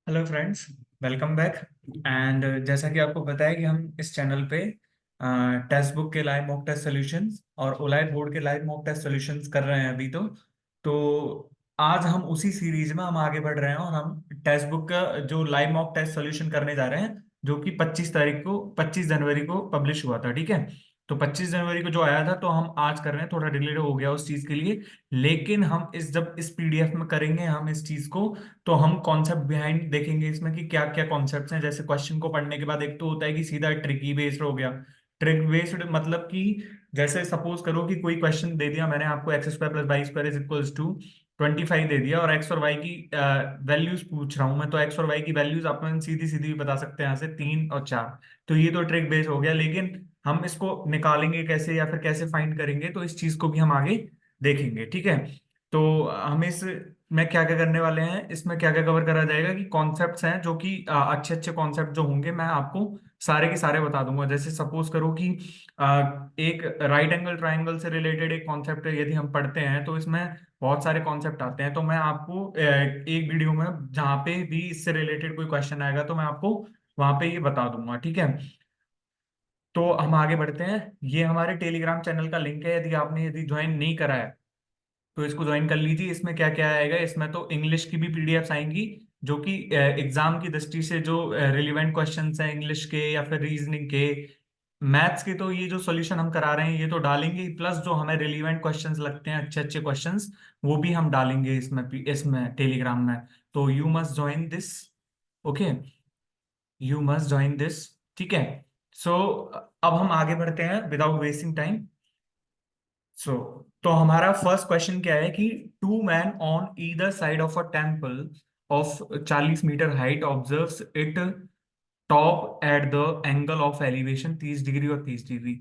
Hello friends, welcome back. And जैसा कि आपको पता है कि हम इस चैनल पे टेक्स्ट बुक के लाइव मॉक टेस्ट सॉल्यूशंस और ओलाइट बोर्ड के लाइव मॉक टेस्ट सॉल्यूशंस कर रहे हैं अभी। तो आज हम उसी सीरीज में हम आगे बढ़ रहे हैं और हम टेक्स्ट बुक का जो लाइव मॉक टेस्ट सॉल्यूशन करने जा रहे हैं, जो कि 25 जनवरी को पब्लिश हुआ था। ठीक है, तो 25 जनवरी को जो आया था तो हम आज कर रहे हैं। थोड़ा डिले हो गया उस चीज के लिए, लेकिन हम जब इस पीडीएफ में करेंगे हम इस चीज को, तो हम कॉन्सेप्ट बिहाइंड देखेंगे इसमें कि क्या क्या कॉन्सेप्ट्स हैं। जैसे क्वेश्चन को पढ़ने के बाद एक तो होता है कि सीधा ट्रिकी बेस्ड हो गया। ट्रिक बेस्ड मतलब कि जैसे सपोज करो कि कोई क्वेश्चन दे दिया मैंने आपको, x square plus y square is equals to 25 दे दिया और एक्स और वाई की वैल्यूज पूछ रहा हूं मैं, तो एक्स और वाई की वैल्यूज अपन सीधी सीधी भी बता सकते हैं यहाँ से 3 और 4। तो ये तो ट्रिक बेस्ड हो गया, लेकिन हम इसको निकालेंगे कैसे या फिर कैसे फाइंड करेंगे, तो इस चीज को भी हम आगे देखेंगे। ठीक है, तो हम इस में क्या क्या करने वाले हैं, इसमें क्या क्या कवर करा जाएगा कि कॉन्सेप्ट्स हैं जो कि अच्छे अच्छे कॉन्सेप्ट जो होंगे मैं आपको सारे के सारे बता दूंगा। जैसे सपोज करो कि एक राइट एंगल ट्रायंगल से रिलेटेड एक कॉन्सेप्ट है, यदि हम पढ़ते हैं तो इसमें बहुत सारे कॉन्सेप्ट आते हैं। तो मैं आपको एक वीडियो में जहाँ पे भी इससे रिलेटेड कोई क्वेश्चन आएगा तो मैं आपको वहां पे ये बता दूंगा। ठीक है, तो हम आगे बढ़ते हैं। ये हमारे टेलीग्राम चैनल का लिंक है, यदि ज्वाइन नहीं करा है तो इसको ज्वाइन कर लीजिए। इसमें क्या क्या आएगा, इसमें तो इंग्लिश की भी पीडीएफ्स आएंगी जो कि एग्जाम की दृष्टि से जो रिलेवेंट क्वेश्चंस हैं इंग्लिश के या फिर रीजनिंग के, मैथ्स के, तो ये जो सॉल्यूशन हम करा रहे हैं ये तो डालेंगे ही, प्लस जो हमें रिलेवेंट क्वेश्चंस लगते हैं अच्छे अच्छे क्वेश्चंस वो भी हम डालेंगे इसमें टेलीग्राम में। तो you must join this. Okay, you must join this. ठीक है, सो अब हम आगे बढ़ते हैं विदाउट वेस्टिंग टाइम। सो तो हमारा फर्स्ट क्वेश्चन क्या है कि two man on either side of a temple of 40 metre height observes it top at the angle of elevation 30 degree और 30 डिग्री।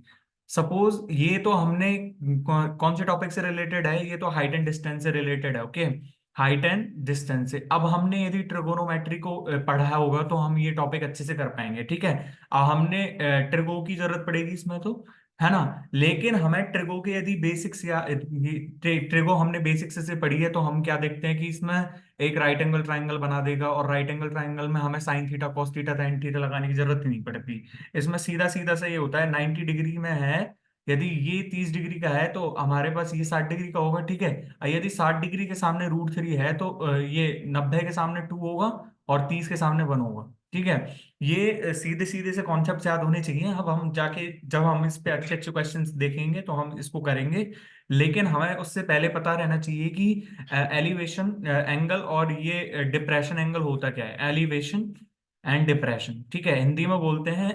सपोज ये तो हमने कौन से टॉपिक से रिलेटेड है, ये तो हाइट एंड डिस्टेंस से रिलेटेड है। ओके, हाइट एंड डिस्टेंस से अब हमने यदि ट्रिगोनोमेट्री को पढ़ा होगा तो हम ये टॉपिक अच्छे से कर पाएंगे। ठीक है, अब हमने ट्रिगो की जरूरत पड़ेगी इसमें तो, है ना। लेकिन हमें ट्रिगो के यदि बेसिक्स या ट्रिगो हमने बेसिक्स से पढ़ी है तो हम क्या देखते हैं कि इसमें एक राइट एंगल ट्राइंगल बना देगा, और राइट एंगल ट्राइंगल में हमें sine theta cos theta tan theta लगाने की जरूरत ही नहीं पड़ती। इसमें सीधा सीधा से ये होता है 90 डिग्री में है, यदि ये 30 डिग्री का है तो हमारे पास ये 60 डिग्री का होगा। ठीक है, और यदि 60 डिग्री के सामने √3 है तो ये 90 के सामने 2 होगा और 30 के सामने 1 होगा। ठीक है, ये सीधे सीधे से कॉन्सेप्ट याद होने चाहिए। अब हम जाके जब हम इस पे अच्छे अच्छे क्वेश्चंस देखेंगे तो हम इसको करेंगे, लेकिन हमें उससे पहले पता रहना चाहिए कि एलिवेशन एंगल और ये डिप्रेशन एंगल होता क्या है। एलिवेशन एंड डिप्रेशन, ठीक है, हिंदी में बोलते हैं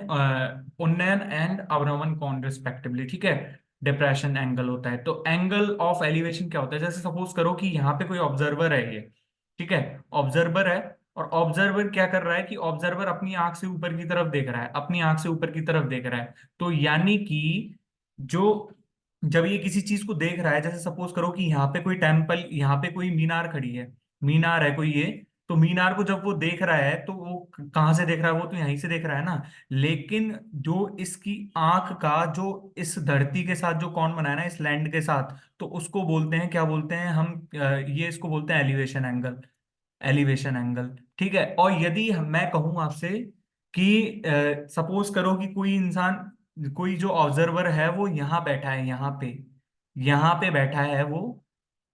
उन्नयन एंड अवनमन कोण रिस्पेक्टिवली। ठीक है, डिप्रेशन एंगल होता है। तो एंगल ऑफ एलिवेशन क्या होता है, जैसे सपोज करो कि यहाँ पे कोई ऑब्जर्वर है ये। ठीक है, ऑब्जर्वर है, और ऑब्जर्वर क्या कर रहा है कि ऑब्जर्वर अपनी आंख से ऊपर की तरफ देख रहा है, अपनी आंख से ऊपर की तरफ देख रहा है। तो यानी कि जो जब ये किसी चीज को देख रहा है, जैसे सपोज करो कि यहाँ पे कोई टेम्पल, यहाँ पे कोई मीनार खड़ी है, मीनार है कोई ये, तो मीनार को जब वो देख रहा है तो वो कहाँ से देख रहा है, वो तो यहीं से देख रहा है ना। लेकिन जो इसकी आंख का जो इस धरती के साथ जो कौन बना है ना, इस लैंड के साथ, तो उसको बोलते हैं, क्या बोलते हैं हम, ये इसको बोलते हैं एलिवेशन एंगल। एलिवेशन एंगल, ठीक है। और यदि मैं कहूं आपसे कि सपोज करो कि कोई इंसान, कोई जो ऑब्जर्वर है वो यहाँ बैठा है, यहाँ पे बैठा है वो,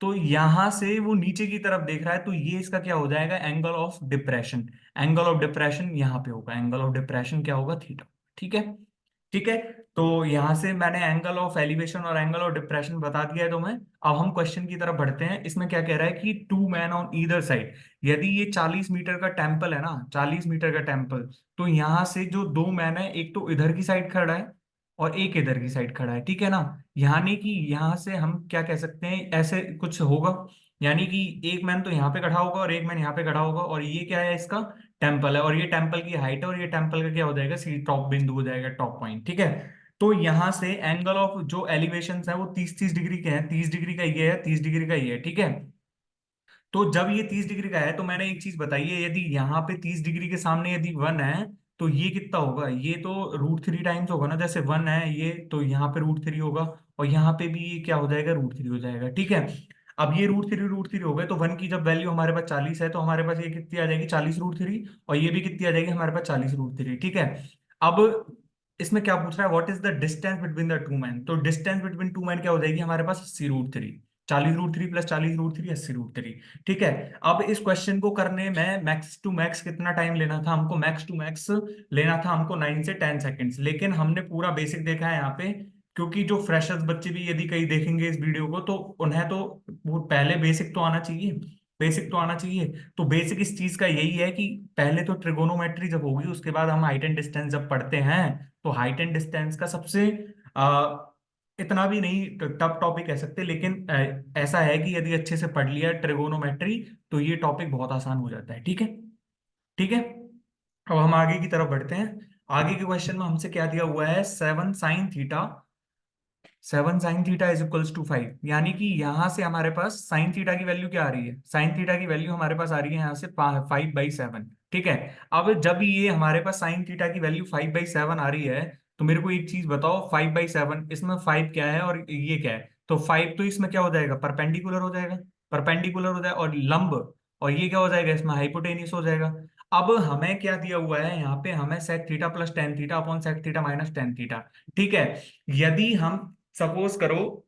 तो यहां से वो नीचे की तरफ देख रहा है, तो ये इसका क्या हो जाएगा, angle of depression. Angle of depression यहाँ पे होगा, एंगल ऑफ डिप्रेशन क्या होगा, थीटा। ठीक है, ठीक है। तो यहां से मैंने एंगल ऑफ एलिवेशन और एंगल ऑफ डिप्रेशन बता दिया है तो मैं, अब हम क्वेश्चन की तरफ बढ़ते हैं। इसमें क्या कह रहा है कि two man on either side, यदि ये 40 मीटर का टेम्पल है ना, 40 मीटर का टेम्पल, तो यहां से जो दो मैन है, एक तो इधर की साइड खड़ा है और एक इधर की साइड खड़ा है। ठीक है ना, यानी कि यहां से हम क्या कह सकते हैं, ऐसे कुछ होगा, यानी कि एक मैन तो यहाँ पे खड़ा होगा और एक मैन यहाँ पे खड़ा होगा, और ये क्या है, इसका टेम्पल है, और ये टेम्पल की हाइट है, और ये टेम्पल का क्या हो जाएगा, सी टॉप बिंदु हो जाएगा, टॉप पॉइंट। ठीक है, तो यहां से एंगल ऑफ जो एलिवेशन है वो 30-30 डिग्री के हैं, 30 डिग्री का ये है, 30 डिग्री का ये है। ठीक है, तो जब ये 30 डिग्री का है तो मैंने एक चीज बताई है, यदि यहाँ पे 30 डिग्री के सामने यदि 1 है तो ये कितना होगा, ये तो √3 टाइम्स होगा ना, जैसे 1 है ये तो यहाँ पे √3 होगा, और यहाँ पे भी ये क्या हो जाएगा, √3 हो जाएगा। ठीक है, अब ये रूट थ्री हो गए, तो वन की जब वैल्यू हमारे पास 40 है तो हमारे पास ये कितनी आ जाएगी, 40 रूट थ्री, और ये भी कितनी आ जाएगी हमारे पास, 40 रूट थ्री। ठीक है। अब इसमें क्या पूछ रहा है, what is the distance between the two man, तो डिस्टेंस बिटवीन टू मैन क्या हो जाएगी हमारे पास, 80 root three. 40 root three plus 40 root three, 80 root three. ठीक है। अब इस क्वेश्चन को करने में मैक्स टू मैक्स कितना टाइम लेना था हमको, मैक्स टू मैक्स लेना था हमको 9 से 10 सेकेंड्स, लेकिन हमने पूरा बेसिक देखा है यहाँ पे, क्योंकि जो फ्रेशर्स बच्चे भी यदि कहीं देखेंगे इस वीडियो को तो उन्हें तो वो पहले बेसिक तो आना चाहिए, बेसिक तो आना चाहिए। तो बेसिक इस चीज का यही है कि पहले तो ट्रिगोनोमेट्री जब होगी उसके बाद हम हाइट एंड डिस्टेंस जब पढ़ते हैं, तो हाइट एंड डिस्टेंस का सबसे इतना भी नहीं टफ टॉपिक कह सकते, लेकिन ऐसा है कि यदि अच्छे से पढ़ लिया ट्रिगोनोमेट्री तो ये टॉपिक बहुत आसान हो जाता है। ठीक है। ठीक है। अब हम आगे की तरफ बढ़ते हैं। आगे के क्वेश्चन में हमसे क्या दिया हुआ है, 7 sin थीटा, 7 sin थीटा = 5, यानी कि यहां से हमारे पास साइन थीटा की वैल्यू क्या आ रही है, साइन थीटा की वैल्यू हमारे पास आ रही है यहाँ से 5/7। ठीक है। अब जब ये हमारे पास साइन थीटा की वैल्यू 5/7 आ रही है, तो मेरे को एक चीज बताओ, 5/7 इसमें 5 क्या है और ये क्या है, तो 5 तो इसमें क्या हो जाएगा, परपेंडिकुलर हो जाएगा, परपेंडिकुलर हो जाएगा, और लंब, और ये क्या हो जाएगा इसमें, हाइपोटेनियस हो जाएगा। अब हमें क्या दिया हुआ है यहाँ पे, हमें sec theta plus tan theta upon sec theta minus tan theta. ठीक है। यदि हम सपोज करो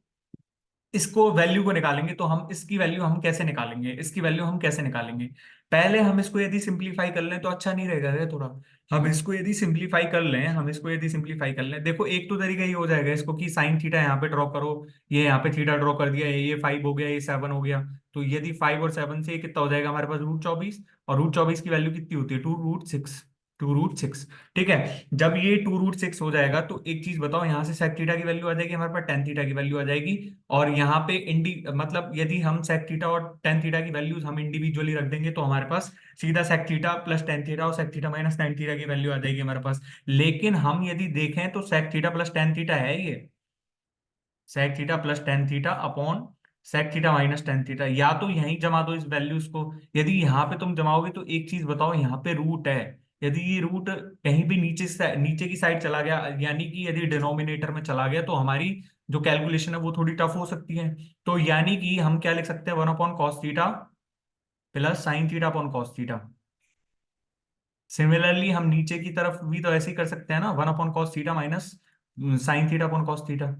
इसको वैल्यू को निकालेंगे, तो हम इसकी वैल्यू हम कैसे निकालेंगे, इसकी वैल्यू हम कैसे निकालेंगे, पहले हम इसको यदि सिंप्लीफाई कर लें तो अच्छा नहीं रहेगा क्या थोड़ा, हम इसको यदि सिंप्लीफाई कर लें, हम इसको यदि सिंप्लीफाई कर लें, देखो एक तो तरीका ये हो जाएगा इसको कि साइन थीटा यहाँ पे ड्रॉ करो, ये यहाँ पे थीटा ड्रॉ कर दिया, ये 5 हो गया, ये 7 हो गया, तो यदि 5 और 7 से ये कितना हो जाएगा हमारे पास, √24, और √24 की वैल्यू कितनी होती है, 2√6, 2√6। ठीक है। जब ये 2√6 हो जाएगा तो एक चीज बताओ, यहाँ से sec थीटा की वैल्यू आ जाएगी हमारे पास, टेन थीटा की वैल्यू आ जाएगी, और यहाँ पे इंडी मतलब यदि हम sec थीटा और टेन थीटा की वैल्यूज हम इंडिविजुअली रख देंगे तो हमारे पास सीधा sec theta plus tan theta और sec theta minus tan theta की वैल्यू आ जाएगी हमारे पास। लेकिन हम यदि देखें तो sec theta plus tan theta है ये, sec theta plus tan theta upon sec theta minus tan theta, या तो यहीं जमा दो इस वैल्यूज को, यदि यहाँ पे तुम जमाओगे तो एक चीज बताओ, यहाँ पे रूट है, यदि ये रूट कहीं भी नीचे की साइड चला गया, यानी कि यदि डिनोमिनेटर में चला गया तो हमारी जो कैलकुलेशन है वो थोड़ी टफ हो सकती है। तो यानी कि हम क्या लिख सकते हैं, 1/cos theta plus sine theta upon cos theta. Similarly हम नीचे की तरफ भी तो ऐसे ही कर सकते हैं ना, 1/cos theta minus sine theta upon cos theta.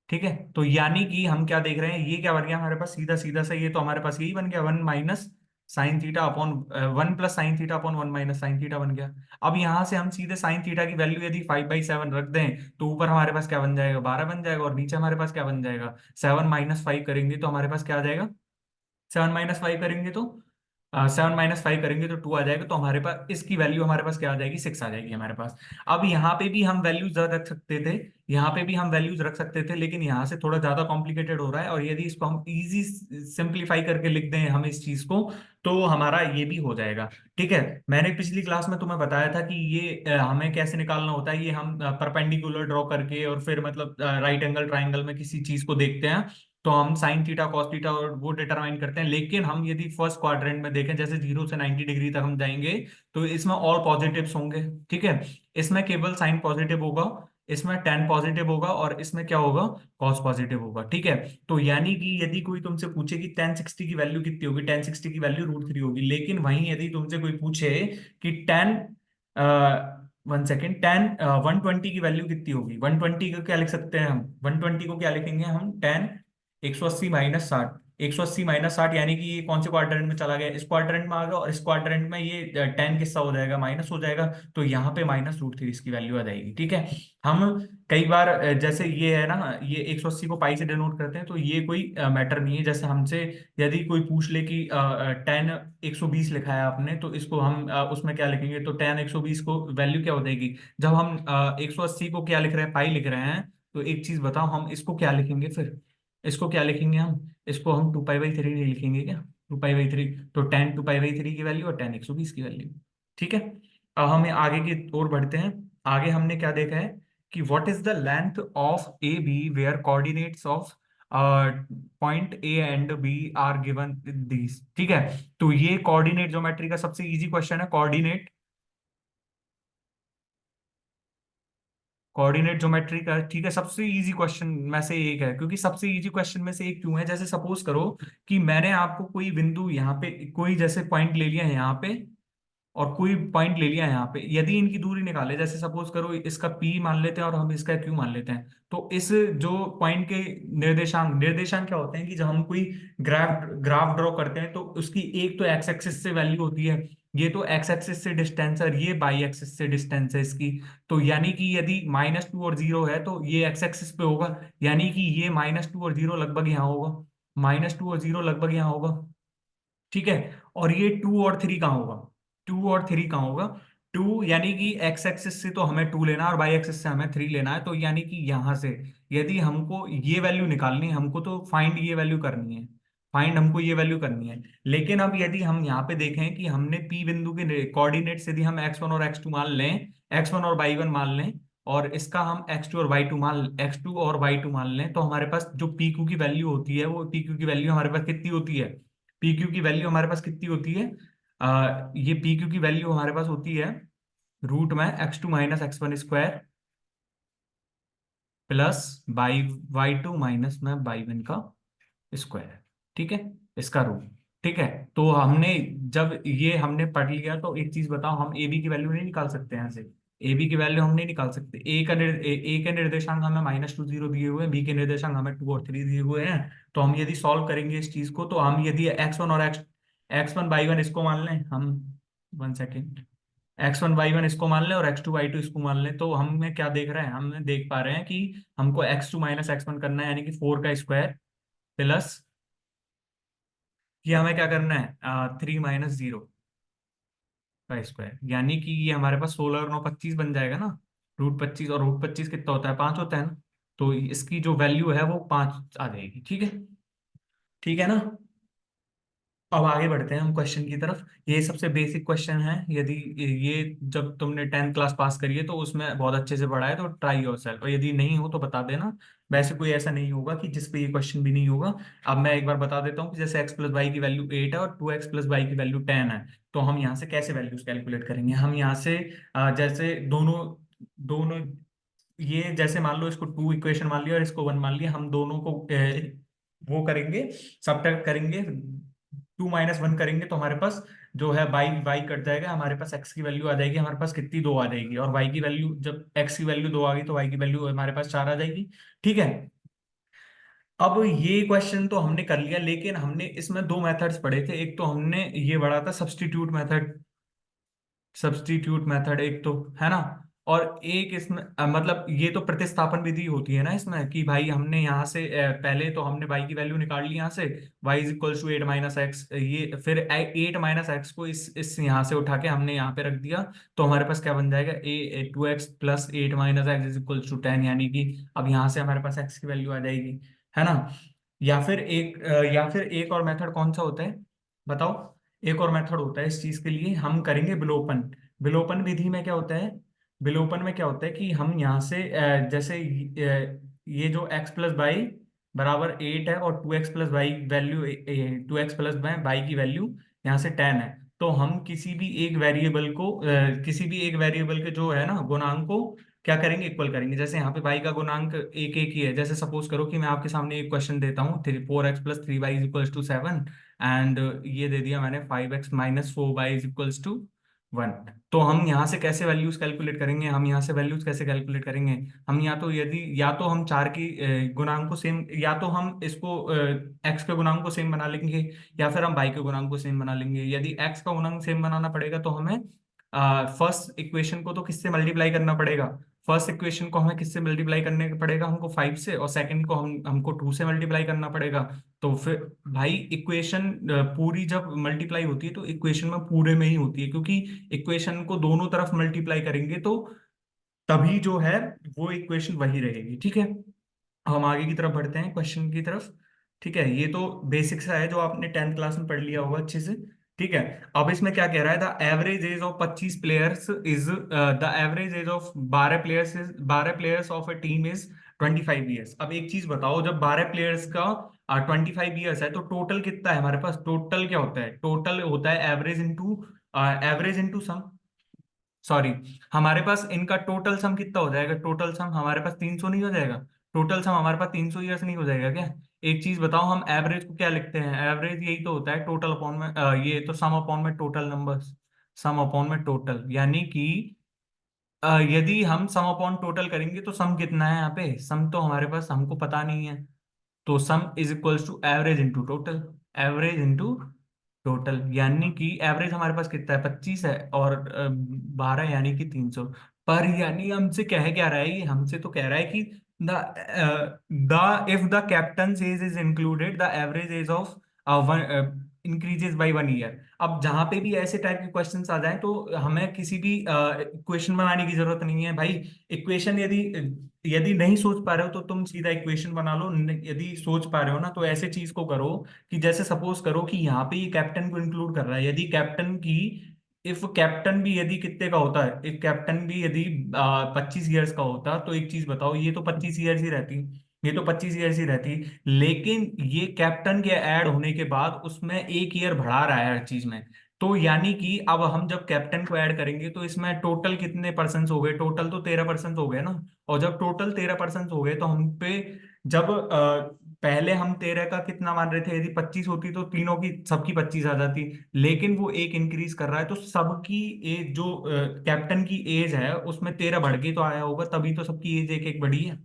ठीक है। तो यानी कि हम क्या देख रहे हैं, ये क्या बन गया हमारे पास, सीधा सीधा सा ये तो हमारे पास यही बन गया, 1 - sin theta upon 1 - sin theta upon 1 - sin theta बन गया। अब यहां से हम सीधे साइन थीटा की वैल्यू यदि 5/7 रख दें तो ऊपर हमारे पास क्या बन जाएगा, 12 बन जाएगा, और नीचे हमारे पास क्या बन जाएगा, 7 - 5 करेंगे तो हमारे पास क्या आ जाएगा, 7 - 5 करेंगे तो 7 - 5 करेंगे तो 2 आ जाएगा, तो हमारे पास इसकी वैल्यू हमारे पास क्या आ जाएगी, 6 आ जाएगी हमारे पास। अब यहाँ पे भी हम वैल्यूज रख सकते थे, यहाँ पे भी हम वैल्यूज रख सकते थे, लेकिन यहाँ से थोड़ा ज्यादा कॉम्प्लिकेटेड हो रहा है, और यदि इसको हम इजी सिंप्लीफाई करके लिख दें हम इस चीज को, तो हमारा ये भी हो जाएगा। ठीक है। मैंने पिछली क्लास में तुम्हें बताया था कि ये हमें कैसे निकालना होता है, ये हम परपेंडिकुलर ड्रॉ करके और फिर मतलब राइट एंगल ट्राइंगल में किसी चीज को देखते हैं, तो हम साइन थीटा कॉस थीटा और वो डिटरमाइन करते हैं। लेकिन हम यदि फर्स्ट क्वाड्रेंट में देखें, जैसे 0 से 90 डिग्री तक हम जाएंगे, तो इसमें ऑल पॉजिटिव्स होंगे। ठीक है। इसमें केवल साइन पॉजिटिव होगा, इसमें टेन पॉजिटिव होगा, और इसमें क्या होगा, कॉस पॉजिटिव होगा। ठीक है। तो यानी कि यदि कोई तुमसे पूछे कि टेन सिक्सटी की वैल्यू कितनी होगी, टेन सिक्सटी की वैल्यू √3 होगी, लेकिन वहीं यदि तुमसे कोई पूछे कि टेन 1 सेकेंड, टेन 120 की वैल्यू कितनी होगी, 120 को क्या लिख सकते हैं हम, 120 को क्या लिखेंगे हम, टेन 180 - 60, 180 - 60, यानी कि ये कौन से क्वाड्रेंट में चला गया, इस क्वाड्रेंट में आ गया, और इस क्वाड्रेंट में ये टेन किससा हो जाएगा, माइनस हो जाएगा, तो यहाँ पे -√3 इसकी वैल्यू आ जाएगी। ठीक है। हम कई बार जैसे ये है ना, ये 180 को पाई से डिनोट करते हैं, तो ये कोई मैटर नहीं है, जैसे हमसे यदि कोई पूछ ले कि टेन 120 लिखा है आपने, तो इसको हम उसमें क्या लिखेंगे, तो टेन 120 को वैल्यू क्या हो जाएगी, जब हम 180 को क्या लिख रहे हैं, पाई लिख रहे हैं, तो एक चीज बताओ, हम इसको क्या लिखेंगे फिर, इसको क्या लिखेंगे हम, इसको हम 2π/3 नहीं लिखेंगे क्या, 2π/3, तो टेन 2π/3 की वैल्यू और टेन 120 की वैल्यू। ठीक है। अब हमें आगे की ओर बढ़ते हैं। आगे हमने क्या देखा है कि what is the length of A B where coordinates of point A and B are given these. ठीक है। तो ये कोऑर्डिनेट ज्योमेट्री का सबसे इजी क्वेश्चन है, कोऑर्डिनेट कोऑर्डिनेट ज्योमेट्री का, ठीक है, सबसे इजी क्वेश्चन में से एक है, क्योंकि सबसे इजी क्वेश्चन में से एक क्यों है, जैसे सपोज करो कि मैंने आपको कोई बिंदु यहाँ पे, कोई जैसे पॉइंट ले लिया है यहाँ पे, और कोई पॉइंट ले लिया है यहाँ पे, यदि इनकी दूरी निकाले, जैसे सपोज करो इसका P मान लेते हैं और हम इसका Q मान लेते हैं, तो इस जो पॉइंट के निर्देशांक, निर्देशांक क्या होते हैं कि जब हम कोई ग्राफ ग्राफ ड्रॉ करते हैं तो उसकी एक तो एक्स एक्सिस से वैल्यू होती है, ये तो एक्स एक्सिस से डिस्टेंस है और ये बाई एक्सिस से डिस्टेंस है इसकी। तो यानी कि यदि -2 और 0 है तो ये एक्स एक्सिस पे होगा, यानी कि ये -2 और 0 लगभग यहाँ होगा, -2 और 0 लगभग यहाँ होगा, ठीक है। और ये 2 और 3 कहाँ होगा, 2 और 3 कहाँ होगा, 2 यानी कि एक्स एक्सिस से तो हमें 2 लेना है और बाई एक्सिस से हमें 3 लेना है, तो यानी कि यहां से यदि हमको ये वैल्यू निकालनी है, हमको तो फाइंड ये वैल्यू करनी है, फाइंड हमको ये वैल्यू करनी है। लेकिन अब यदि हम यहाँ पे देखें कि हमने पी बिंदु के कोऑर्डिनेट्स यदि हम x1 और x2 मान लें, x1 और y1 मान लें, और इसका हम x2 और y2 मान लें, तो हमारे पास जो पी क्यू की वैल्यू होती है, वो पी क्यू की वैल्यू हमारे पास कितनी होती है, पी क्यू की वैल्यू हमारे पास कितनी होती है, ये पी क्यू की वैल्यू हमारे पास होती है रूट में x2 - x1 square plus y2 minus में y1 का स्क्वायर, ठीक है, इसका रूट, ठीक है। तो हमने जब ये हमने पढ़ लिया, तो एक चीज बताओ, हम ए बी की वैल्यू नहीं निकाल सकते यहाँ से, ए बी की वैल्यू हम नहीं निकाल सकते, ए के निर्देशांक हमें -2 0 दिए हुए हैं, बी के निर्देशांक हमें 2 और 3 दिए हुए हैं। तो हम यदि सॉल्व करेंगे इस चीज को, तो हम यदि x1 और x1 y1 इसको मान लें हम, 1 सेकेंड, x1 y1 इसको मान लें और x2 y2 इसको मान लें, तो हमें क्या देख रहे हैं, हम देख पा रहे हैं कि हमको x2 - x1 करना है, यानी कि 4 का स्क्वायर प्लस ये हमें क्या करना है, 3 - 0 का स्क्वायर, यानी कि ये हमारे पास 16 और 9 25 बन जाएगा ना, √25, और √25 कितना होता है, 5 होता है ना, तो इसकी जो वैल्यू है वो 5 आ जाएगी, ठीक है, ठीक है ना। अब आगे बढ़ते हैं हम क्वेश्चन की तरफ। ये सबसे बेसिक क्वेश्चन है, यदि ये जब तुमने 10th क्लास पास करी है तो उसमें बहुत अच्छे से पढ़ा है, तो ट्राई योर सेल्फ, और यदि नहीं हो तो बता देना। वैसे कोई ऐसा नहीं होगा कि जिसपे ये क्वेश्चन भी नहीं होगा। अब मैं एक बार बता देता हूँ कि जैसे x + y की वैल्यू 8 है और 2x + y की वैल्यू 10 है, तो हम यहाँ से कैसे वैल्यूज कैलकुलेट करेंगे, हम यहाँ से जैसे दोनों दोनों ये जैसे मान लो इसको 2 इक्वेशन मान लिया और इसको 1 मान लिया, हम दोनों को वो करेंगे, सब्ट्रैक्ट करेंगे, 2 - 1 करेंगे, तो हमारे पास जो है बाई बाई कट जाएगा, हमारे पास x की वैल्यू आ जाएगी, हमारे पास कितनी 2 आ जाएगी, और y की वैल्यू, जब x की वैल्यू 2 आ गई तो y की वैल्यू हमारे पास 4 आ जाएगी, ठीक है। अब ये क्वेश्चन तो हमने कर लिया, लेकिन हमने इसमें दो मेथड्स पढ़े थे, एक तो हमने ये पढ़ा था सब्स्टिट्यूट मेथड, सब्स्टिट्यूट मेथड एक तो है ना, और एक इसमें मतलब ये तो प्रतिस्थापन विधि होती है ना इसमें, कि भाई हमने यहाँ से पहले तो हमने y की वैल्यू निकाल ली यहाँ से, y = 8 - x, ये फिर 8 - x को इस यहाँ से उठा के हमने यहाँ पे रख दिया, तो हमारे पास क्या बन जाएगा, 2x + 8 - x = 10, यानी कि अब यहाँ से हमारे पास x की वैल्यू आ जाएगी, है ना। या फिर एक और मेथड कौन सा होता है, बताओ। एक और मेथड होता है इस चीज के लिए, हम करेंगे विलोपन। विलोपन विधि में क्या होता है, विलोपन में क्या होता है कि हम यहाँ से जैसे ये जो x + y = 8 है और 2x + y value, 2x + y की वैल्यू यहाँ से 10 है, तो हम किसी भी एक वेरिएबल को किसी भी एक वेरिएबल के जो है ना गुणांक को क्या करेंगे, इक्वल करेंगे। जैसे यहाँ पे y का गुणांक एक एक ही है, जैसे सपोज करो कि मैं आपके सामने एक क्वेश्चन देता हूँ, 4x + 3y = 7, एंड ये दे दिया मैंने 5x - 4y = 1, तो हम यहाँ से कैसे वैल्यूज कैलकुलेट करेंगे, हम यहाँ से वैल्यूज कैसे कैलकुलेट करेंगे, हम या तो हम चार की गुणांक को सेम, या तो हम इसको x के गुणांक को सेम बना लेंगे, या फिर हम y के गुणांक को सेम बना लेंगे। यदि x का गुणांक सेम बनाना पड़ेगा तो हमें फर्स्ट इक्वेशन को तो किससे मल्टीप्लाई करना पड़ेगा, फर्स्ट इक्वेशन को हमें किससे मल्टीप्लाई करने पड़ेगा, हमको 5 से, और सेकंड को हमको 2 से मल्टीप्लाई करना पड़ेगा। तो फिर भाई इक्वेशन पूरी जब मल्टीप्लाई होती है तो इक्वेशन में पूरे में ही होती है, क्योंकि इक्वेशन को दोनों तरफ मल्टीप्लाई करेंगे तो तभी जो है वो इक्वेशन वही रहेगी, ठीक है। अब हम आगे की तरफ बढ़ते हैं क्वेश्चन की तरफ, ठीक है। ये तो बेसिक सा है जो आपने 10th क्लास में पढ़ लिया होगा अच्छे से, ठीक है। अब इसमें क्या कह रहा है, the average age of 25 players is, the average age of 12 players of a team is 25 years. अब एक चीज बताओ, जब 12 प्लेयर्स का 25 ईयर्स है, तो टोटल कितना है हमारे पास, टोटल क्या होता है, टोटल होता है एवरेज इंटू सम, सॉरी, हमारे पास इनका टोटल सम कितना हो जाएगा? टोटल सम हमारे पास 300 नहीं हो जाएगा? टोटल सम हमारे पास 300 ईयर्स नहीं हो जाएगा क्या? एक चीज बताओ, हम एवरेज को क्या लिखते हैं? एवरेज यही तो होता है, टोटल अपॉन में ये तो सम अपॉन में टोटल नंबर्स, सम अपॉन में टोटल, यानी कि यदि हम सम अपॉन टोटल करेंगे तो सम कितना है यहाँ पे? सम तो हमारे पास हमको पता नहीं है, तो sum is equals to average into total. Average into total, यानी कि एवरेज हमारे पास कितना है? 25 है, और 12 यानी कि 300। पर यानी हमसे कह क्या रहा है ये? हमसे तो कह रहा है कि the if the captain age is included the average age of increases by 1 year. अब जहां पे भी ऐसे टाइप के क्वेश्चंस आ जाएं तो हमें किसी भी इक्वेशन बनाने की जरूरत नहीं है भाई। इक्वेशन यदि यदि नहीं सोच पा रहे हो तो तुम सीधा इक्वेशन बना लो, यदि सोच पा रहे हो ना तो ऐसे चीज को करो कि जैसे सपोज करो कि यहाँ पे ये कैप्टन को इंक्लूड कर रहा है, यदि कैप्टन की, इफ कैप्टन भी यदि कितने का होता है, इफ कैप्टन भी यदि 25 ईयर्स का होता, तो एक चीज बताओ, ये तो 25 ईयर्स ही रहती, ये तो 25 ईयर्स ही रहती, लेकिन ये कैप्टन के ऐड होने के बाद उसमें 1 ईयर बढ़ा रहा है हर चीज में। तो यानी कि अब हम जब कैप्टन को ऐड करेंगे तो इसमें टोटल कितने परसेंट हो गए? टोटल तो 13% हो गए ना। और जब टोटल 13% हो गए तो हम पे, जब पहले हम 13 का कितना मान रहे थे, यदि 25 होती तो तीनों की सबकी 25 आ जाती, लेकिन वो एक इंक्रीज कर रहा है तो सबकी एज, जो कैप्टन की एज है उसमें 13 बढ़ के तो आया होगा, तभी तो सबकी एज एक एक बढ़ी है,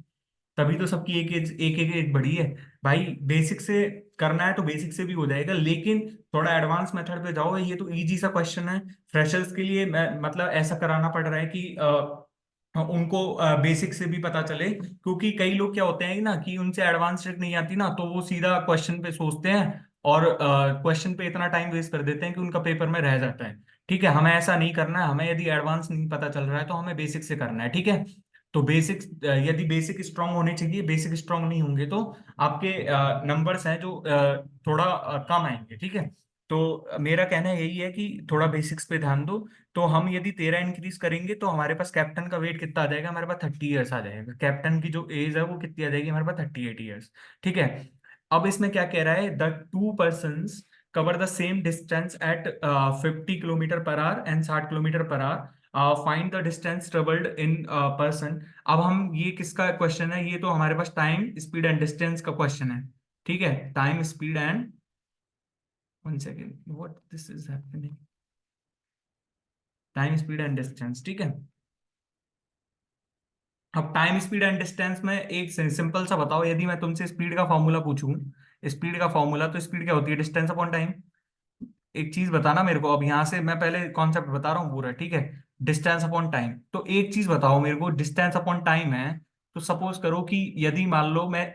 तभी तो सबकी एक एक बढ़ी है। भाई बेसिक से करना है तो बेसिक से भी हो जाएगा, लेकिन थोड़ा एडवांस मेथड पे जाओ, ये तो इजी सा क्वेश्चन है। फ्रेशर्स के लिए मैं मतलब ऐसा कराना पड़ रहा है कि उनको बेसिक से भी पता चले, क्योंकि कई लोग क्या होते हैं ना कि उनसे एडवांस ट्रिक नहीं आती ना, तो वो सीधा क्वेश्चन पे सोचते हैं और क्वेश्चन पे इतना टाइम वेस्ट कर देते हैं कि उनका पेपर में रह जाता है। ठीक है, हमें ऐसा नहीं करना है, हमें यदि एडवांस नहीं पता चल रहा है तो हमें बेसिक से करना है, ठीक है। तो बेसिक, यदि बेसिक स्ट्रांग होने चाहिए, बेसिक स्ट्रांग नहीं होंगे तो आपके नंबर्स हैं जो थोड़ा कम आएंगे, ठीक है। तो मेरा कहना यही है कि थोड़ा बेसिक्स पे ध्यान दो। तो हम यदि 13 इंक्रीज करेंगे तो हमारे पास कैप्टन का वेट कितना आ जाएगा? हमारे पास 30 ईयर्स आ जाएगा। कैप्टन की जो एज है वो कितनी आ जाएगी? हमारे पास 38 ईयर्स, ठीक है। अब इसमें क्या कह रहा है? The two person cover the same distance at 50 kilometre per hour and 60 kilometre per hour, find the distance travelled in person. अब हम, ये किसका क्वेश्चन है? ये तो हमारे पास टाइम स्पीड एंड डिस्टेंस का क्वेश्चन है, ठीक है। Time speed and, one second, what this is happening, time speed and distance, ठीक है। अब टाइम स्पीड एंड डिस्टेंस में एक सिंपल सा बताओ, यदि मैं तुमसे स्पीड का फॉर्मूला पूछूं, स्पीड का फॉर्मूला, तो स्पीड क्या होती है? Distance upon time. एक चीज बताना मेरे को, अब यहां से मैं पहले कॉन्सेप्ट बता रहा हूँ पूरा, ठीक है। डिस्टेंस अपॉन टाइम, तो एक चीज बताओ मेरे को, डिस्टेंस अपॉन टाइम है, तो सपोज करो कि यदि मान लो मैं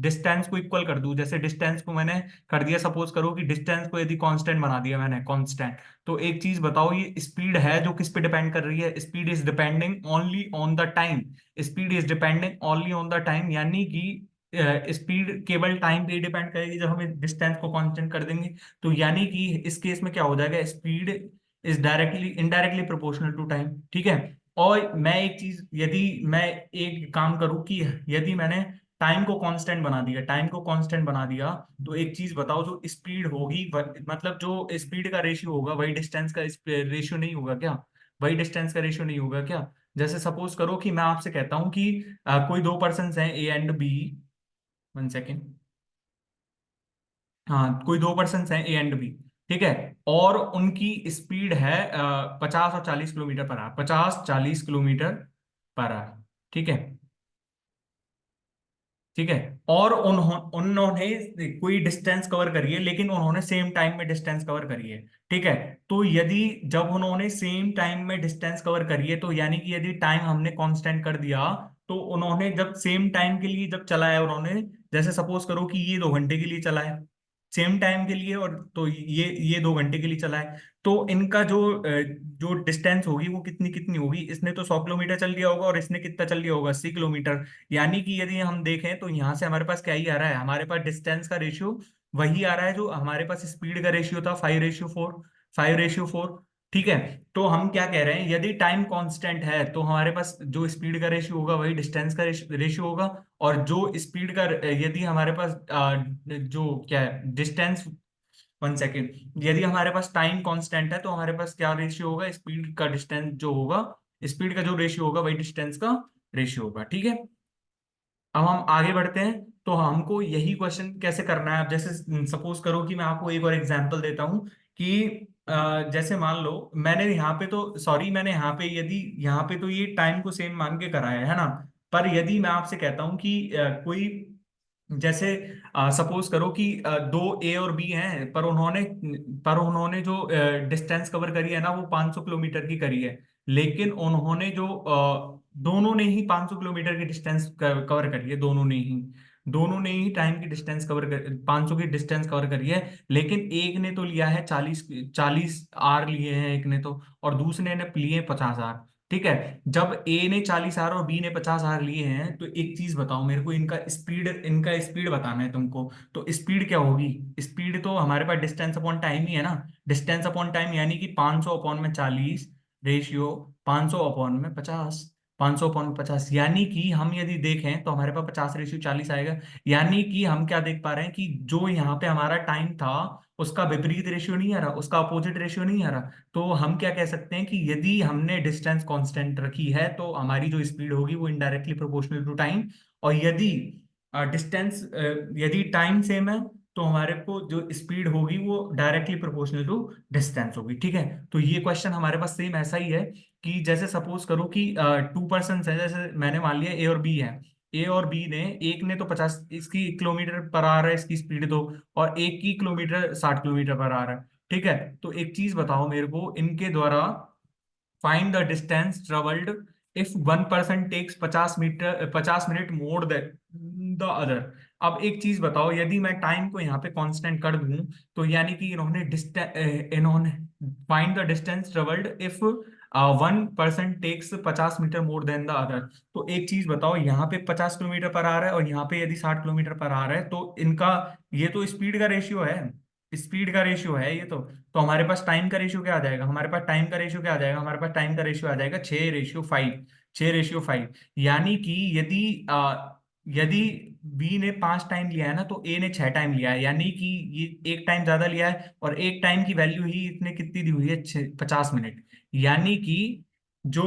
डिस्टेंस को इक्वल कर दूं, जैसे डिस्टेंस को मैंने कर दिया, सपोज करो कि डिस्टेंस को यदि कांस्टेंट बना दिया मैंने, कांस्टेंट, तो एक चीज बताओ, ये स्पीड है जो किस पे डिपेंड कर रही है? Speed is depending only on the time. Speed is depending only on the time, यानी कि स्पीड केवल टाइम पे डिपेंड करेगी जब हम डिस्टेंस को कांस्टेंट कर देंगे। तो यानी कि इस केस में क्या हो जाएगा? Speed is directly indirectly proportional to time, ठीक है। और मैं एक चीज, यदि मैं एक काम करूं कि यदि मैंने टाइम को कांस्टेंट बना दिया, टाइम को कांस्टेंट बना दिया, तो एक चीज बताओ, जो स्पीड होगी मतलब जो स्पीड का रेशियो होगा वही डिस्टेंस का रेशियो नहीं होगा क्या? वही डिस्टेंस का रेशियो नहीं होगा क्या? जैसे सपोज करो कि मैं आपसे कहता हूं कि कोई दो पर्सन हैं, A and B, one second, हाँ, कोई दो पर्सन हैं, ए एंड बी, ठीक है, और उनकी स्पीड है 50 और 40 kilometre per our, 50-40 kilometre per our, ठीक है, ठीक है। और उन्होंने कोई डिस्टेंस कवर करी है, लेकिन उन्होंने सेम टाइम में डिस्टेंस कवर करी है, ठीक है। तो यदि जब उन्होंने सेम टाइम में डिस्टेंस कवर करी है, तो यानी कि यदि टाइम हमने कांस्टेंट कर दिया, तो उन्होंने जब सेम टाइम के लिए जब चलाया उन्होंने, जैसे सपोज करो कि ये 2 घंटे के लिए चला है, सेम टाइम के लिए, और तो ये 2 घंटे के लिए चला है, तो इनका जो डिस्टेंस होगी वो कितनी कितनी होगी? इसने तो 100 किलोमीटर चल लिया होगा और इसने कितना चल लिया होगा? 80 किलोमीटर। यानी कि यदि हम देखें तो यहाँ से हमारे पास क्या ही आ रहा है? हमारे पास डिस्टेंस का रेशियो वही आ रहा है जो हमारे पास स्पीड का रेशियो था, 5:4, 5:4, ठीक है। तो हम क्या कह रहे हैं, यदि टाइम कांस्टेंट है तो हमारे पास जो स्पीड का रेशियो होगा वही डिस्टेंस का रेशियो होगा, और जो स्पीड का, यदि हमारे पास जो क्या है, डिस्टेंस 1 सेकेंड। यदि हमारे पास टाइम कांस्टेंट है तो हमारे पास क्या रेशियो होगा, स्पीड का डिस्टेंस जो होगा, स्पीड का जो रेशियो होगा वही डिस्टेंस का रेशियो होगा। ठीक है, अब हम आगे बढ़ते हैं। तो हमको यही क्वेश्चन कैसे करना है, अब जैसे सपोज करो कि मैं आपको एक और एग्जांपल देता हूं कि जैसे मान लो मैंने यहाँ पे तो सॉरी मैंने यहाँ पे यदि यहाँ पे तो ये टाइम को सेम मान के कराया है ना, पर यदि मैं आपसे कहता हूँ कि कोई जैसे सपोज करो कि दो ए और बी हैं, पर उन्होंने जो डिस्टेंस कवर करी है ना वो 500 किलोमीटर की करी है, लेकिन उन्होंने जो दोनों ने ही 500 किलोमीटर की डिस्टेंस कवर करी है, दोनों ने ही टाइम की डिस्टेंस 500 की डिस्टेंस कवर करी है, लेकिन एक ने तो लिया है 40 आर लिए हैं एक ने तो, और दूसरे ने लिए 50 आर। ठीक है, जब ए ने 40 आर और बी ने 50 आर लिए हैं, तो एक चीज बताओ मेरे को, इनका स्पीड बताना है तुमको। तो स्पीड क्या होगी, स्पीड तो हमारे पास डिस्टेंस अपॉन टाइम ही है ना, डिस्टेंस अपॉन टाइम यानी कि 500 अपॉन में 40 रेशियो 500 अपॉन में 50, 500 अपॉन में 50, यानी कि हम यदि देखें तो हमारे पास 50/40 आएगा। यानी कि हम क्या देख पा रहे हैं कि जो यहाँ पे हमारा टाइम था उसका विपरीत रेशियो नहीं आ रहा, उसका अपोजिट रेशियो नहीं आ रहा। तो हम क्या कह सकते हैं कि यदि हमने डिस्टेंस कांस्टेंट रखी है तो हमारी जो स्पीड होगी वो इनडायरेक्टली प्रोपोर्शनल टू टाइम, और डिस्टेंस यदि टाइम सेम है तो हमारे को जो स्पीड होगी वो डायरेक्टली प्रोपोर्शनल टू डिस्टेंस होगी। ठीक है, तो ये क्वेश्चन हमारे पास सेम ऐसा ही है कि जैसे सपोज करो कि 2 पर्सन है, जैसे मैंने मान लिया ए और बी है, ए और बी ने, एक ने तो 50 इसकी किलोमीटर पर आ रहा है इसकी स्पीड तो, और एक की किलोमीटर 60 किलोमीटर पर आ रहा है। ठीक है, तो एक चीज बताओ मेरे को इनके द्वारा, find the distance travelled if 1 person takes 50 minute more than the other. अब एक चीज बताओ, यदि मैं टाइम को यहाँ पे कांस्टेंट कर दूं तो यानी कि इन्होंने find the distance travelled if 1 person takes 50 metre more than the other. तो एक चीज बताओ, यहाँ पे 50 किलोमीटर पर आ रहा है और यहाँ पे यदि 60 किलोमीटर पर आ रहा है, तो इनका ये तो स्पीड का रेशियो है, स्पीड का रेशियो है ये तो हमारे पास टाइम का रेशियो क्या आ जाएगा, हमारे पास टाइम का रेशियो क्या आ जाएगा, हमारे पास टाइम का रेशियो आ जाएगा 6/5, 6/5। यानी कि यदि बी ने 5 टाइम लिया है ना तो ए ने 6 टाइम लिया है, यानी कि ये एक टाइम ज्यादा लिया है, और एक टाइम की वैल्यू ही इतने कितनी दी हुई है, 50 मिनट। यानी कि जो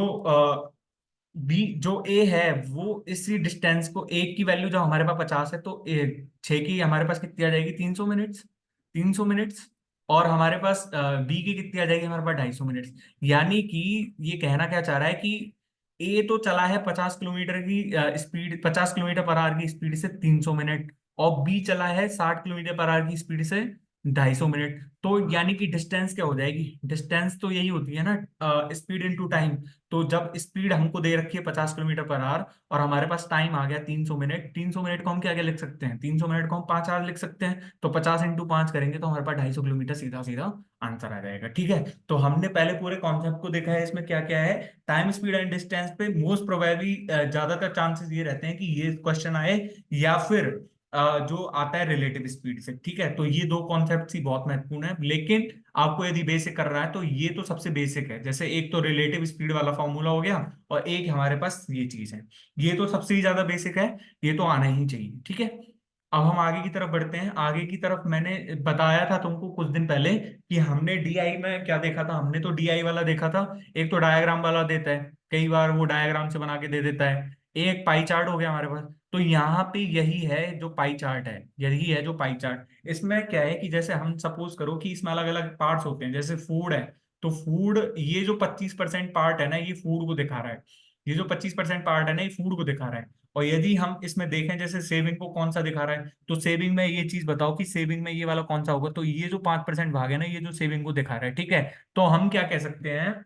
बी जो ए है वो इसी डिस्टेंस को, एक की वैल्यू जो हमारे पास 50 है तो 6 की हमारे पास कितनी आ जाएगी, 300 मिनट्स, 300 मिनट्स। और हमारे पास बी की कितनी आ जाएगी, हमारे पास 250 मिनट्स। यानी कि ये कहना क्या चाह रहा है कि ए तो चला है 50 किलोमीटर की स्पीड, 50 किलोमीटर पर आवर की स्पीड से 300 मिनट, और बी चला है 60 किलोमीटर पर आवर की स्पीड से 250 मिनट। तो यानी कि डिस्टेंस क्या हो जाएगी, डिस्टेंस तो यही होती है ना, स्पीड इनटू टाइम। तो जब स्पीड हमको दे रखी है 50 किलोमीटर पर आवर और हमारे पास टाइम आ गया 300 मिनट, 300 मिनट को हम क्या क्या लिख सकते हैं, 300 मिनट को हम 5 आवर लिख सकते हैं, तो 50 × 5 करेंगे तो हमारे पास 250 किलोमीटर सीधा सीधा आंसर आ जाएगा। ठीक है, तो हमने पहले पूरे कॉन्सेप्ट को देखा है, इसमें क्या क्या है, टाइम स्पीड एंड डिस्टेंस पे मोस्ट प्रोबेबली ज्यादातर चांसेस ये रहते हैं कि ये क्वेश्चन आए, या फिर जो आता है रिलेटिव स्पीड से। ठीक है, तो ये दो कॉन्सेप्ट ही बहुत महत्वपूर्ण है, लेकिन आपको यदि बेसिक कर रहा है तो ये तो सबसे बेसिक है, जैसे एक तो रिलेटिव स्पीड वाला फॉर्मूला हो गया, और एक हमारे पास ये चीज है, ये तो सबसे ही ज्यादा बेसिक है, ये तो आना ही चाहिए। ठीक है, अब हम आगे की तरफ बढ़ते हैं। आगे की तरफ मैंने बताया था तुमको कुछ दिन पहले कि हमने डीआई में क्या देखा था, हमने तो डीआई वाला देखा था, एक तो डायग्राम वाला देता है, कई बार वो डायग्राम से बना के दे देता है, एक पाई चार्ट हो गया हमारे पास। तो यहाँ पे यही है जो पाई चार्ट है, यही है जो पाई चार्ट। इसमें क्या है कि जैसे हम सपोज करो कि इसमें अलग अलग पार्ट्स होते हैं, जैसे फूड है, तो फूड ये जो 25% पार्ट है ना ये फूड को दिखा रहा है, ये जो 25% पार्ट है ना ये फूड को दिखा रहा है। और यदि हम इसमें देखें जैसे सेविंग को कौन सा दिखा रहा है, तो सेविंग में ये चीज बताओ कि सेविंग में ये वाला कौन सा होगा, तो ये जो 5% भाग है ना ये जो सेविंग को दिखा रहा है। ठीक है, तो हम क्या कह सकते हैं,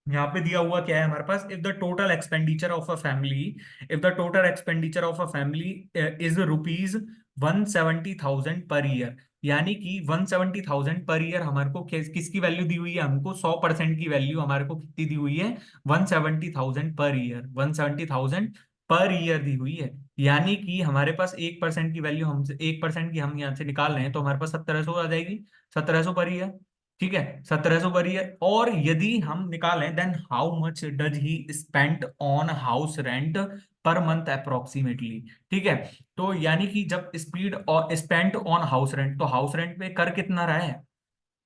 यहाँ पे दिया हुआ क्या है हमारे पास, if the total expenditure of a family, if the total expenditure of a family is ₹170,000 per year, यानी कि 170,000 पर ईयर हमारे को किसकी वैल्यू दी हुई है, हमको 100% की वैल्यू हमारे को कितनी दी हुई है, 170,000 पर ईयर, 170,000 पर ईयर दी हुई है। यानी कि हमारे पास 1% की वैल्यू, हमसे 1% की हम यहाँ से निकाल रहे हैं तो हमारे पास 1700 आ जाएगी, 1700 पर ईयर। ठीक है, 1700 पर ईयर। और यदि हम निकालें then how much does he spent on house rent per month approximately. ठीक है, तो यानी कि जब स्पीड और स्पेंट ऑन हाउस रेंट, तो हाउस रेंट पे कर कितना रहा है,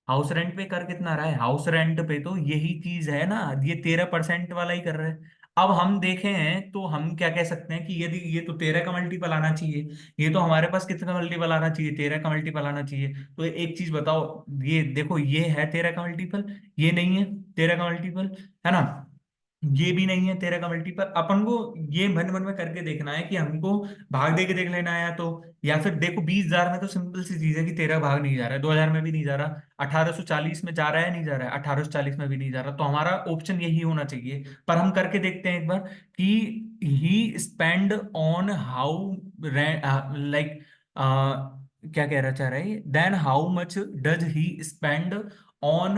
हाउस रेंट पे कर कितना रहा है, हाउस रेंट पे तो यही चीज है ना, ये 13% वाला ही कर रहा है। अब हम देखें हैं तो हम क्या कह सकते हैं कि यदि ये तो 13 का मल्टीपल आना चाहिए, ये तो हमारे पास कितना मल्टीपल आना चाहिए, 13 का मल्टीपल आना चाहिए। तो एक चीज बताओ, ये देखो ये है 13 का मल्टीपल, ये नहीं है 13 का मल्टीपल, है ना, ये भी नहीं है 13 का मल्टीपल। अपन को ये मन मन में करके देखना है कि हमको भाग दे के देख लेना है, या फिर देखो 20,000 में तो सिंपल सी चीज है कि 13 भाग नहीं जा रहा है, 2,000 में भी नहीं जा रहा, 1840 में जा रहा है नहीं जा रहा है, 1840 में भी नहीं जा रहा, तो हमारा ऑप्शन यही होना चाहिए। पर हम करके देखते हैं एक बार कि he spend on how, like, क्या कह रहा चाह रहा है, then how much does he spend on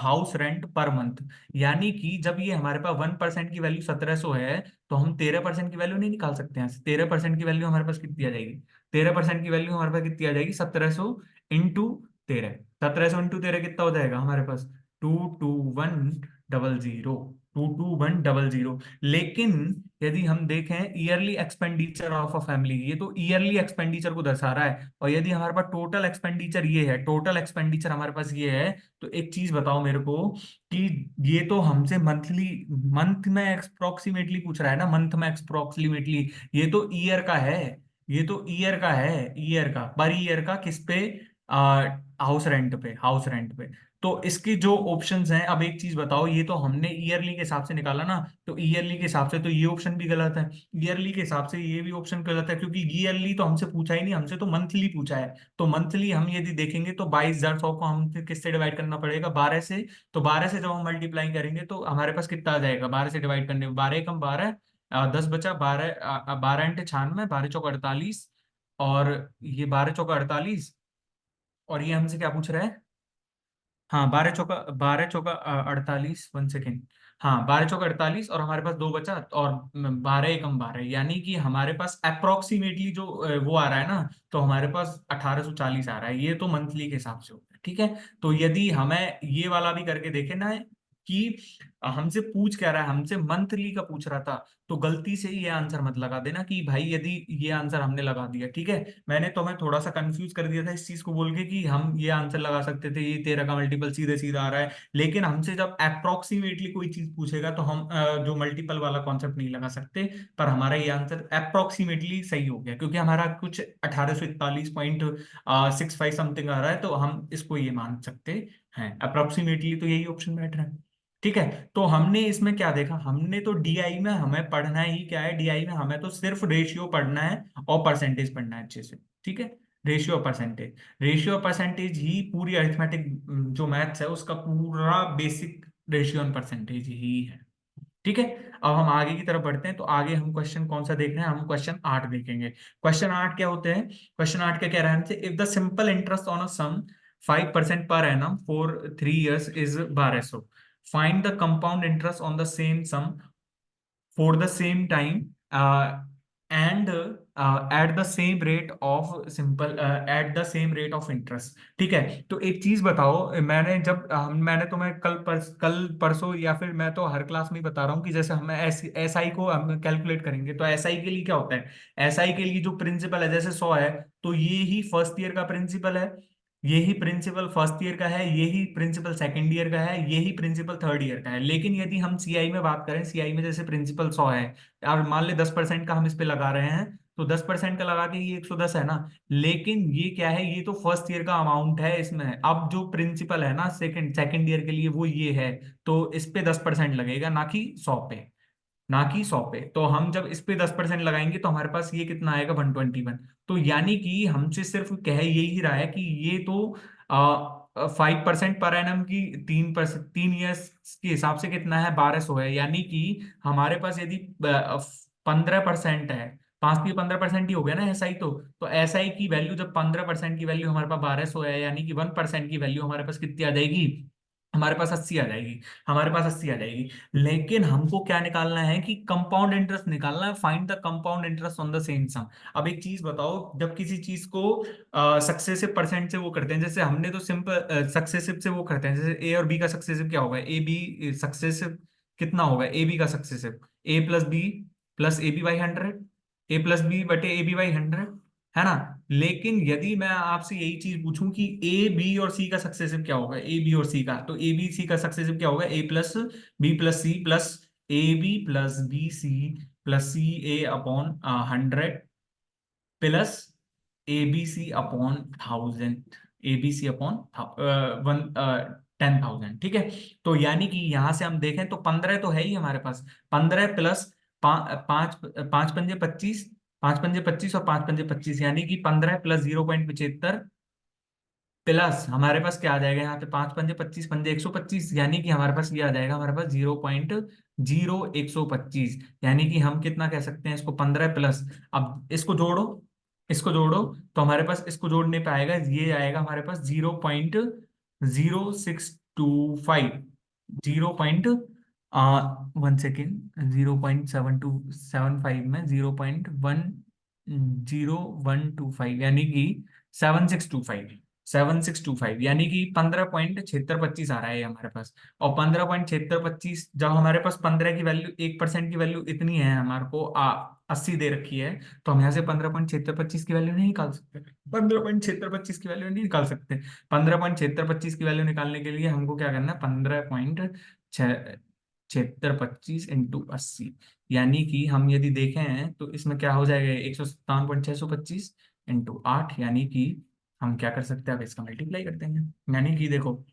house rent per month. यानी कि जब ये हमारे पास 1% की वैल्यू 1700 है, तो हम 13% की वैल्यू नहीं निकाल सकते हैं। 13% की वैल्यू हमारे पास कितनी आ जाएगी, 13% की वैल्यू हमारे पास कितनी आ जाएगी, 1700 इंटू 13, 1700 इंटू 13 कितना हो जाएगा हमारे पास, 22100, 22100। लेकिन यदि हम देखें yearly expenditure of a family, ये तो ईयरली एक्सपेंडिचर को दर्शा रहा है, और यदि हमारे पास टोटल एक्सपेंडिचर ये है, टोटल एक्सपेंडिचर हमारे पास ये है, तो एक चीज बताओ मेरे को कि ये तो हमसे मंथली, मंथ में अप्रोक्सीमेटली पूछ रहा है ना, मंथ में अप्रोक्सीमेटली, ये तो ईयर का है, ये तो ईयर का है, ईयर का, पर ईयर का किस पे, हाउस रेंट पे, हाउस रेंट पे। तो इसके जो ऑप्शंस हैं, अब एक चीज बताओ, ये तो हमने ईयरली के हिसाब से निकाला ना, तो ईयरली के हिसाब से तो ये ऑप्शन भी गलत है, ईयरली के हिसाब से ये भी ऑप्शन गलत है, क्योंकि ईयरली तो हमसे पूछा ही नहीं, हमसे तो मंथली पूछा है। तो मंथली हम यदि देखेंगे तो 22,100 को हम फिर किससे डिवाइड करना पड़ेगा, 12 से। तो 12 से जब हम मल्टीप्लाई करेंगे तो हमारे पास कितना आ जाएगा, 12 से डिवाइड करने में, 12 कम 12, 10 बचा 12, 12 × 96, 12 × 4 = 48, और ये 12 × 4 = 48, और ये हमसे क्या पूछ रहा है, हाँ 12 चौका 48, 1 सेकेंड, हाँ 12 चौका 48, और हमारे पास दो बचा, और 12 एकम 12, यानी कि हमारे पास अप्रोक्सीमेटली जो वो आ रहा है ना, तो हमारे पास 1840 आ रहा है, ये तो मंथली के हिसाब से होता है, ठीक है। तो यदि हमें ये वाला भी करके देखे ना कि हमसे पूछ क्या रहा है, हमसे मंथली का पूछ रहा था, तो गलती से ये आंसर मत लगा देना कि भाई यदि ये आंसर हमने लगा दिया, ठीक है, मैंने तुम्हें थोड़ा सा कंफ्यूज कर दिया था इस चीज को बोल के कि हम ये आंसर लगा सकते थे, ये 13 का मल्टीपल सीधे सीधा आ रहा है, लेकिन हमसे जब अप्रोक्सीमेटली कोई चीज पूछेगा तो हम जो मल्टीपल वाला कॉन्सेप्ट नहीं लगा सकते। पर हमारा ये आंसर अप्रोक्सीमेटली सही हो गया, क्योंकि हमारा कुछ 1841.65 समथिंग आ रहा है, तो हम इसको ये मान सकते हैं अप्रोक्सीमेटली, तो यही ऑप्शन बैठ रहा है। ठीक है, तो हमने इसमें क्या देखा, हमने तो डीआई में हमें पढ़ना ही क्या है, डीआई में हमें तो सिर्फ रेशियो पढ़ना है और परसेंटेज पढ़ना है अच्छे से, ठीक है। रेशियो परसेंटेज, रेशियो परसेंटेज ही पूरी अरिथमेटिक जो मैथ्स है उसका पूरा बेसिक, रेशियो और परसेंटेज ही है, ठीक है। अब हम आगे की तरफ बढ़ते हैं, तो आगे हम क्वेश्चन कौन सा देख रहे हैं, हम क्वेश्चन 8 देखेंगे। क्वेश्चन 8 क्या होते हैं, क्वेश्चन 8 क्या कह रहा है हमसे, if the simple interest on a sum 5% per annum for 3 years is 1200, find the compound interest on the same sum for the same time, and at the same rate of simple at the same rate of interest। ठीक है, तो एक चीज बताओ, मैंने जब मैंने तुम्हें कल परसों, या फिर मैं तो हर क्लास में ही बता रहा हूँ कि जैसे हम एस आई को हम कैलकुलेट करेंगे, तो एस आई के लिए क्या होता है, एस आई के लिए जो प्रिंसिपल है, जैसे 100 है, तो ये ही फर्स्ट ईयर का प्रिंसिपल है, यही प्रिंसिपल फर्स्ट ईयर का है, यही प्रिंसिपल सेकंड ईयर का है, यही प्रिंसिपल थर्ड ईयर का है। लेकिन यदि हम सीआई में बात करें, सीआई में जैसे प्रिंसिपल 100 है, और मान ले 10% का हम इस पे लगा रहे हैं, तो 10% का लगा के ये 110 है ना। लेकिन ये क्या है, ये तो फर्स्ट ईयर का अमाउंट है, इसमें अब जो प्रिंसिपल है ना सेकंड सेकंड ईयर के लिए वो ये है, तो इस पे 10% लगेगा, ना कि 100 पे, ना कि 100 पे। तो हम जब इस पे 10% लगाएंगे तो हमारे पास ये कितना आएगा, 121। तो यानी कि हमसे सिर्फ कह यही रहा है कि ये तो 5% पर एनम की 3 ईयर्स के हिसाब से कितना है, 1200 है। यानी कि हमारे पास यदि 15% है, 5 की 15% ही हो गया ना एसआई, तो एसआई की वैल्यू, जब 15% की वैल्यू हमारे पास 1200 है, यानी कि 1% की वैल्यू हमारे पास कितनी आ जाएगी, हमारे पास 80 आ जाएगी, हमारे पास 80 आ जाएगी। लेकिन हमको क्या निकालना है कि कंपाउंड इंटरेस्ट निकालना है, find the compound interest on the same sum. अब एक चीज बताओ, जब किसी चीज को सक्सेसिव परसेंट से वो करते हैं, जैसे हमने तो सिंपल सक्सेसिव से वो करते हैं, जैसे ए और बी का सक्सेसिव क्या होगा, ए बी सक्सेसिव कितना होगा, ए बी का successive A + B + AB/100, A + B/AB/100, है ना। लेकिन यदि मैं आपसे यही चीज पूछूं कि ए बी और सी का सक्सेसिव क्या होगा, ए बी और सी का, तो ए बी सी का सक्सेसिव क्या होगा, A plus B plus C plus A B plus B C plus C A upon 100 plus A B C upon 1000, A B C upon one 10,000। ठीक है, तो यानी कि यहां से हम देखें तो 15 तो है ही हमारे पास, 15 प्लस पांच, पांच पंजे 25, पांच पंजे 25 और पांच पंजे 25, यानी कि 15 प्लस 0.75 प्लस हमारे पास क्या आ जाएगा यहाँ पे, पांच पंजे 25, पंजे 125, यानी कि हमारे पास ये आ जाएगा हमारे पास 0.0125, यानी कि हम कितना कह सकते हैं इसको, 15 प्लस, अब इसको जोड़ो, इसको जोड़ो, तो हमारे पास इसको जोड़ने पे आएगा, ये आएगा हमारे पास 0.0625, 0. 1 सेकेंड, 0.7275 में 0.0125, यानी कि 7625, 7625, यानी कि 15.7625 आ रहा है ये हमारे पास। और 15.7625, जब हमारे पास 15 की वैल्यू, 1% की वैल्यू इतनी है, हमारे को 80 दे रखी है, तो हम यहाँ से 15.7625 की वैल्यू नहीं निकाल सकते, 15.7625 की वैल्यू नहीं निकाल सकते। 15.7625 की वैल्यू निकालने के लिए हमको क्या करना है, 15.7625 इंटू 80, यानी कि हम यदि देखें तो इसमें क्या हो जाएगा, 157.625 इंटू 8, यानी कि हम क्या कर सकते हैं, अब इसका मल्टीप्लाई कर देंगे, यानी कि देखो,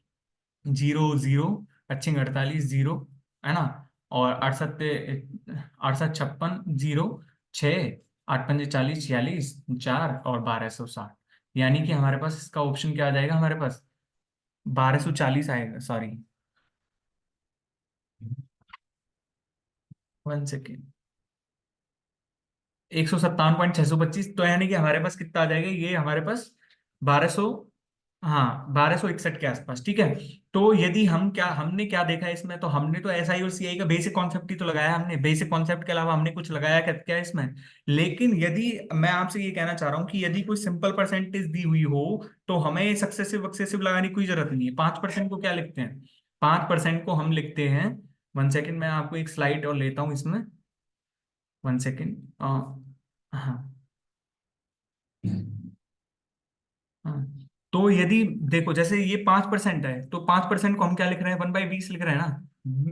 0 0, अच्छे 48 जीरो, है ना, और 68 68 56 जीरो, 6, 8 पंजे 40 46, 4 और 1260, यानी कि हमारे पास इसका ऑप्शन क्या आ जाएगा, हमारे पास 1240 आएगा, सॉरी 1 सेकेंड, 157.625, तो यानी कि हमारे पास कितना आ जाएगा, ये हमारे पास 1200, हाँ 1261 के आसपास। ठीक है, तो यदि हम क्या, हमने क्या देखा है इसमें, तो हमने तो एसआई और सीआई का बेसिक कॉन्सेप्ट ही तो लगाया हमने, बेसिक कॉन्सेप्ट के अलावा हमने कुछ लगाया क्या, क्या इसमें। लेकिन यदि मैं आपसे ये कहना चाह रहा हूँ कि यदि कोई सिंपल परसेंटेज दी हुई हो, तो हमें सक्सेसिव सक्सेसिव लगाने की कोई जरूरत नहीं है। 5% को क्या लिखते हैं, 5% को हम लिखते हैं, 1 सेकेंड, मैं आपको एक स्लाइड और लेता हूँ इसमें, 1 सेकेंड, हाँ हाँ, तो यदि देखो, जैसे ये 5% है, तो 5% को हम क्या लिख रहे हैं, 1/20 लिख रहे हैं ना,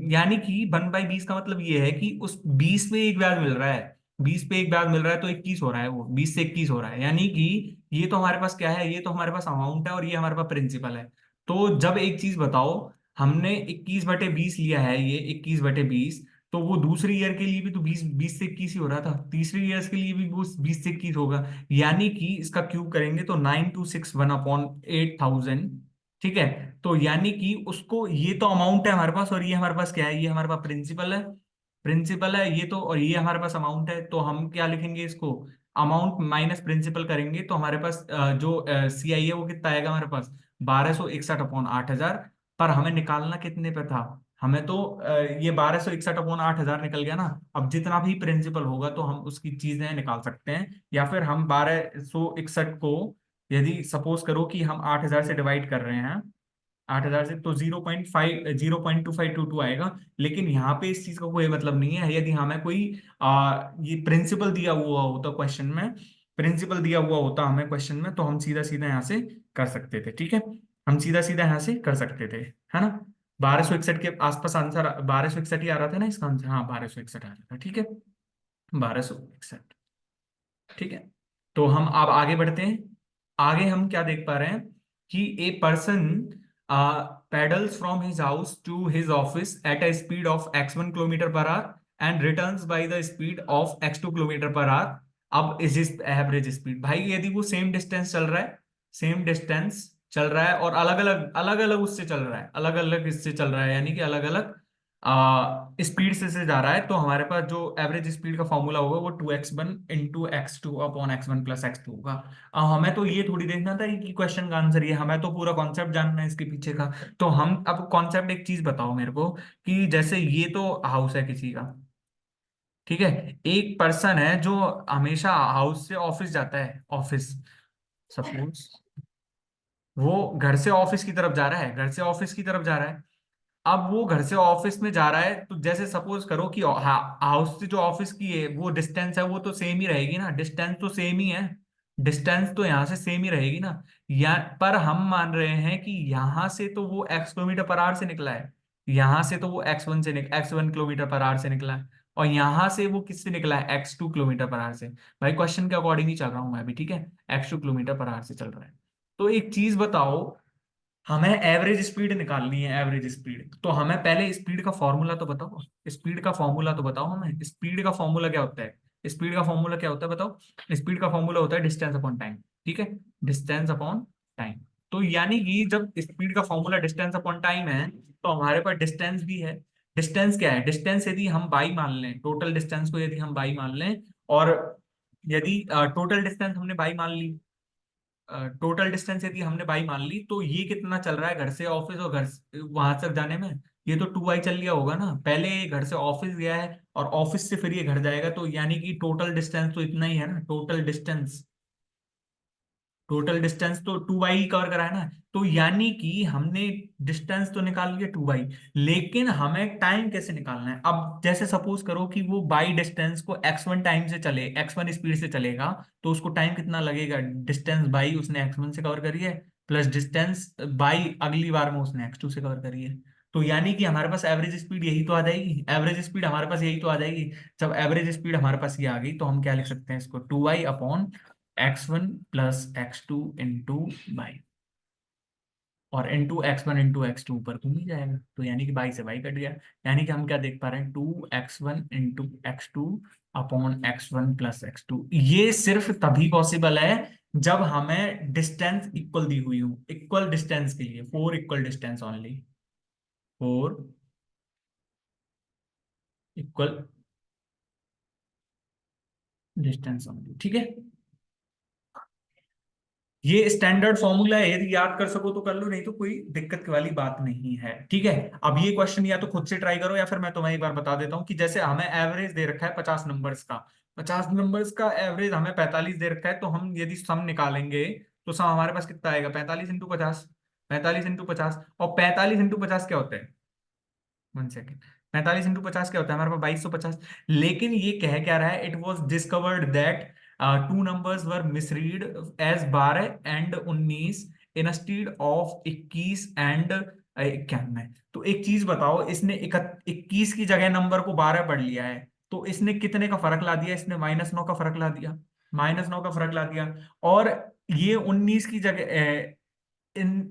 यानी कि 1/20 का मतलब ये है कि उस 20 पे एक ब्याज मिल रहा है, 20 पे एक ब्याज मिल रहा है, तो 21 हो रहा है, वो 20 से 21 हो रहा है, यानी कि ये तो हमारे पास क्या है, ये तो हमारे पास अमाउंट है और ये हमारे पास प्रिंसिपल है। तो जब एक चीज बताओ, हमने 21/20 लिया है, ये 21/20, तो वो दूसरे ईयर के लिए भी तो 20 20 से 21 ही हो रहा था, तीसरे ईयर के लिए भी वो 20 से 21 होगा, यानी कि इसका क्यूब करेंगे तो 9261/8000। ठीक है, तो यानी कि उसको, ये तो अमाउंट है हमारे पास, और ये हमारे पास क्या है, ये हमारे पास प्रिंसिपल है, प्रिंसिपल है ये तो, और ये हमारे पास अमाउंट है, तो हम क्या लिखेंगे इसको, अमाउंट माइनस प्रिंसिपल करेंगे, तो हमारे पास जो सी आई है वो कितना आएगा हमारे पास, 1261/8000। पर हमें निकालना कितने पे था, हमें तो ये 1261/8000 निकल गया ना। अब जितना भी प्रिंसिपल होगा तो हम उसकी चीजें निकाल सकते हैं, या फिर हम 1261 को, यदि सपोज करो कि हम 8000 से डिवाइड कर रहे हैं, 8000 से, तो 0.2522 आएगा। लेकिन यहाँ पे इस चीज का कोई मतलब नहीं है, यदि हमें कोई ये प्रिंसिपल दिया हुआ होता क्वेश्चन में, प्रिंसिपल दिया हुआ होता हमें क्वेश्चन में, तो हम सीधा सीधा यहाँ से कर सकते थे। ठीक है, हम सीधा सीधा यहाँ से कर सकते थे, है ना। 1261 के आसपास आंसर, 1261 ही आ रहा था ना इसका आंसर, हाँ 1261 आ रहा था। ठीक है, 1261। ठीक है, तो हम अब आगे बढ़ते हैं। आगे हम क्या देख पा रहे हैं कि a person pedals from his house to his office at a speed of x1 kilometre per hour and returns by the speed of x2 kilometre per our. अब इज इज एवरेज स्पीड, भाई यदि वो same distance चल रहा है, same distance चल रहा है, और अलग अलग उससे चल रहा है, अलग अलग इससे चल रहा है, यानी कि अलग अलग स्पीड से जा रहा है, तो हमारे पास जो एवरेज स्पीड का फॉर्मूला होगा वो 2x1 × x2/x1 + x2 होगा। अब हमें तो ये थोड़ी देखना था कि क्वेश्चन का आंसर ये, हमें तो पूरा कॉन्सेप्ट जानना है इसके पीछे का। तो हम अब कॉन्सेप्ट, एक चीज बताओ मेरे को, कि जैसे ये तो हाउस है किसी का, ठीक है, एक पर्सन है जो हमेशा हाउस से ऑफिस जाता है, ऑफिस, सपोज वो घर से ऑफिस की तरफ जा रहा है, घर से ऑफिस की तरफ जा रहा है। अब वो घर से ऑफिस में जा रहा है, तो जैसे सपोज करो कि हाउस से जो ऑफिस की है वो डिस्टेंस है, वो तो सेम ही रहेगी ना, डिस्टेंस तो सेम ही है। डिस्टेंस तो यहाँ से सेम ही रहेगी ना, या पर हम मान रहे हैं कि यहाँ से तो वो x किलोमीटर पर आवर से निकला है, यहाँ से तो वो x1 किलोमीटर पर आवर से निकला है, और यहाँ से वो किससे निकला है, x2 किलोमीटर पर आवर से। भाई क्वेश्चन के अकॉर्डिंग ही चल रहा हूँ मैं अभी, ठीक है, x2 किलोमीटर पर आवर से चल रहा है। तो एक चीज बताओ, हमें एवरेज स्पीड निकालनी है, एवरेज स्पीड, तो हमें पहले स्पीड का फॉर्मूला तो बताओ, स्पीड का फॉर्मूला तो बताओ हमें, स्पीड का फॉर्मूला क्या होता है, स्पीड का फॉर्मूला क्या होता है बताओ। स्पीड का फॉर्मूला होता है डिस्टेंस अपॉन टाइम, ठीक है, डिस्टेंस अपॉन टाइम। तो यानी कि जब स्पीड का फॉर्मूला डिस्टेंस अपॉन टाइम है, तो हमारे पास डिस्टेंस भी है। डिस्टेंस क्या है, डिस्टेंस यदि हम बाई मान लें, टोटल डिस्टेंस को यदि हम बाई मान लें, और यदि टोटल डिस्टेंस हमने बाई मान ली, टोटल डिस्टेंस यदि हमने बाई मान ली, तो ये कितना चल रहा है घर से ऑफिस और वहां तक जाने में, ये तो 2 बाई चल लिया होगा ना, पहले ये घर से ऑफिस गया है और ऑफिस से फिर ये घर जाएगा, तो यानी कि टोटल डिस्टेंस तो इतना ही है ना, टोटल डिस्टेंस तो 2 बाई कवर करा है ना। तो यानी कि हमने डिस्टेंस तो निकाल लिया 2 बाई, लेकिन हमें टाइम कैसे निकालना है। अब जैसे सपोज करो कि वो बाई डिस्टेंस को x1 टाइम से चले, x1 स्पीड से चलेगा, तो उसको टाइम कितना लगेगा, डिस्टेंस बाई उसने x1 से कवर करी है, प्लस डिस्टेंस बाई अगली बार में उसने x2 से कवर करी है। तो यानी कि हमारे पास एवरेज स्पीड यही तो आ जाएगी, एवरेज स्पीड हमारे पास यही तो आ जाएगी। जब एवरेज स्पीड हमारे पास ये आ गई, तो हम क्या लिख सकते हैं इसको, 2y upon x1 plus x2 into by, और इंटू x1 इंटू x2 ऊपर घूम ही जाएगा, तो यानी कि बाई से बाई कट गया। यानी कि हम क्या देख पा रहे हैं, 2x1 into x2 upon x1 plus x2। ये सिर्फ तभी पॉसिबल है जब हमें डिस्टेंस इक्वल दी हुई हो, इक्वल डिस्टेंस के लिए, four equal distance only, four equal distance only, ठीक है। ये स्टैंडर्ड फॉर्मूला है, यदि याद कर सको तो कर लो, नहीं तो कोई दिक्कत की वाली बात नहीं है, ठीक है। अब ये क्वेश्चन या तो खुद से ट्राई करो, या फिर मैं तुम्हें एक बार बता देता हूँ कि जैसे हमें एवरेज दे रखा है 50 नंबर्स का, 50 नंबर्स का एवरेज हमें 45 दे रखा है, तो हम यदि सम निकालेंगे, तो सम हमारे पास कितना आएगा, 45 इंटू 50, 45 इंटू 50, और 45 इंटू 50 क्या होता है, 1 सेकेंड, 45 इंटू 50 क्या होता है हमारे पास, 2250। लेकिन ये कह क्या रहा है, it was discovered that two numbers were misread as 12 and 19 instead of 21 and 91। तो एक चीज बताओ, इसने 21 की जगह नंबर को 12 पढ़ लिया है, तो इसने कितने का फर्क ला दिया, इसने -9 का फर्क ला दिया, -9 का फर्क ला दिया। और ये 19 की जगह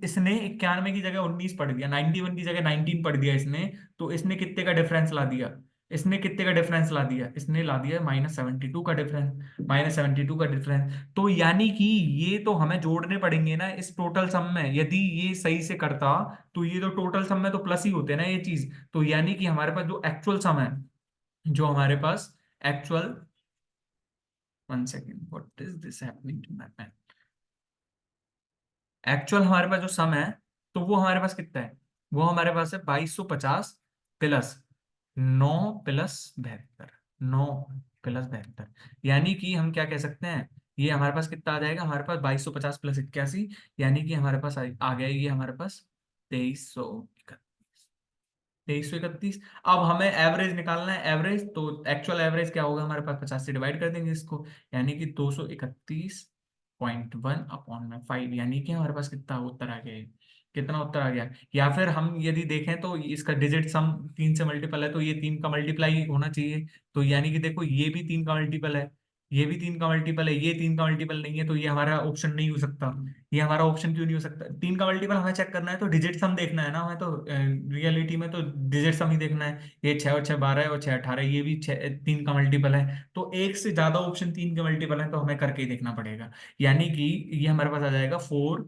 इसने 91 की जगह 19 पढ़ दिया, 91 की जगह 19 पढ़ दिया इसने, तो इसने कितने का डिफरेंस ला दिया, इसने कितने का डिफरेंस ला दिया, इसने ला दिया -72 का डिफरेंस, -72 का डिफरेंस। तो यानी कि ये तो हमें जोड़ने पड़ेंगे ना इस टोटल सम में, यदि ये सही से करता, तो ये तो टोटल सम में तो प्लस ही होते ना ये चीज। तो यानी कि हमारे पास जो एक्चुअल सम है, जो हमारे पास actual, 1 second, what is this happening to my, actual हमारे पास जो सम है, तो वो हमारे पास कितना है, वो हमारे पास है 2250 प्लस 9 प्लस 72, 9 प्लस 72। यानी कि हम क्या कह सकते हैं, ये हमारे पास कितना आ जाएगा, हमारे पास 2250 प्लस 81, यानी कि हमारे पास आ गया ये हमारे पास 2331। अब हमें एवरेज निकालना है, एवरेज तो एक्चुअल एवरेज क्या होगा हमारे पास, 50 से डिवाइड कर देंगे इसको, यानी कि 231.1/5, यानी कि हमारे पास कितना उत्तर आ गया है? कितना उत्तर आ गया, या फिर हम यदि देखें तो इसका डिजिट सम 3 से मल्टीपल है, तो ये 3 का मल्टीप्लाई होना चाहिए। तो यानी कि देखो, ये भी 3 का मल्टीपल है, ये भी 3 का मल्टीपल है, ये 3 का मल्टीपल नहीं है, तो ये हमारा ऑप्शन नहीं हो सकता। ये हमारा ऑप्शन क्यों नहीं हो सकता, 3 का मल्टीपल हमें चेक करना है, तो डिजिट सम देखना है ना हमें, तो रियलिटी में तो डिजिट सम ही देखना है। ये 6 और 6 12 है, और 6 18, ये भी 3 का मल्टीपल है, तो एक से ज्यादा ऑप्शन 3 के मल्टीपल है, तो हमें करके ही देखना पड़ेगा। यानी कि ये हमारे पास आ जाएगा 4,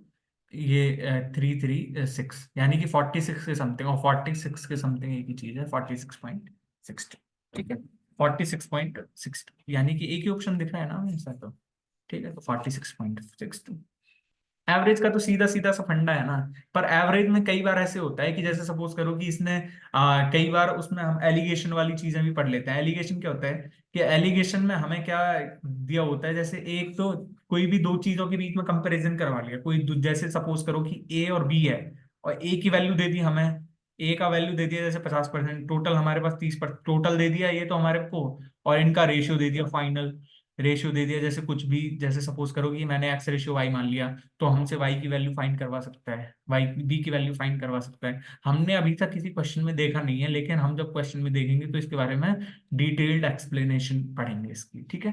ये 336, यानी कि 46 के समथिंग, और 46 के समथिंग एक ही चीज है, 46.62, ठीक है, 46.62, यानी कि एक ही ऑप्शन दिख रहा है ना हमें ऐसा, तो ठीक है, तो 46.62। एवरेज का तो सीधा सीधा सा फंडा है ना। पर एवरेज में कई बार ऐसे होता है कि जैसे सपोज करो कि इसने कई बार उसमें हम एलिगेशन वाली चीजें भी पढ़ लेते हैं। एलिगेशन क्या होता है, कि एलिगेशन में हमें क्या दिया होता है, जैसे एक तो कोई भी दो चीजों के बीच में कंपैरिजन करवा लिया, जैसे सपोज करो कि ए और बी है, और ए की वैल्यू दे दी हमें, ए का वैल्यू दे दिया जैसे 50%, टोटल हमारे पास 30%, टोटल दे दिया ये तो हमारे को, और इनका रेशियो दे दिया फाइनल। रेशियो दे दिया, जैसे कुछ भी, जैसे सपोज करो कि मैंने एक्स रेशियो वाई मान लिया, तो हमसे वाई की वैल्यू फाइंड करवा सकता है, वाई बी की वैल्यू फाइंड करवा सकता है। हमने अभी तक किसी क्वेश्चन में देखा नहीं है, लेकिन हम जब क्वेश्चन में देखेंगे तो इसके बारे में डिटेल्ड एक्सप्लेनेशन पढ़ेंगे इसकी, ठीक है।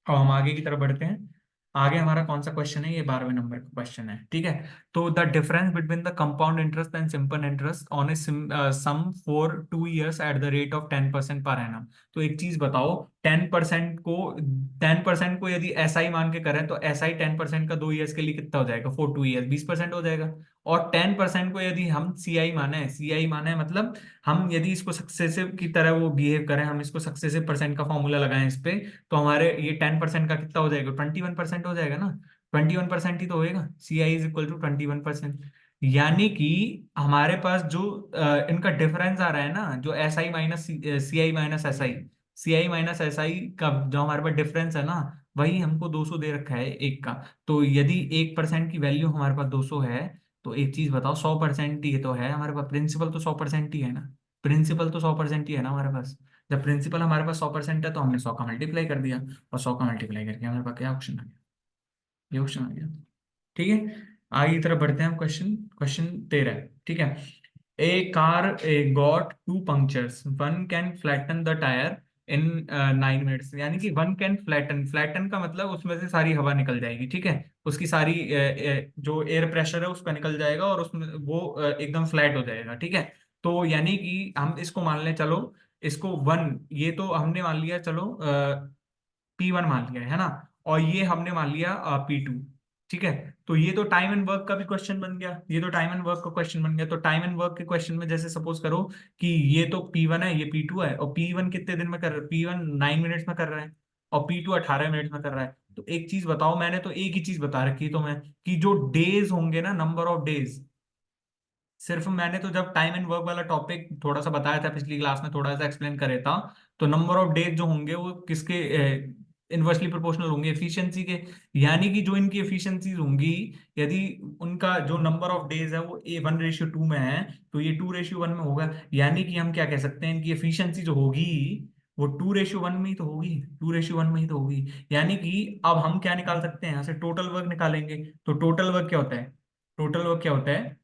और हम आगे की तरफ बढ़ते हैं। आगे हमारा कौन सा क्वेश्चन है, ये 12वें नंबर का क्वेश्चन है, ठीक है। तो the difference between the compound interest and simple interest on a sum for 2 years at the rate of 10% per annum. तो एक चीज बताओ, 10% को यदि एस आई मान के करें तो एस आई 10% का 2 years के लिए कितना हो जाएगा, फॉर 2 years 20% हो जाएगा। और 10% को यदि हम सी आई माने, सी आई माने मतलब हम यदि इसको सक्सेसिव की तरह वो बिहेव करें, हम इसको सक्सेसिव परसेंट का फॉर्मूला लगाएं इस पे, तो हमारे ये 10% का कितना हो जाएगा, 21% हो जाएगा ना। 21% ही तो होएगा, सी आई इज इक्वल टू 21%। यानी कि हमारे पास जो इनका डिफरेंस आ रहा है ना, जो S I minus C I minus S I, C I minus S I का जो हमारे पास डिफरेंस है ना, वही हमको 200 दे रखा है एक का। तो यदि 1% की वैल्यू हमारे पास 200 है, तो एक चीज बताओ, 100% ही तो है हमारे पास, प्रिंसिपल तो 100% ही है ना, प्रिंसिपल तो 100% ही है ना हमारे पास। जब प्रिंसिपल हमारे पास 100% है, तो हमने 100 का मल्टीप्लाई कर दिया, और 100 का मल्टीप्लाई करके हमारे पास क्या ऑप्शन आ गया, ये ऑप्शन आ गया, ठीक है। आगे की तरफ बढ़ते हैं हम, क्वेश्चन क्वेश्चन 13, ठीक है। A car got 2 punctures, one can flatten the tyre in 9 minutes। यानी कि वन कैन फ्लैटन, फ्लैटन का मतलब उसमें से सारी हवा निकल जाएगी, ठीक है। उसकी सारी जो एयर प्रेशर है उसका निकल जाएगा, और उसमें वो एकदम फ्लैट हो जाएगा, ठीक है। तो यानी कि हम इसको मान लें, चलो इसको वन, ये तो हमने मान लिया, चलो P1 मान लिया है ना, और ये हमने मान लिया P2, ठीक है। तो ये तो टाइम एंड वर्क का भी क्वेश्चन बन गया, ये तो टाइम एंड वर्क का क्वेश्चन बन गया। तो टाइम एंड वर्क के क्वेश्चन में जैसे सपोज करो कि ये तो P1 है, ये P2 है, और P1 कितने दिन में कर रहा है, P1 9 मिनट्स में कर रहा है, और P2 18 मिनट्स में कर रहा है। तो एक चीज बताओ, मैंने तो एक ही चीज बता रखी है तुम्हें, कि जो डेज होंगे ना, नंबर ऑफ डेज, सिर्फ मैंने तो जब टाइम एंड वर्क वाला टॉपिक थोड़ा सा बताया था पिछली क्लास में, थोड़ा सा एक्सप्लेन करे था, तो नंबर ऑफ डेज जो होंगे वो किसके इनवर्सली प्रोपोर्शनल होंगे, एफिशिएंसी के। यानी कि जो इनकी एफिशिएंसीज होंगी, यदि उनका जो नंबर ऑफ डेज है वो A1:2 में है, तो ये 2:1 में होगा। यानी कि हम क्या कह सकते हैं, इनकी एफिशिएंसी जो होगी वो 2:1 में ही तो होगी, 2:1 में ही तो होगी। यानी कि अब हम क्या निकाल सकते हैं, यहाँ से टोटल वर्क निकालेंगे। तो टोटल वर्क क्या होता है, टोटल वर्क क्या होता है,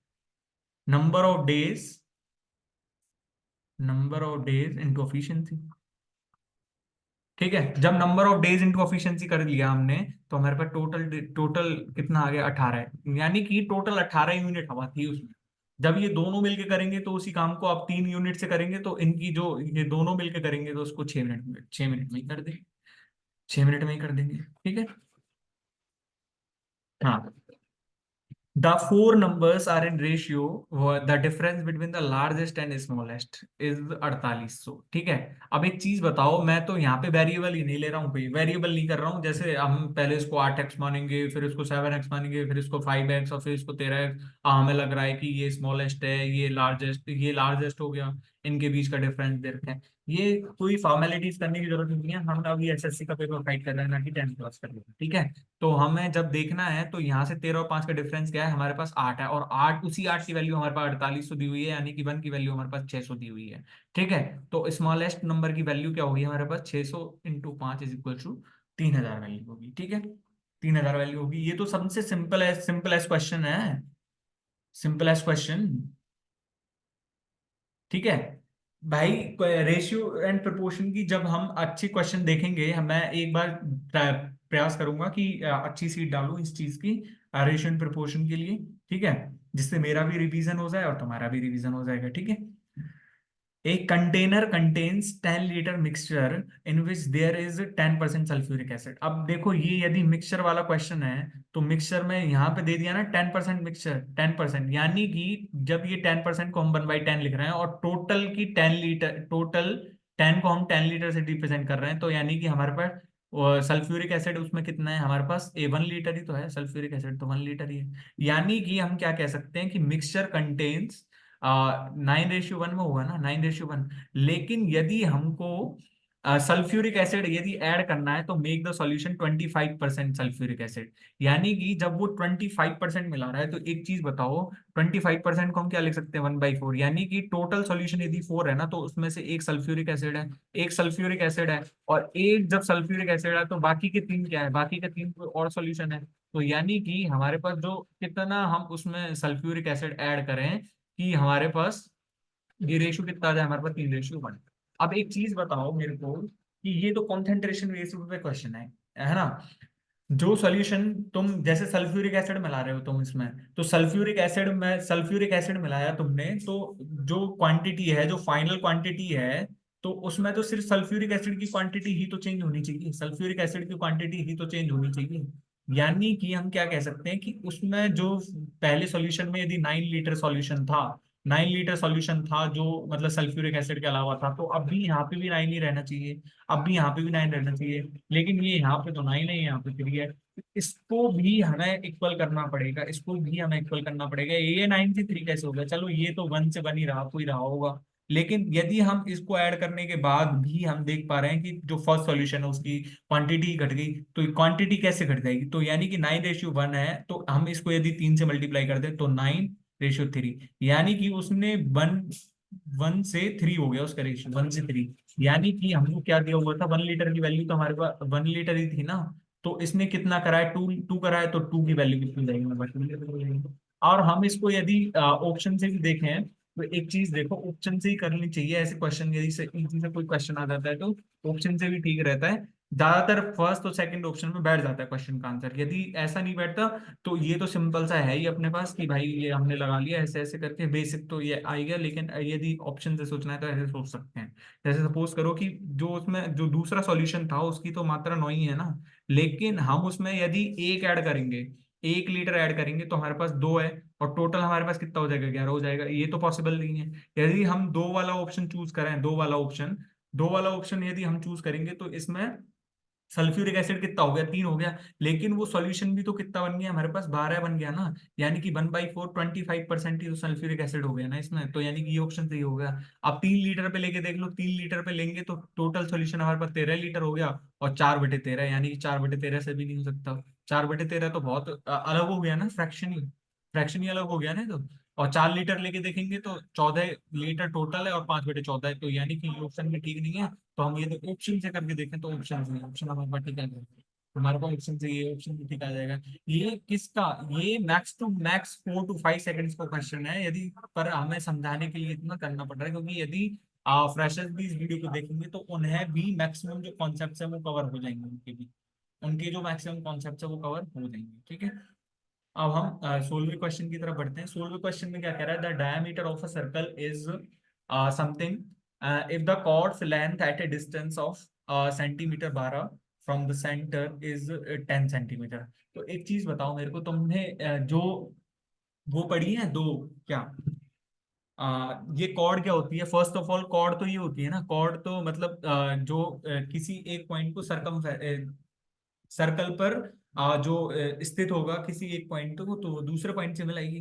number of days, number of days into efficiency, ठीक है। जब number of days into efficiency कर लिया हमने, तो हमारे पास टोटल टोटल कितना आ गया, 18। यानी कि टोटल 18 यूनिट हवा थी उसमें। जब ये दोनों मिलके करेंगे तो उसी काम को आप 3 यूनिट से करेंगे, तो इनकी जो ये दोनों मिलके करेंगे तो उसको 6 मिनट में, 6 मिनट में ही कर देंगे, 6 मिनट में ही कर देंगे, ठीक है। हाँ, the four numbers are in ratio, the difference between the largest and smallest is 4800, ठीक है। अब एक चीज बताओ, मैं तो यहाँ पे वेरिएबल ही नहीं ले रहा हूँ, कोई वेरिएबल नहीं कर रहा हूँ। जैसे हम पहले इसको 8x मानेंगे, फिर इसको 7x मानेंगे, फिर इसको 5x, और फिर इसको 13x। हमें लग रहा है कि ये स्मॉलेस्ट है, ये लार्जेस्ट हो गया, इनके बीच का डिफरेंस दे रखा है। ये कोई फॉर्मेलिटीज करने की जरूरत नहीं है, हम अभी एसएससी का पेपर फाइट कर रहे हैं, ना कि 10 क्लास कर रहे हैं, ठीक है। तो हमें जब देखना है, तो यहाँ से 13 और 5 का डिफरेंस क्या है, हमारे पास 8 है, और 8, उसी 8 की वैल्यू हमारे पास 4800 दी हुई है, यानी कि वन की वैल्यू हमारे पास 600 दी हुई है, ठीक है। तो स्मॉलेस्ट नंबर की वैल्यू क्या होगी हमारे पास, 600 into 5 is equal to 3000 value होगी, ठीक है। 3000 वैल्यू होगी। ये तो सबसे सिंपल एस क्वेश्चन है, सिंपल एस क्वेश्चन, ठीक है भाई। रेशियो एंड प्रोपोर्शन की जब हम अच्छी क्वेश्चन देखेंगे, मैं एक बार प्रयास करूंगा कि अच्छी सीट डालूं इस चीज की, रेशियो एंड प्रोपोर्शन के लिए, ठीक है, जिससे मेरा भी रिवीजन हो जाए और तुम्हारा भी रिवीजन हो जाएगा, ठीक है। A container contains 10 liter mixture in which there is 10% sulfuric acid। अब देखो, ये यदि मिक्सचर वाला क्वेश्चन है, तो मिक्सचर में यहाँ पे दे दिया ना 10% मिक्सचर, 10%, यानी कि जब ये 10% को हम 1/10 लिख रहे हैं, और टोटल की 10 लीटर, टोटल 10 को हम 10 लीटर से रिप्रेजेंट कर रहे हैं, तो यानी कि हमारे पास सल्फ्यूरिक एसिड उसमें कितना है, हमारे पास A 1 लीटर ही तो है, सल्फ्यूरिक एसिड तो 1 लीटर ही है। यानी कि हम क्या कह सकते हैं कि मिक्सचर कंटेन्स 9:1 में होगा ना, 9:1। लेकिन यदि हमको सल्फ्यूरिक एसिड यदि ऐड करना है तो make the solution 25% sulphuric acid. यानी कि जब वो 25% मिला रहा है तो एक चीज बताओ, 25% को हम क्या लिख सकते हैं, 1/4। यानी कि टोटल सॉल्यूशन यदि 4 है ना, तो उसमें से एक सल्फ्यूरिक एसिड है, एक सल्फ्यूरिक एसिड है, और एक जब सल्फ्यूरिक एसिड है तो बाकी के 3 क्या है, बाकी के 3 कोई और सॉल्यूशन है। तो यानी कि हमारे पास जो कितना हम उसमें सल्फ्यूरिक एसिड ऐड करें कि हमारे पास ये रेशियो कितना आ जाए, हमारे पास 3:1। अब एक चीज बताओ मेरे को कि ये तो कॉन्सेंट्रेशन रेशियो पे क्वेश्चन है ना। जो सॉल्यूशन तुम जैसे सल्फ्यूरिक एसिड मिला रहे हो तुम इसमें, तो सल्फ्यूरिक एसिड मिलाया तुमने, तो जो क्वांटिटी है, जो फाइनल क्वांटिटी है, तो उसमें तो सिर्फ सल्फ्यूरिक एसिड की क्वांटिटी ही तो चेंज होनी चाहिए, सल्फ्यूरिक एसिड की क्वांटिटी ही तो चेंज होनी चाहिए। यानी कि हम क्या कह सकते हैं कि उसमें जो पहले सॉल्यूशन में यदि 9 लीटर सॉल्यूशन था, 9 लीटर सॉल्यूशन था जो मतलब सल्फ्यूरिक एसिड के अलावा था, तो अब भी यहाँ पे भी 9 ही रहना चाहिए, अब भी यहाँ पे भी 9 रहना चाहिए। लेकिन ये यहाँ पे तो 9 है, यहाँ पे 3 है। इसको भी हमें इक्वल करना पड़ेगा, इसको भी हमें इक्वल करना पड़ेगा। ये 9 से 3 कैसे हो गया, चलो ये तो 1 से बन ही रहा, कोई रहा होगा। लेकिन यदि हम इसको ऐड करने के बाद भी हम देख पा रहे हैं कि जो फर्स्ट सॉल्यूशन है उसकी क्वांटिटी घट गई, तो क्वांटिटी कैसे घट जाएगी, तो यानी कि 9:1 है, तो हम इसको यदि 3 से मल्टीप्लाई कर दें तो 9:3। यानी कि उसने 1 से 3 हो गया उसका रेशियो, 1 से 3। यानी कि हमको क्या दिया हुआ था, 1 लीटर की वैल्यू तो हमारे पास 1 लीटर ही थी ना, तो इसने कितना करा है, 2 2 करा है, तो 2 की वैल्यू कितनी जाएगी, हमारे पास 2 लीटर हो जाएगी। और हम इसको यदि ऑप्शन से भी देखें, तो एक चीज देखो, ऑप्शन से ही करनी चाहिए ऐसे क्वेश्चन, यदि से इजी से कोई क्वेश्चन आ जाता है तो ऑप्शन से भी ठीक रहता है। ज्यादातर फर्स्ट और सेकंड ऑप्शन में बैठ जाता है क्वेश्चन का आंसर, यदि ऐसा नहीं बैठता तो ये तो सिंपल सा है ही अपने पास कि भाई ये हमने लगा लिया ऐसे ऐसे करके, बेसिक तो ये आ गया। लेकिन यदि ऑप्शन से सोचना है तो ऐसे सोच सकते हैं। जैसे सपोज करो कि जो उसमें जो दूसरा सॉल्यूशन था उसकी तो मात्रा 9 ही है ना, लेकिन हम उसमें यदि 1 लीटर ऐड करेंगे तो हमारे पास 2 है, और टोटल हमारे पास कितना हो जाएगा, 11 हो जाएगा। ये तो पॉसिबल नहीं है। यदि हम दो वाला ऑप्शन चूज करें, दो वाला ऑप्शन यदि हम चूज करेंगे तो इसमें सल्फ्यूरिक एसिड कितना हो गया, 3 हो गया। लेकिन वो सॉल्यूशन भी तो कितना बन गया हमारे पास, 12 बन गया ना। यानी कि 1/4, 25% ही तो सल्फ्यूरिक एसिड हो गया ना इसमें, तो यानी कि ये ऑप्शन सही हो गया। अब 3 लीटर पे लेके देख लो, 3 लीटर पे लेंगे तो टोटल सॉल्यूशन हमारे पास 13 लीटर हो गया, और 4/13, यानी कि 4/13 से भी नहीं हो सकता। 4/13 तो बहुत अलग हो गया ना, फ्रैक्शन ही अलग हो गया ना, तो और 4 लीटर लेके देखेंगे तो 14 लीटर टोटल है और 5/14 है, तो यानी कि ये ऑप्शन भी ठीक नहीं है। तो हम ये तो ऑप्शन से करके देखें तो ऑप्शन से, ऑप्शन हमारे पास ठीक आ जाएगा, हमारे पास ऑप्शन से ये ऑप्शन भी ठीक आ जाएगा। ये किसका, ये max to max 4 to 5 seconds का क्वेश्चन है, यदि पर हमें समझाने के लिए इतना करना पड़ रहा है, क्योंकि यदि फ्रेशर्स भी इस वीडियो को देखेंगे तो उन्हें भी मैक्सिमम जो कॉन्सेप्ट है वो कवर हो जाएंगे, उनके जो मैक्सिमम कॉन्सेप्ट है वो कवर हो जाएंगे, ठीक है। अब हम सोलहवें क्वेश्चन की तरफ बढ़ते हैं। सोलहवें क्वेश्चन में क्या कह रहा है, the diameter of a circle is something if the chords length at a distance of centimetre 12 from the centre is 10 centimetre. तो एक चीज बताओ मेरे को, तुमने जो वो पढ़ी है दो, क्या ये कॉर्ड क्या होती है, फर्स्ट ऑफ ऑल कॉर्ड तो ये होती है ना, कॉर्ड तो मतलब जो किसी एक पॉइंट को सर्कल पर जो स्थित होगा किसी एक पॉइंट को, तो वो दूसरे पॉइंट से मिलाएगी।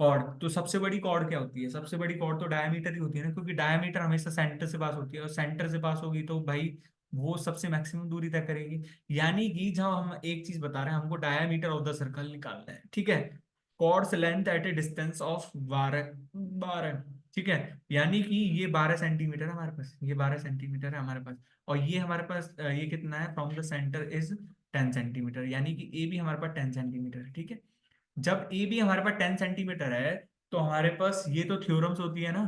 कॉर्ड तो सबसे बड़ी कॉर्ड क्या होती है, सबसे बड़ी कॉर्ड तो डायमीटर ही होती है ना, क्योंकि डायमीटर हमेशा सेंटर से पास होती है, और सेंटर से पास होगी तो भाई वो सबसे मैक्सिमम दूरी तय करेगी। यानी कि जब हम एक चीज बता रहे हैं, हमको डायमीटर ऑफ द सर्कल निकालना है, ठीक है। Chords length at a distance of 12 12, ठीक है। यानी कि ये 12 सेंटीमीटर है हमारे पास, ये 12 सेंटीमीटर है हमारे पास, और ये हमारे पास ये कितना है, from the centre is 10 centimetre. यानी कि ए भी हमारे पास 10 सेंटीमीटर है, ठीक है। जब ए भी हमारे पास 10 सेंटीमीटर है, तो हमारे पास ये तो थ्योरम्स होती है ना,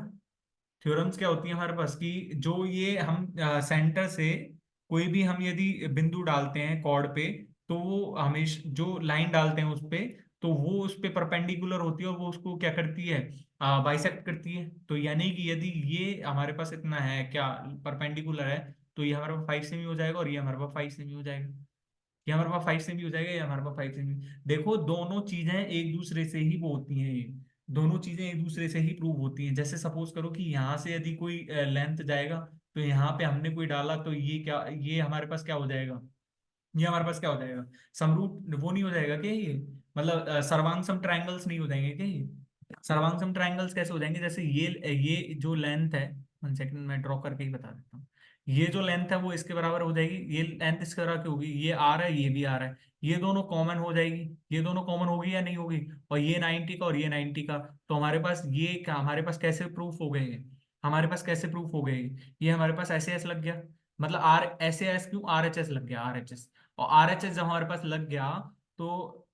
थ्योरम्स क्या होती है हमारे पास कि जो ये हम सेंटर से कोई भी हम यदि बिंदु डालते हैं कॉर्ड पे, तो वो हमेशा जो लाइन डालते हैं उस पे, तो वो उस पे परपेंडिकुलर होती है और वो उसको क्या करती है, बाइसेक्ट करती है। तो यानी कि यदि ये हमारे पास इतना है क्या, परपेंडिकुलर है, तो ये हमारे पास 5 सेमी हो जाएगा, और ये हमारे पास 5 सेमी हो जाएगा। ये हमारे पास 5 सेमी हो जाएगा, ये हमारे पास 5 सेमी। देखो दोनों चीजें एक दूसरे से ही वो होती हैं, ये दोनों चीजें एक दूसरे से ही प्रूव होती हैं। जैसे सपोज करो कि यहाँ से यदि कोई लेंथ जाएगा, तो यहाँ पे हमने कोई डाला, तो ये क्या, ये हमारे पास क्या हो जाएगा, ये हमारे पास क्या हो जाएगा, समरूप वो नहीं हो जाएगा क्या ये, मतलब सर्वांग सम ट्रायंगल्स नहीं हो जाएंगे क्या ये। सर्वांग सम ट्रायंगल्स कैसे हो जाएंगे, जैसे ये जो लेंथ है, 1 सेकंड मैं ड्रॉ करके ही बता देता हूँ। ये जो लेंथ है वो इसके बराबर हो जाएगी, ये लेंथ इसके बराबर की होगी, ये आर है ये भी आर है, ये दोनों कॉमन हो जाएगी, ये दोनों कॉमन होगी या नहीं होगी, और ये 90 का और ये 90 का, तो हमारे पास ये क्या, हमारे पास कैसे प्रूफ हो गए ये, हमारे पास कैसे प्रूफ हो गए ये हमारे पास ऐसे एस लग गया, मतलब आर ऐसे एस क्यों, आर एच एस लग गया, आर एच एस, और आर एच एस जब हमारे पास लग गया तो,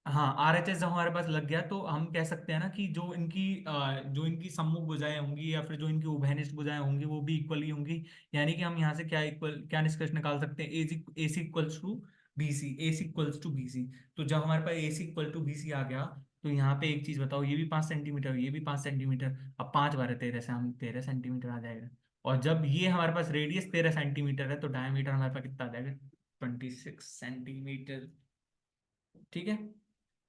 हाँ आर एच एस जब हमारे पास लग गया तो हम कह सकते हैं ना कि जो इनकी सम्मुख भुजाएं होंगी या फिर जो इनकी उभयनिष्ठ भुजाएं होंगी वो भी इक्वल ही होंगी, यानी कि हम यहाँ से क्या निष्कर्ष निकाल सकते हैं, A C equals to B C, A C equals to B C. तो जब हमारे पास A C equal to B C आ गया, तो यहाँ पे एक चीज बताओ, ये भी 5 सेंटीमीटर, ये भी 5 सेंटीमीटर, अब 5 बारह 13 से हम 13 सेंटीमीटर आ जाएगा, और जब ये हमारे पास रेडियस 13 सेंटीमीटर है तो डायमीटर हमारे पास कितना आ जाएगा, 26 सेंटीमीटर। ठीक है,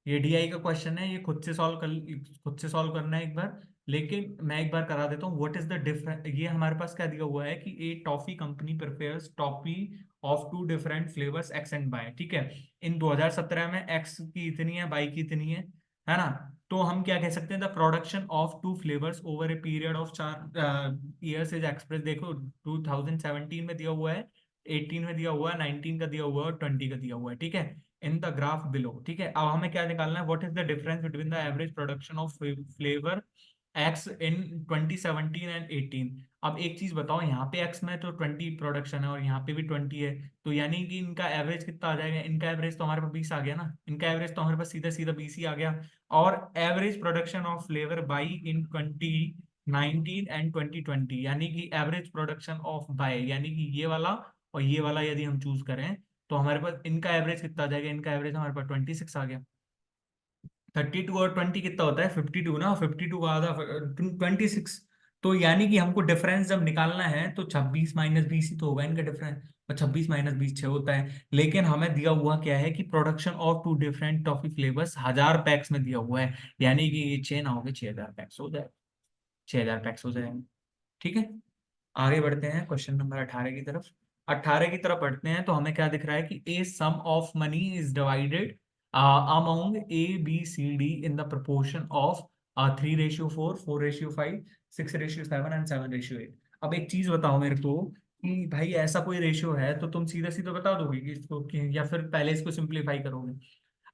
ये डीआई का क्वेश्चन है, ये खुद से सॉल्व करना है एक बार, लेकिन मैं एक बार करा देता हूँ। व्हाट इज द डिफरेंस, ये हमारे पास क्या दिया हुआ है कि a toffee company prepares toffee of two different flavours X and Y, ठीक है, इन 2017 में एक्स की इतनी है, बाई की इतनी है ना, तो हम क्या कह सकते हैं, the production of two flavours over a period of 4 years is express, देखो 2017 में दिया हुआ है, 18 में दिया हुआ है, 19 का दिया हुआ है और 20 का दिया हुआ है, ठीक है, इन द ग्राफ बिलो, ठीक है। अब हमें क्या निकालना है, what is the difference between the average production of flavour x in 2017 and 18। अब एक चीज बताओ, यहाँ पे एक्स में तो 20 प्रोडक्शन है और यहाँ पे भी 20 है, तो यानी कि इनका एवरेज कितना आ जाएगा, इनका एवरेज तो हमारे पास 20 आ गया ना, इनका एवरेज तो हमारे पास सीधा सीधा 20 ही आ गया, और average production of flavour by in 2019 and 2020, यानी कि एवरेज प्रोडक्शन ऑफ बाय, यानी कि ये वाला और ये वाला यदि हम चूज करें तो हमारे पास इनका एवरेज कितना आ जाएगा, इनका एवरेज हमारे पास 26 आ गया। 32 और 20 कितना होता है, 52 ना, 52 का आधा 26, तो यानी कि हमको डिफरेंस जब निकालना है तो 26 - 20 ही तो होगा इनका डिफरेंस, और 26 - 20 6 होता है, लेकिन हमें दिया हुआ क्या है कि production of two different toffee flavours 1000 packs में दिया हुआ है, यानी कि ये 6 ना हो गए, 6000 पैक्स हो जाए, 6000 पैक्स हो जाएंगे, ठीक है। आगे बढ़ते हैं क्वेश्चन नंबर 18 की तरफ। 18 की तरफ बढ़ते हैं तो हमें क्या दिख रहा है कि a sum of money is divided among A B C D in the proportion of 3:4, 4:5, 6:7 and 7:8। अब एक चीज बताओ मेरे को कि भाई ऐसा कोई रेशियो है तो तुम सीधा सीधा बता दोगे कि इसको या फिर पहले इसको सिंप्लीफाई करोगे।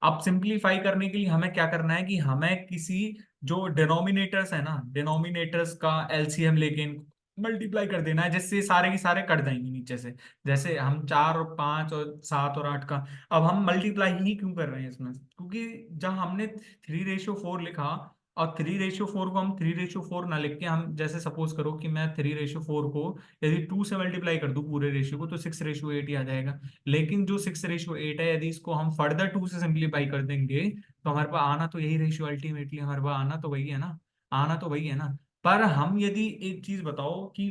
अब सिंप्लीफाई करने के लिए हमें क्या करना है कि हमें किसी जो डिनोमिनेटर्स है ना, डिनोमिनेटर्स का एलसीएम लेके मल्टीप्लाई कर देना है, जिससे सारे के सारे कट जाएंगे नीचे से, जैसे हम 4 और 5 और 7 और 8 का, अब हम मल्टीप्लाई ही क्यों कर रहे हैं इसमें, क्योंकि जब हमने 3:4 लिखा, और 3:4 को हम 3:4 ना लिख के, हम जैसे सपोज करो कि मैं 3:4 को यदि 2 से मल्टीप्लाई कर दूं पूरे रेशियो को तो 6:8 ही आ जाएगा, लेकिन जो 6:8 है यदि इसको हम फर्दर 2 से सिंप्लीफाई कर देंगे तो हमारे पास आना तो यही रेशियो, अल्टीमेटली हमारे पास आना तो वही है ना, आना तो वही है ना। पर हम यदि एक चीज बताओ कि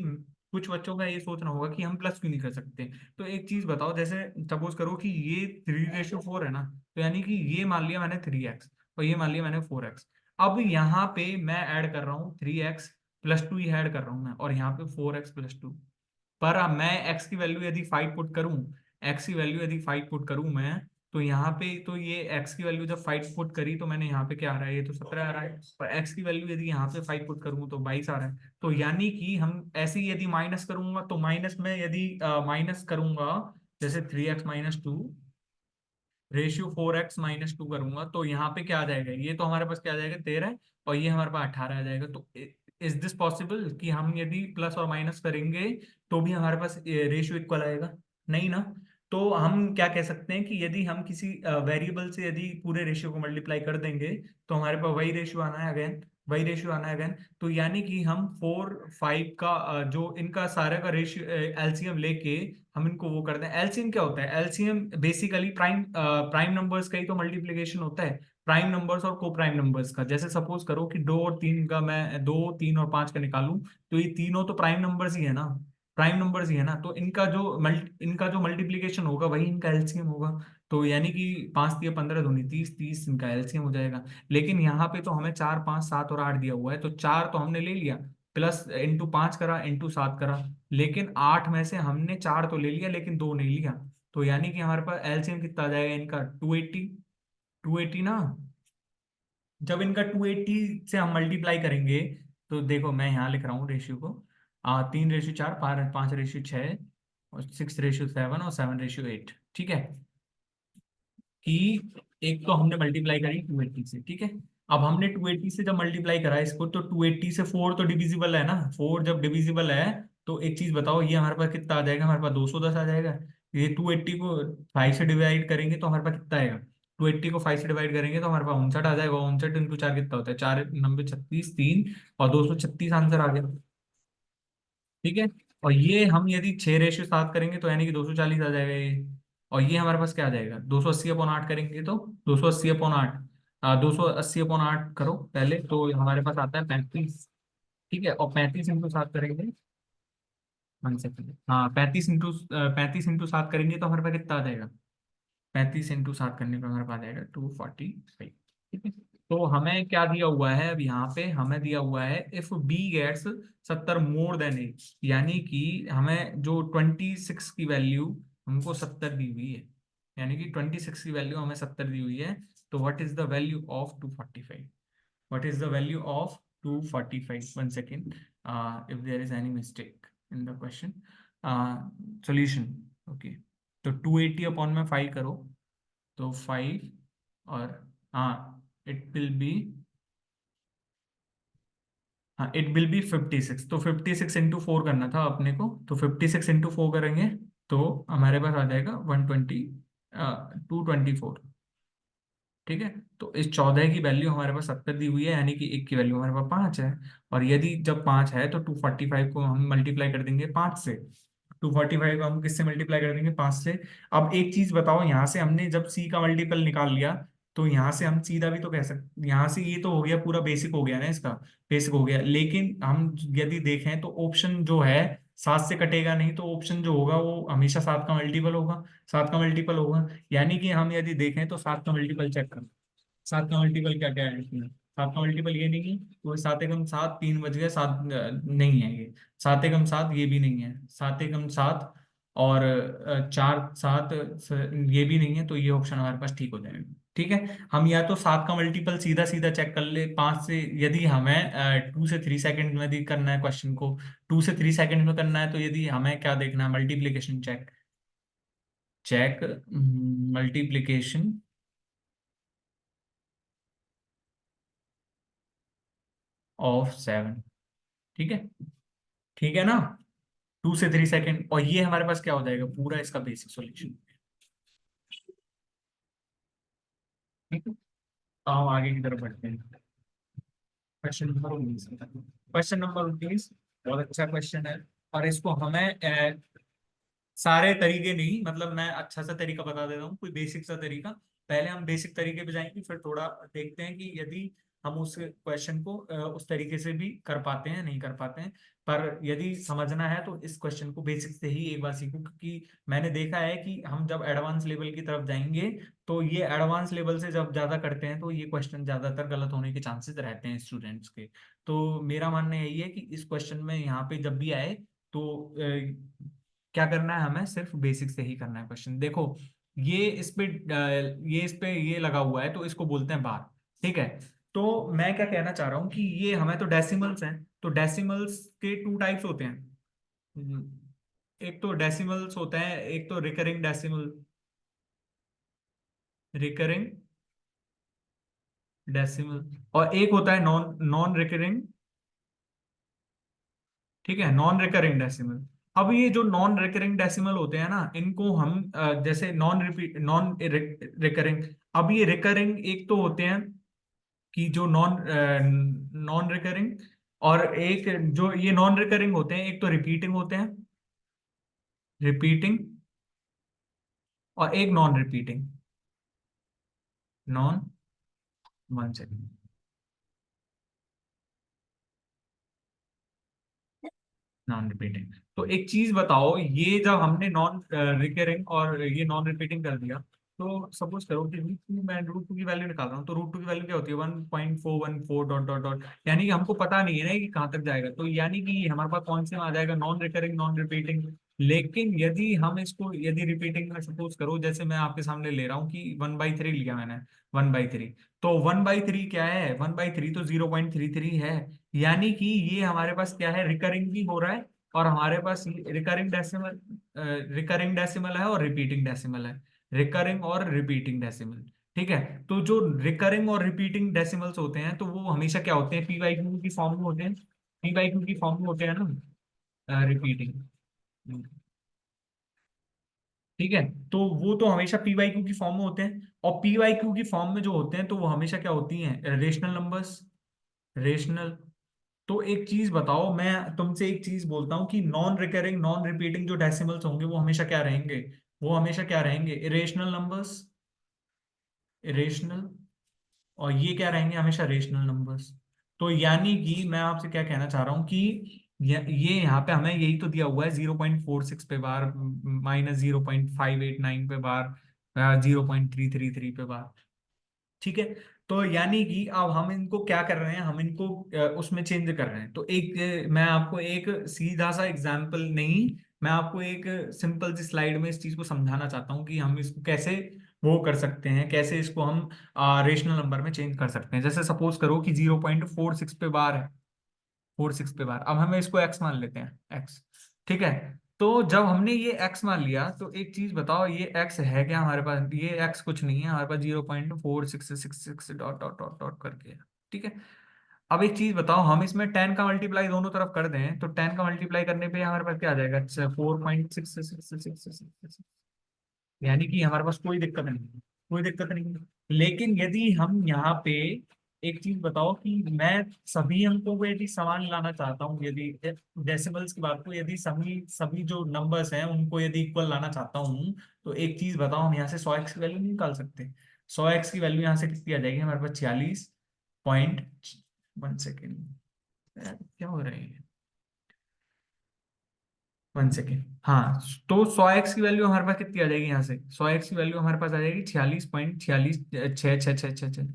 कुछ बच्चों का ये सोचना होगा कि हम प्लस क्यों नहीं कर सकते, तो एक चीज बताओ, जैसे सपोज करो कि ये 3:4 है ना, तो यानी कि ये मान लिया मैंने 3x और ये मान लिया मैंने 4x, अब यहाँ पे मैं ऐड कर रहा हूँ 3x+2 ही ऐड कर रहा हूँ मैं, और यहाँ पे 4x+2, पर अब मैं x की वैल्यू यदि 5 पुट करूं, x की वैल्यू यदि 5 पुट करूं मैं, तो यहाँ पे तो ये x की वैल्यू जब 5 पुट करी तो मैंने यहाँ पे क्या आ रहा है, ये तो 17 आ रहा है, पर x की वैल्यू यदि यहाँ पे 5 पुट करूँ तो 22 आ रहा है, तो यानी कि हम ऐसे ही यदि माइनस करूंगा तो माइनस में यदि माइनस करूंगा, जैसे 3x - 2 रेशियो 4x - 2 करूंगा तो यहाँ पे क्या आ जाएगा, ये तो हमारे पास क्या आ जाएगा 13, और ये हमारे पास 18 आ जाएगा, तो इज दिस पॉसिबल कि हम यदि प्लस और माइनस करेंगे तो भी हमारे पास रेशियो इक्वल आएगा, नहीं ना। तो हम क्या कह सकते हैं कि यदि हम किसी वेरिएबल से यदि पूरे रेशियो को मल्टीप्लाई कर देंगे तो हमारे पास वही रेशियो आना है अगेन, वही रेशियो आना है अगेन, तो यानी कि हम 4 5 का जो इनका सारे का रेशियो एलसीएम लेके हम इनको वो करते हैं। एलसीएम क्या होता है, एलसीएम बेसिकली प्राइम नंबर्स का ही तो मल्टीप्लिकेशन होता है, प्राइम नंबर्स और को प्राइम नंबर्स का, जैसे सपोज करो कि 2 और 3 का मैं 2 3 और 5 का निकालूं, तो ये तीनों तो प्राइम नंबर्स ही है ना, प्राइम नंबर्स ही है ना, तो इनका जो मल्टीप्लिकेशन होगा वही इनका एलसीएम होगा, तो यानी कि 5 × 3 = 15, दूनी 30, 30 इनका एलसीएम हो जाएगा। लेकिन यहाँ पे तो हमें 4 5 7 और 8 दिया हुआ है, तो 4 तो हमने ले लिया, प्लस इंटू 5 करा इंटू 7 करा, लेकिन 8 में से हमने 4 तो ले लिया लेकिन 2 नहीं लिया, तो यानी कि हमारे पास एलसीएम कितना आ जाएगा इनका 280, 280 ना। जब इनका 280 से हम मल्टीप्लाई करेंगे, तो देखो मैं यहाँ लिख रहा हूँ रेशियो को, 3:4, 5:6, और 6:7, और 7:8। ठीक है, कि एक तो हमने मल्टीप्लाई करी 280 से। ठीक है, अब हमने 280 से जब मल्टीप्लाई करा इसको, तो 280 से 4 तो डिविजिबल है ना, 4 जब डिविजिबल है तो एक चीज बताओ, ये हमारे पास कितना आ जाएगा, हमारे पास 210 आ जाएगा। ये 280 को 5 से डिवाइड करेंगे तो हमारे पास कितना आएगा, 280 को 5 से डिवाइड करेंगे तो हमारे पास 59 आ जाएगा। 59 × 4 कितना होता है, 4×9 36, 3 और 236 आंसर आ गया। ठीक है, और ये हम यदि 6:7 करेंगे तो यानी कि 240 आ जाएगा ये। और ये हमारे पास क्या आ जाएगा, 280/8 करेंगे तो 280/8, 280/8 करो पहले, तो हमारे पास आता है 35। ठीक है, और 35 × 7 करेंगे, 1 सेकंड, हाँ 35 इंटू 7 करेंगे तो हमारे पास कितना आ जाएगा, 35 × 7 करने पे हमारे पास आएगा 245। ठीक है, तो हमें क्या दिया हुआ है, अब यहाँ पे हमें दिया हुआ है if B gets 70 more than A, यानी कि हमें जो 26 की वैल्यू हमको 70 दी हुई है, यानी कि 26 की वैल्यू हमें 70 दी हुई है, तो what is the value of 245, what is the value of 245, 1 second, if there is any mistake in the question, solution. Okay, तो 280 में 5 करो, तो 5, और हाँ इट विल बी, हाँ इट विल बी 56, तो 56 × 4 करना था अपने को, तो 56 × 4 करेंगे तो हमारे पास आ जाएगा 224। ठीक है, तो इस 14 की वैल्यू हमारे पास 70 दी हुई है, यानी कि एक की वैल्यू हमारे पास 5 है। और यदि जब 5 है तो 245 को हम मल्टीप्लाई कर देंगे 5 से, 245 को हम किससे मल्टीप्लाई कर देंगे, 5 से। अब एक चीज बताओ, यहाँ से हमने जब सी का मल्टीपल निकाल लिया, तो यहाँ से हम सीधा भी तो कह सकते, यहाँ से ये तो हो गया पूरा बेसिक हो गया ना इसका, बेसिक हो गया, लेकिन हम यदि देखें तो ऑप्शन जो है 7 से कटेगा नहीं, तो ऑप्शन जो होगा वो हमेशा 7 का मल्टीपल होगा, 7 का मल्टीपल होगा। यानी कि हम यदि देखें तो 7 का मल्टीपल चेक करें, 7 का मल्टीपल क्या क्या है इसमें, 7 का मल्टीपल ये नहीं है, तो 7 × 7, 3 बज गए, 7 नहीं है ये, 7 × 7 ये भी नहीं है, 7 × 7 और 4 7 ये भी नहीं है, तो ये ऑप्शन हमारे पास ठीक हो जाएगा। ठीक है, हम या तो 7 का मल्टीपल सीधा सीधा चेक कर ले 5 से, यदि हमें 2 से 3 सेकंड में यदि करना है क्वेश्चन को, 2 से 3 सेकंड में करना है, तो यदि हमें क्या देखना है, multiplication check, check multiplication of 7। ठीक है, ठीक है ना, 2 से 3 सेकंड, और ये हमारे पास क्या हो जाएगा, पूरा इसका बेसिक सॉल्यूशन। ठीक है, तो हम आगे की तरफ बढ़ते हैं। क्वेश्चन नंबर 19 बहुत अच्छा क्वेश्चन है, और इसको हमें सारे तरीके नहीं, मतलब मैं अच्छा सा तरीका बता देता हूँ, कोई बेसिक सा तरीका। पहले हम बेसिक तरीके पे जाएंगे, फिर थोड़ा देखते हैं कि यदि हम उस क्वेश्चन को उस तरीके से भी कर पाते हैं नहीं कर पाते हैं। पर यदि समझना है तो इस क्वेश्चन को बेसिक से ही एक बार सीखो, क्योंकि मैंने देखा है कि हम जब एडवांस लेवल की तरफ जाएंगे, तो ये एडवांस लेवल से जब ज्यादा करते हैं तो ये क्वेश्चन ज्यादातर गलत होने के चांसेस रहते हैं स्टूडेंट्स के। तो मेरा मानना यही है कि इस क्वेश्चन में यहाँ पे जब भी आए तो क्या करना है, हमें सिर्फ बेसिक से ही करना है क्वेश्चन। देखो, ये इस पे ये लगा हुआ है, तो इसको बोलते हैं बार। ठीक है, तो मैं क्या कहना चाह रहा हूँ कि ये हमें तो डेसिमल्स हैं, तो डेसिमल्स के 2 टाइप्स होते हैं। एक तो डेसिमल्स होता है, एक तो रिकरिंग डेसिमल, रिकरिंग डेसिमल, और एक होता है नॉन नॉन रिकरिंग। ठीक है, नॉन रिकरिंग डेसिमल। अब ये जो नॉन रिकरिंग डेसिमल होते हैं ना, इनको हम जैसे नॉन रिकरिंग, अब ये रिकरिंग एक तो होते हैं कि जो नॉन नॉन रिकरिंग, और एक जो ये नॉन रिकरिंग होते हैं, एक तो रिपीटिंग होते हैं, रिपीटिंग, और एक non repeating, non, 1 second, non repeating. तो एक चीज बताओ, ये जब हमने नॉन रिकरिंग और ये नॉन रिपीटिंग कर दिया, तो सपोज करो कि √2, मैं √2 की वैल्यू निकाल रहा हूँ, तो √2 की वैल्यू क्या होती है, 1.414 डॉट डॉट डॉट, यानी कि हमको पता नहीं है ना कि कहाँ तक जाएगा, तो यानी कि हमारे पास कौन से में आ जाएगा, नॉन रिकरिंग नॉन रिपीटिंग। लेकिन यदि हम इसको यदि रिपीटिंग में सपोज करो, जैसे मैं आपके सामने ले रहा हूँ कि 1/3 लिया मैंने, 1/3, तो 1/3 क्या है, 1/3 तो 0.33 है। यानी कि ये हमारे पास क्या है, रिकरिंग भी हो रहा है, और हमारे पास रिकरिंग डेसिमल है और रिपीटिंग डेसिमल है, रिकरिंग और रिपीटिंग डेसिमल। ठीक है, तो जो रिकरिंग और रिपीटिंग डेसिमल्स होते हैं तो वो हमेशा क्या होते हैं, पी बाई क्यू की फॉर्म में होते हैं, पी बाई क्यू की फॉर्म में होते हैं ना, रिपीटिंग। ठीक है, तो वो तो हमेशा पी वाई क्यू की फॉर्म में होते हैं, और पी वाई क्यू की फॉर्म में जो होते हैं तो वो हमेशा क्या होती हैं, रेशनल नंबर्स, रेशनल। तो एक चीज बताओ, मैं तुमसे एक चीज बोलता हूँ कि नॉन रिकरिंग नॉन रिपीटिंग जो डेसिमल्स होंगे वो हमेशा क्या रहेंगे, वो हमेशा क्या रहेंगे, इरेशनल नंबर्स, इरेशनल। और ये क्या रहेंगे, हमेशा रेशनल नंबर्स। तो यानी कि मैं आपसे क्या कहना चाह रहा हूँ कि ये यहाँ पे हमें यही तो दिया हुआ है, 0.46 पे बार, -0.589 पे बार, 0.333 पे बार। ठीक है, तो यानी कि अब हम इनको क्या कर रहे हैं, हम इनको उसमें चेंज कर रहे हैं। तो मैं आपको एक सीधा सा एग्जांपल नहीं, मैं आपको एक सिंपल सी स्लाइड में इस चीज को समझाना चाहता हूँ कि हम इसको कैसे वो कर सकते हैं, कैसे इसको हम रेशनल नंबर में चेंज कर सकते हैं। जैसे सपोज करो कि 0.46 पे बार है, 46 पे बार, अब हमें इसको एक्स मान लेते हैं, एक्स। ठीक है, तो जब हमने ये एक्स मान लिया तो एक चीज बताओ, ये एक्स है क्या हमारे पास, ये एक्स कुछ नहीं है हमारे पास, 0.4666 डॉट डॉट डॉट डॉट करके है। ठीक है, अब एक चीज बताओ, हम इसमें 10 का मल्टीप्लाई दोनों तरफ कर दें तो 10 का मल्टीप्लाई करने पे हमारे पास क्या आ जाएगा, 4.666, यानी कि हमारे पास कोई दिक्कत नहीं है, कोई दिक्कत नहीं है। लेकिन यदि हम यहाँ पे एक चीज बताओ कि मैं सभी अंकों को यदि समान लाना चाहता हूँ, यदि डेसिमल्स की बात को, यदि सभी सभी जो नंबर्स हैं उनको यदि इक्वल लाना चाहता हूँ, तो एक चीज बताओ, हम यहाँ से 100x की वैल्यू नहीं निकाल सकते। 100x की वैल्यू यहाँ से कितनी आ जाएगी हमारे पास, 46.1 सेकेंड। क्या हो रहा है, 1 सेकेंड। हाँ, तो 100x की वैल्यू हमारे पास कितनी आ जाएगी, यहाँ से 100x की वैल्यू हमारे पास आ जाएगी 46.46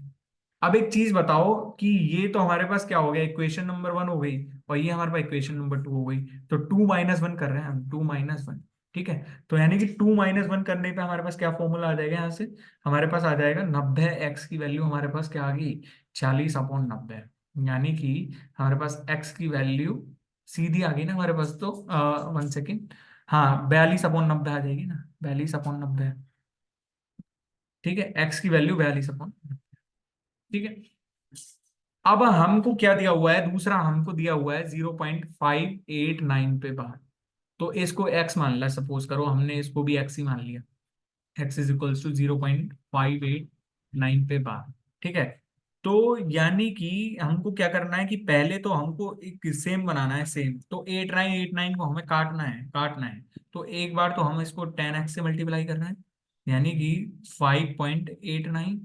अब एक चीज बताओ कि ये तो हमारे पास क्या हो गया, इक्वेशन नंबर 1 हो गई, और ये हमारे पास इक्वेशन नंबर 2 हो गई। तो 2 - 1 कर रहे हैं हम, 2 - 1। ठीक है, तो यानी कि 2 - 1 करने पे हमारे पास क्या फॉर्मूला आ जाएगा यहाँ से, हमारे पास आ जाएगा 90x की वैल्यू हमारे पास क्या आ गई, 40/90। यानी कि हमारे पास x की वैल्यू सीधी आ गई ना हमारे पास, तो 1 सेकेंड, हाँ 42/90 आ जाएगी ना, 42/90। ठीक है, x की वैल्यू 42। ठीक है, अब हमको क्या दिया हुआ है, दूसरा हमको दिया हुआ है 0.589 पे बार। तो इसको x मान लिया, सपोज करो हमने इसको भी x ही मान लिया, x इज इक्वल्स टू 0.589 पे बार। ठीक है, तो यानी कि हमको क्या करना है कि पहले तो हमको एक सेम बनाना है, सेम। तो 8989 को हमें काटना है, काटना है। तो एक बार तो हम इसको 10x से मल्टीप्लाई कर रहे हैं, यानी कि 5.89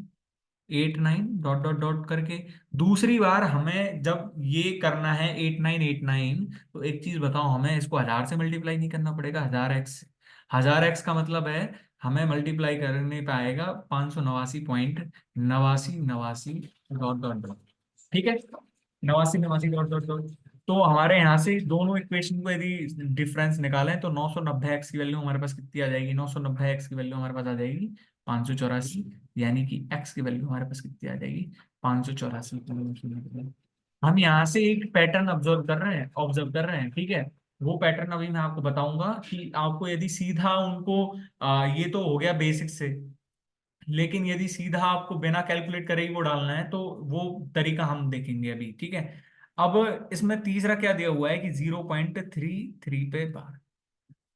डॉट डॉट डॉट करके। दूसरी बार हमें जब ये करना है 8989, तो एक चीज बताओ, हमें इसको 1000 से मल्टीप्लाई नहीं करना पड़ेगा, 1000x। 1000x का मतलब है हमें मल्टीप्लाई करने पे आएगा 589.89 डॉट डॉट डॉट। ठीक है, 89 डॉट डॉट डॉट। तो हमारे यहाँ से दोनों इक्वेशन को यदि डिफरेंस निकालें तो 990x की वैल्यू हमारे पास कितनी आ जाएगी, 990x की वैल्यू हमारे पास आ जाएगी 584। यानी कि x की वैल्यू हमारे पास कितनी आ जाएगी, 584। हम यहाँ से एक पैटर्न ऑब्जर्व कर रहे हैं। ठीक है, वो पैटर्न अभी मैं आपको बताऊंगा कि आपको यदि सीधा उनको ये तो हो गया बेसिक से, लेकिन यदि सीधा आपको बिना कैलकुलेट करे ही वो डालना है तो वो तरीका हम देखेंगे अभी। ठीक है, अब इसमें तीसरा क्या दिया हुआ है कि 0.33 पे बार।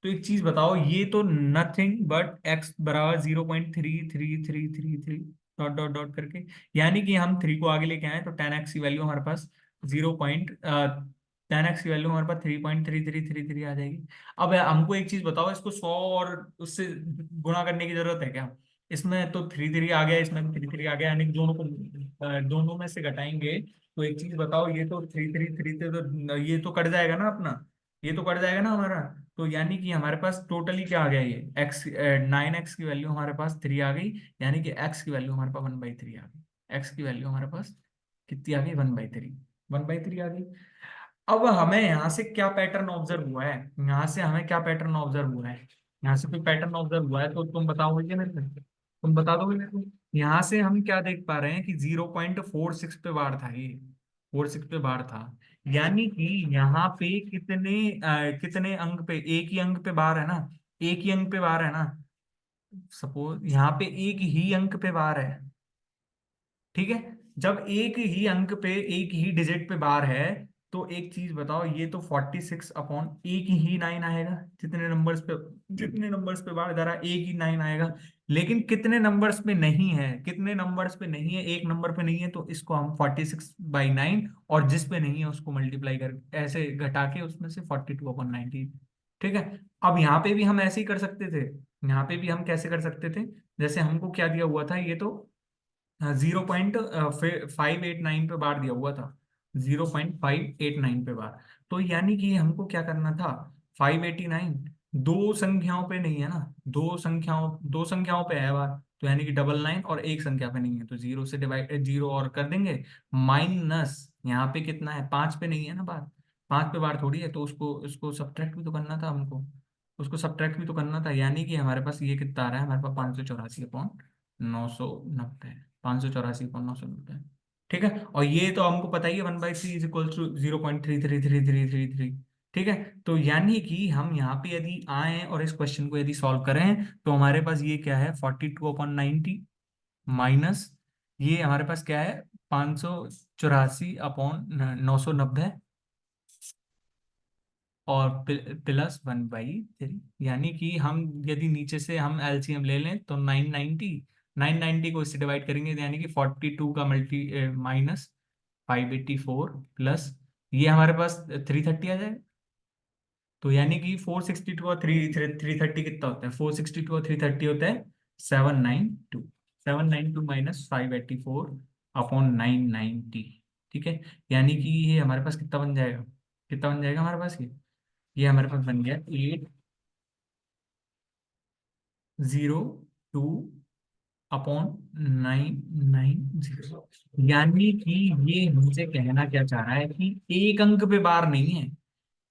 तो एक चीज बताओ, ये तो नथिंग बट एक्स बराबर 0.3333 डॉट डॉट डॉट करके, यानी कि हम 3 को आगे लेके आए तो 10x की वैल्यू हमारे पास 10x की वैल्यू हमारे पास 3.3333 आ जाएगी। अब हमको एक चीज बताओ, इसको 100 और उससे गुणा करने की जरूरत है क्या, इसमें तो 3 3 आ गया, इसमें भी 3 3 आ गया, यानी कि दोनों को दोनों में से घटाएंगे। तो एक चीज बताओ, ये तो 3 3 3 तो ये तो कट जाएगा ना अपना, ये तो कट जाएगा ना हमारा। तो यानी कि हमारे पास टोटली क्या आ गया, ये एक्स 9x की वैल्यू हमारे पास 3 आ गई, यानी कि एक्स की वैल्यू हमारे पास 1/3 आ गई। एक्स की वैल्यू हमारे पास कितनी आ गई, 1/3, 1/3 आ गई। अब हमें यहाँ से क्या पैटर्न ऑब्जर्व हुआ है, यहाँ से हमें क्या पैटर्न ऑब्जर्व हुआ है, यहाँ से कोई पैटर्न ऑब्जर्व हुआ है तो तुम बताओगे कि मेरे को, तुम बता दोगे मेरे को। यहाँ से हम क्या देख पा रहे हैं कि 0.46 पे बार था ये, 4 6 पे बार था, यानी कि यहाँ पे कितने अंक पे, एक ही अंक पे बार है ना, एक ही अंक पे बार है ना, सपोज यहाँ पे एक ही अंक पे बार है, ठीक है। जब एक ही अंक पे, एक ही डिजिट पे बार है, तो एक चीज बताओ, ये तो 46 अपॉन एक ही 9 आएगा, जितने नंबर्स पे बार जरा एक ही 9 आएगा। लेकिन कितने नंबर्स पे नहीं है, कितने नंबर्स पे नहीं है, एक नंबर पे नहीं है, तो इसको हम 46/9, और जिस पे नहीं है उसको मल्टीप्लाई कर ऐसे घटा के उसमें से 42/90। ठीक है। अब यहाँ पे भी हम ऐसे ही कर सकते थे, यहाँ पे भी हम कैसे कर सकते थे, जैसे हमको क्या दिया हुआ था, ये तो 0.589 पे बार दिया हुआ था, 0.589 पे बार। तो यानी कि हमको क्या करना था, 589 दो संख्याओं पे नहीं है ना, दो संख्याओं पे है बार, तो यानी कि 99, और एक संख्या पे नहीं है, तो जीरो से डिवाइड, जीरो और कर देंगे, माइनस यहाँ पे कितना है, 5 पे नहीं है ना बार, 5 पे बार थोड़ी है, तो उसको उसको सब्ट्रैक्ट भी तो करना था हमको, उसको सब्ट्रैक्ट भी तो करना था, यानी कि हमारे पास ये कितना आ रहा है, हमारे पास 584/990, 584/990। ठीक है। और ये तो हमको पता ही है, 1/3 = 0.333333। ठीक है। तो यानी कि हम यहाँ पे यदि आए और इस क्वेश्चन को यदि सॉल्व करें, तो हमारे पास ये क्या है, 42/90 माइनस, ये हमारे पास क्या है, 584/990, और प्लस 1/3, यानी कि हम यदि नीचे से हम एलसीएम ले लें तो 990, 990 को इससे डिवाइड करेंगे, तो यानी कि 42 का मल्टी माइनस 584 प्लस, ये हमारे पास 330 आ जाएगा। तो यानी कि 462 और थ्री थ्री थर्टी कितना होता है, 462 और 330 होता है 792, 792 माइनस 584/990। ठीक है। यानी कि ये हमारे पास कितना बन जाएगा, कितना बन जाएगा हमारे पास ये हमारे पास बन गया 802/990। यानी कि ये हमसे कहना क्या चाह रहा है कि एक अंक पे बार नहीं है,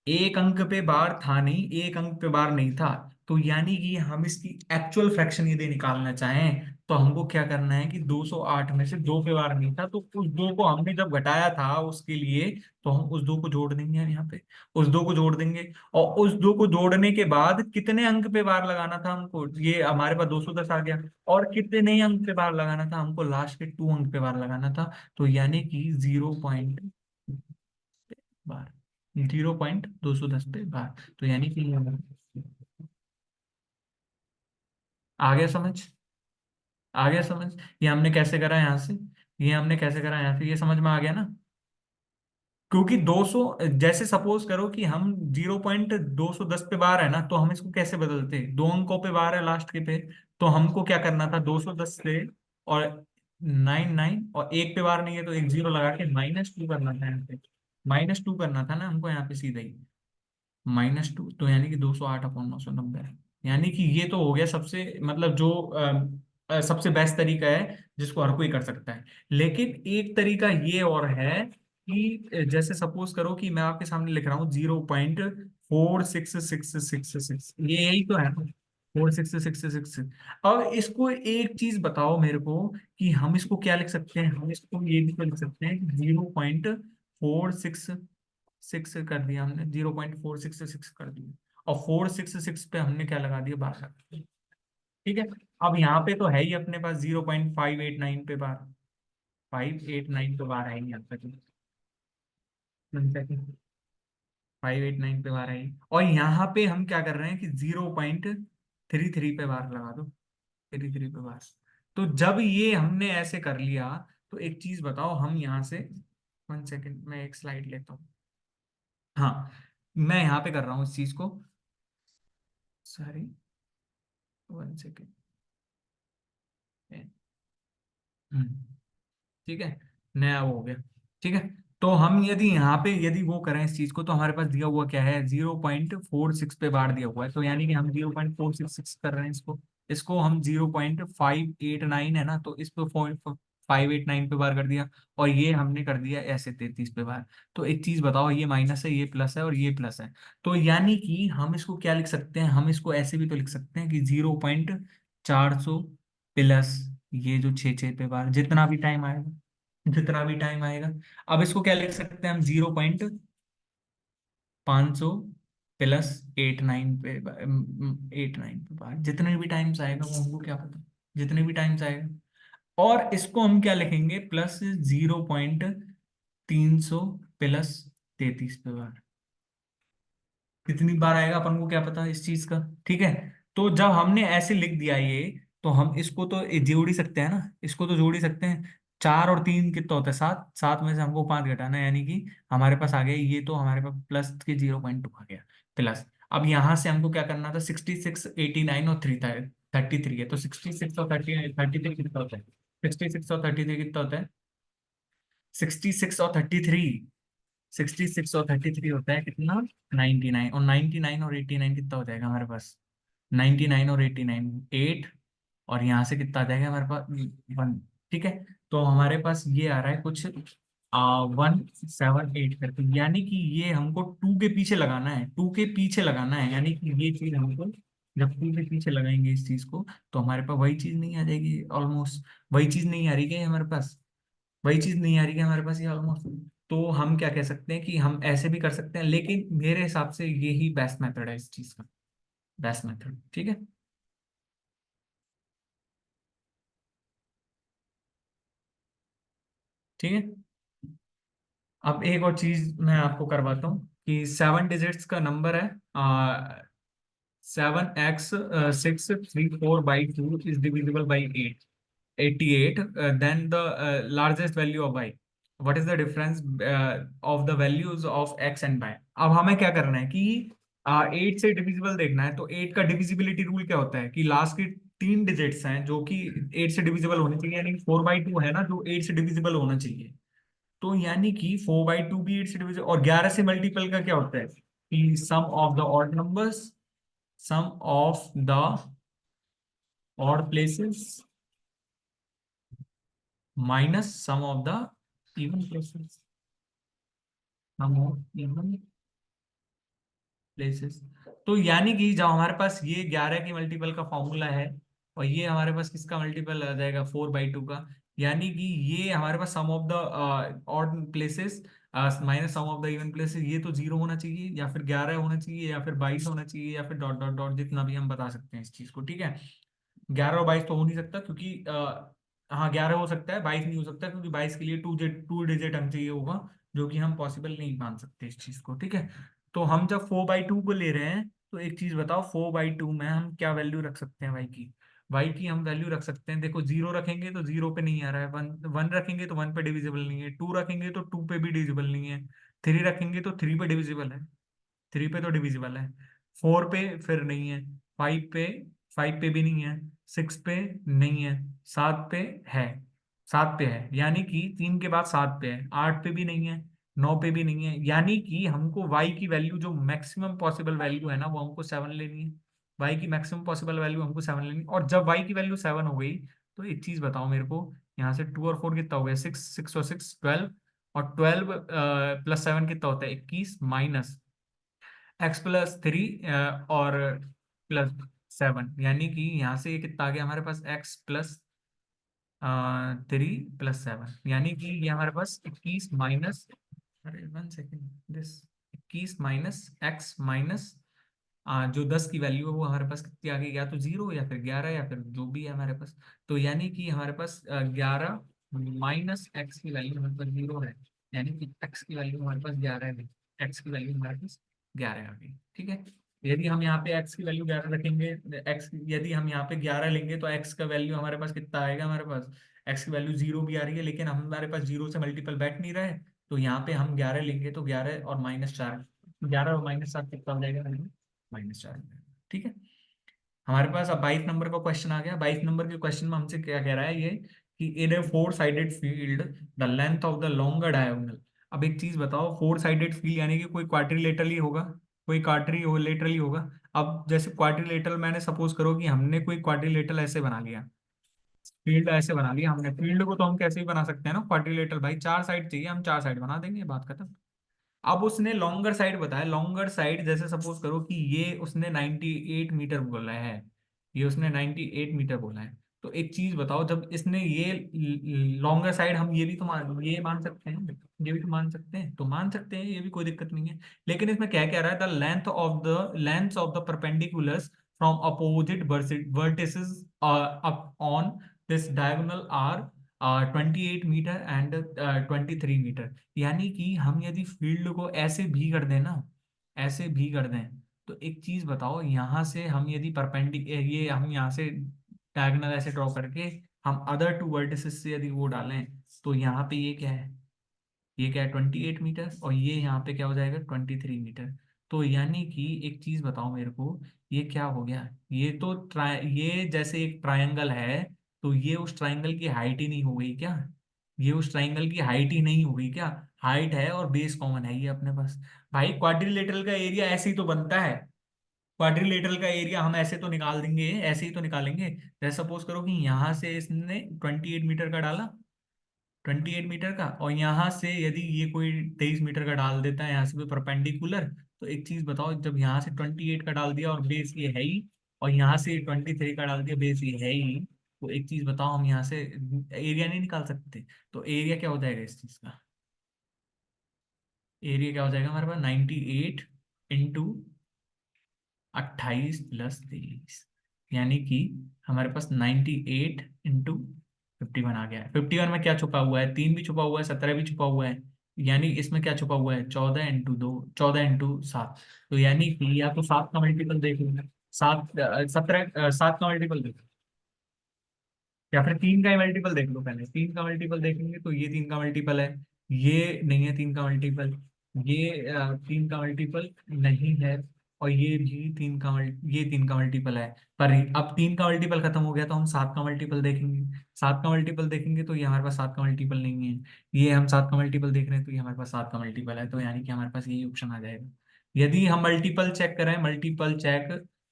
एक अंक पे बार था नहीं, एक अंक पे बार नहीं था, तो यानी कि हम इसकी एक्चुअल फ्रैक्शन यदि निकालना चाहें, तो हमको क्या करना है कि 208 में से दो पे बार नहीं था, तो उस दो को हमने जब घटाया था उसके लिए, तो हम उस दो को जोड़ देंगे, हम यहाँ पे उस दो को जोड़ देंगे, और उस दो को जोड़ने के बाद कितने अंक पे बार लगाना था हमको, ये हमारे पास 210 आ गया, और कितने अंक पे बार लगाना था हमको, लास्ट के 2 अंक पे बार लगाना था, तो यानी कि 0.210 पे बार, तो यानी कि ये आ गया समझ, आ गया समझ, ये हमने कैसे करा यहाँ से, ये हमने कैसे करा यहाँ से, ये समझ में आ गया ना। क्योंकि 200, जैसे सपोज करो कि हम 0.210 पे बार है ना, तो हम इसको कैसे बदलते, दो अंकों पे बार है लास्ट के पे, तो हमको क्या करना था, 210 से, और 99, और एक पे बार नहीं है तो एक जीरो लगा के -2 करना था यहाँ पे, -2 करना था ना हमको यहाँ पे सीधा ही, -2, तो यानी कि 208/990 है। यानी कि ये तो हो गया सबसे, मतलब जो सबसे बेस्ट तरीका है जिसको हर कोई कर सकता है। लेकिन एक तरीका ये और है कि जैसे सपोज करो कि मैं आपके सामने लिख रहा हूँ 0.46666, ये यही तो है ना, 46666। अब इसको एक चीज बताओ मेरे को, कि हम इसको क्या लिख सकते हैं, हम इसको ये भी तो लिख सकते हैं, 0.466 कर दिया हमने, 0.466 कर दिया, और 466 पे हमने क्या लगा दिया, 12। ठीक है। अब यहाँ पे तो है ही अपने पास 0.589 पे बार, 589 पे बार आएंगे यहाँ पे, 589 पे बार आएंगे, और यहाँ पे हम क्या कर रहे हैं कि 0.33 पे बार लगा दो, 33 पे बार। तो जब ये हमने ऐसे कर लिया, तो एक चीज बताओ, हम यहाँ से, 1 सेकेंड मैं एक स्लाइड लेता हूँ। हाँ, मैं यहाँ पे कर रहा हूँ इस चीज को, सॉरी, 1 सेकेंड। ठीक है, नया वो हो गया। ठीक है। तो हम यदि यहाँ पे यदि वो करें इस चीज को, तो हमारे पास दिया हुआ क्या है, 0.46 पे बार दिया हुआ है, तो यानी कि हम 0.466 कर रहे हैं इसको, इसको हम 0.589 है ना, तो इस पे 589 पे बार कर दिया, और ये हमने कर दिया ऐसे 33 पे बार। तो एक चीज बताओ, ये माइनस है, ये प्लस है, और ये प्लस है, तो यानी कि हम इसको क्या लिख सकते हैं, हम इसको ऐसे भी तो लिख सकते हैं कि 0.400 प्लस ये जो 6 6 पे बार, जितना भी टाइम आएगा, जितना भी टाइम आएगा। अब इसको क्या लिख सकते हैं हम, 0.500 प्लस 89 पे, 89 पे जितने भी टाइम्स आएगा वो हमको क्या पता, जितने भी टाइम्स आएगा। और इसको हम क्या लिखेंगे, प्लस 0.300 प्लस 33 पे बार, कितनी बार आएगा अपन को क्या पता इस चीज का। ठीक है, तो जब हमने ऐसे लिख दिया ये, तो हम इसको तो जोड़ ही सकते हैं ना, इसको तो जोड़ ही सकते हैं। 4 और 3 कितना होता है, 7, 7 में से हमको 5 घटाना है, यानी कि हमारे पास आ गया ये, तो हमारे पास प्लस के 0.2 आ गया प्लस। अब यहाँ से हमको क्या करना था, 66, 89 और 33 है, तो 66 और 33 कितना होता है, 66 और 33 कितना होता है, 66 और 33 होता है कितना, 99, और 99 और 89 कितना हो जाएगा हमारे पास, 99 और 89 8, और यहाँ से कितना आ जाएगा हमारे पास, 1। ठीक है, तो हमारे पास ये आ रहा है कुछ 178 करके, यानी कि ये हमको 2 के पीछे लगाना है, 2 के पीछे लगाना है, यानी कि ये चीज हमको जब 2 के पीछे लगाएंगे इस चीज को, तो हमारे पास वही चीज नहीं आ जाएगी, ऑलमोस्ट वही चीज नहीं आ रही है हमारे पास, वही चीज नहीं आ रही है हमारे पास ये ऑलमोस्ट। तो हम क्या कह सकते हैं कि हम ऐसे भी कर सकते हैं, लेकिन मेरे हिसाब से यही बेस्ट मेथड है इस चीज का, बेस्ट मेथड। ठीक है। ठीक है, अब एक और चीज मैं आपको करवाता हूँ कि 7 डिजिट्स का नंबर है, 7x 634/2 is divisible by 88, then the largest value of y, what is the difference of the values of x and y। अब हमें क्या करना है कि 8 से डिविजिबल देखना है, तो 8 का डिविजिबिलिटी रूल क्या होता है कि लास्ट की 3 डिजिट्स हैं जो कि 8 से डिविजिबल होनी चाहिए, यानी 4/2 है ना जो 8 से डिविजिबल होना चाहिए। तो यानी कि 4/2 भी 8 से डिविजिबल, और 11 से मल्टीपल का क्या होता है कि sum of the odd numbers, sum of the odd places minus sum of the even places, sum of even places. तो यानी कि जब हमारे पास ये 11 की मल्टीपल का फॉर्मूला है, और ये हमारे पास किसका मल्टीपल आ जाएगा, 4/2 का, यानी कि ये हमारे पास sum of the odd places minus sum of the even places, ये तो 0 होना चाहिए, या फिर 11 होना चाहिए, या फिर 22 होना चाहिए, या फिर डॉट डॉट डॉट, जितना भी हम बता सकते हैं इस चीज को। ठीक है, 11 और 22 तो हो नहीं सकता, क्योंकि हाँ 11 हो सकता है, 22 नहीं हो सकता, क्योंकि 22 के लिए 2 डिजिट अंक चाहिए होगा, जो कि हम पॉसिबल नहीं मान सकते इस चीज को। ठीक है, तो हम जब 4/2 को ले रहे हैं, तो एक चीज बताओ, 4/2 में हम क्या वैल्यू रख सकते हैं वाई की, वाई की हम वैल्यू रख सकते हैं, देखो 0 रखेंगे तो 0 पे नहीं आ रहा है, 1 1 रखेंगे तो 1 पे डिविजिबल नहीं है, 2 रखेंगे तो 2 पे भी डिविजिबल नहीं है, 3 रखेंगे तो 3 पे डिविजिबल है, 3 पे तो डिविजिबल है, 4 पे फिर नहीं है, 5 पे, 5 पे भी नहीं है, 6 पे नहीं है, 7 पे है, 7 पे है, यानी कि 3 के बाद 7 पे है, 8 पे भी नहीं है, 9 पे भी नहीं है, यानी कि हमको y की वैल्यू जो मैक्सिमम पॉसिबल वैल्यू है ना, वो हमको 7 लेनी है, y की मैक्सिमम पॉसिबल वैल्यू हमको 7 लेनी है। और जब y की वैल्यू 7 हो गई, तो एक चीज बताओ मेरे को, यहाँ से 2 और 4 कितना हो गया, 6, 6 और 6 12, और 12 प्लस 7 कितना होता है, 21, माइनस x+3 और +7, यानी कि यहाँ से ये कितना आ गया हमारे पास, x+3 + 7, यानी कि ये हमारे पास 21 माइनस, अरे 1 second, this 21 minus x minus जो 10 की वैल्यू है वो हमारे पास कितनी आ गई, या तो 0 या फिर 11 या फिर जो भी है हमारे पास। तो यानी कि हमारे पास 11 माइनस एक्स की वैल्यू हमारे पास 0 है, यानी कि एक्स की वैल्यू हमारे पास 11 है, एक्स की वैल्यू हमारे पास 11 आ गई। ठीक है, यदि हम यहाँ पे एक्स की वैल्यू 11 रखेंगे, एक्स यदि हम यहाँ पे 11 लेंगे, तो एक्स का वैल्यू हमारे पास कितना आएगा, हमारे पास एक्स की वैल्यू 0 भी आ रही है, लेकिन हमारे पास 0 से मल्टीपल बैठ नहीं रहा है, तो यहाँ पे हम 11 लेंगे, तो 11 और -4, 11 और -7 कितना हो जाएगा, -4। ठीक है, हमारे पास अब 22 नंबर का क्वेश्चन आ गया। 22 नंबर के क्वेश्चन में हमसे क्या कह रहा है ये, कि इन ए 4 sided field the length of the longer diagonal. अब एक चीज बताओ, 4 साइडेड फील्ड यानी कि कोई क्वाड्रिलेटरल ही होगा, कोई क्वाड्रिलेटरल ही होगा। अब जैसे क्वाड्रिलेटरल, मैंने सपोज करो कि हमने कोई क्वाड्रिलेटरल ऐसे बना लिया, फील्ड ऐसे बना लिया हमने, फील्ड को तो हम कैसे भी बना सकते हैं ना, क्वाड्रिलेटरल भाई 4 साइड चाहिए, हम 4 साइड बना देंगे, बात खत्म। अब उसने लॉन्गर साइड बताया, लॉन्गर साइड जैसे सपोज करो कि ये उसने 98 मीटर बोला है, ये उसने 98 मीटर बोला है, तो एक चीज बताओ, जब इसने ये लॉन्गर साइड, हम ये भी तो ये मान सकते हैं, ये भी तो मान सकते हैं, तो मान सकते हैं, ये भी कोई दिक्कत नहीं है। लेकिन इसमें क्या कह रहा है, the length of the perpendiculars from opposite vertices upon this diagonal are 28 metre and 23 metre. यानी कि हम यदि फील्ड को ऐसे भी कर दें ना, ऐसे भी कर दें, तो एक चीज बताओ, यहाँ से हम यदि ये हम यहाँ से डायगोनल ऐसे ड्रॉ करके हम अदर टू वर्टिसेस से यदि वो डालें, तो यहाँ पे ये क्या है, ये क्या है 28 मीटर, और ये यहाँ पे क्या हो जाएगा 23 मीटर। तो यानी कि एक चीज बताओ मेरे को, ये क्या हो गया, ये जैसे एक ट्रायंगल है, तो ये उस ट्रायंगल की हाइट ही नहीं हो गई क्या, ये उस ट्रायंगल की हाइट ही नहीं हो गई क्या, हाइट है और बेस कॉमन है ये अपने पास। भाई क्वाड्रिलेटरल का एरिया ऐसे ही तो बनता है, क्वाड्रिलेटरल का एरिया हम ऐसे तो निकाल देंगे, ऐसे ही तो निकालेंगे। जैसे सपोज करो कि यहाँ से इसने 28 मीटर का डाला, 28 मीटर का, और यहाँ से यदि ये कोई 23 मीटर का डाल देता है यहाँ से कोई परपेंडिकुलर, तो एक चीज बताओ, जब यहाँ से 28 का डाल दिया और बेस ये है ही, और यहाँ से 23 का डाल दिया बेस ये है ही, तो एक चीज बताओ, हम यहाँ से एरिया नहीं निकाल सकते? तो एरिया क्या हो जाएगा इस चीज का, एरिया क्या हो जाएगा हमारे पास 98 × 28 + 23, यानी कि हमारे पास 98 × 51 आ गया है। 51 में क्या छुपा हुआ है, 3 भी छुपा हुआ है, 17 भी छुपा हुआ है, यानी इसमें क्या छुपा हुआ है, 14 × 2, 14 × 7। तो यानी कि या तो 7 का मल्टीपल देख लो, 7 का मल्टीपल देखो, या फिर 3 का ही मल्टीपल देख लो। पहले 3 का मल्टीपल देखेंगे तो ये 3 का मल्टीपल है, ये नहीं है 3 का मल्टीपल, ये 3 का मल्टीपल नहीं है, और ये भी 3 का मल्टीपल है। पर अब 3 का मल्टीपल खत्म हो गया, तो हम 7 का मल्टीपल देखेंगे। 7 का मल्टीपल देखेंगे तो ये हमारे पास 7 का मल्टीपल नहीं है, ये हम 7 का मल्टीपल देख रहे हैं तो ये हमारे पास 7 का मल्टीपल है, तो यानी कि हमारे पास यही ऑप्शन आ जाएगा। यदि हम मल्टीपल चेक करें, मल्टीपल चेक,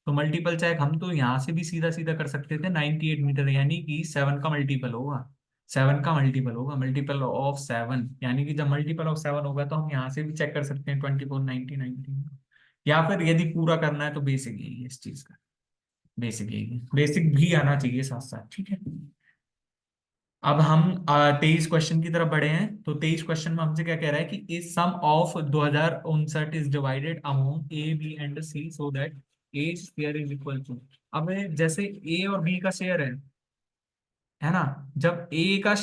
तो मल्टीपल चेक हम तो यहाँ से भी सीधा सीधा कर सकते थे, 98 मीटर, यानी कि 7 का मल्टीपल होगा, 7 का मल्टीपल होगा, मल्टीपल ऑफ 7, यानी कि जब मल्टीपल ऑफ 7 होगा तो हम यहाँ से भी चेक कर सकते हैं 24, 90, 19। या फिर यदि पूरा करना है तो बेसिक यही है इस चीज का, बेसिक यही है, बेसिक भी आना चाहिए साथ साथ, ठीक है। अब हम 23 क्वेश्चन की तरफ बढ़े हैं। तो 23 क्वेश्चन में हमसे क्या कह रहा है कि इस sum of 2059 is divided among A B and C so that A share is equal to. अब जैसे ए और बी का शेयर है ना, जब ए का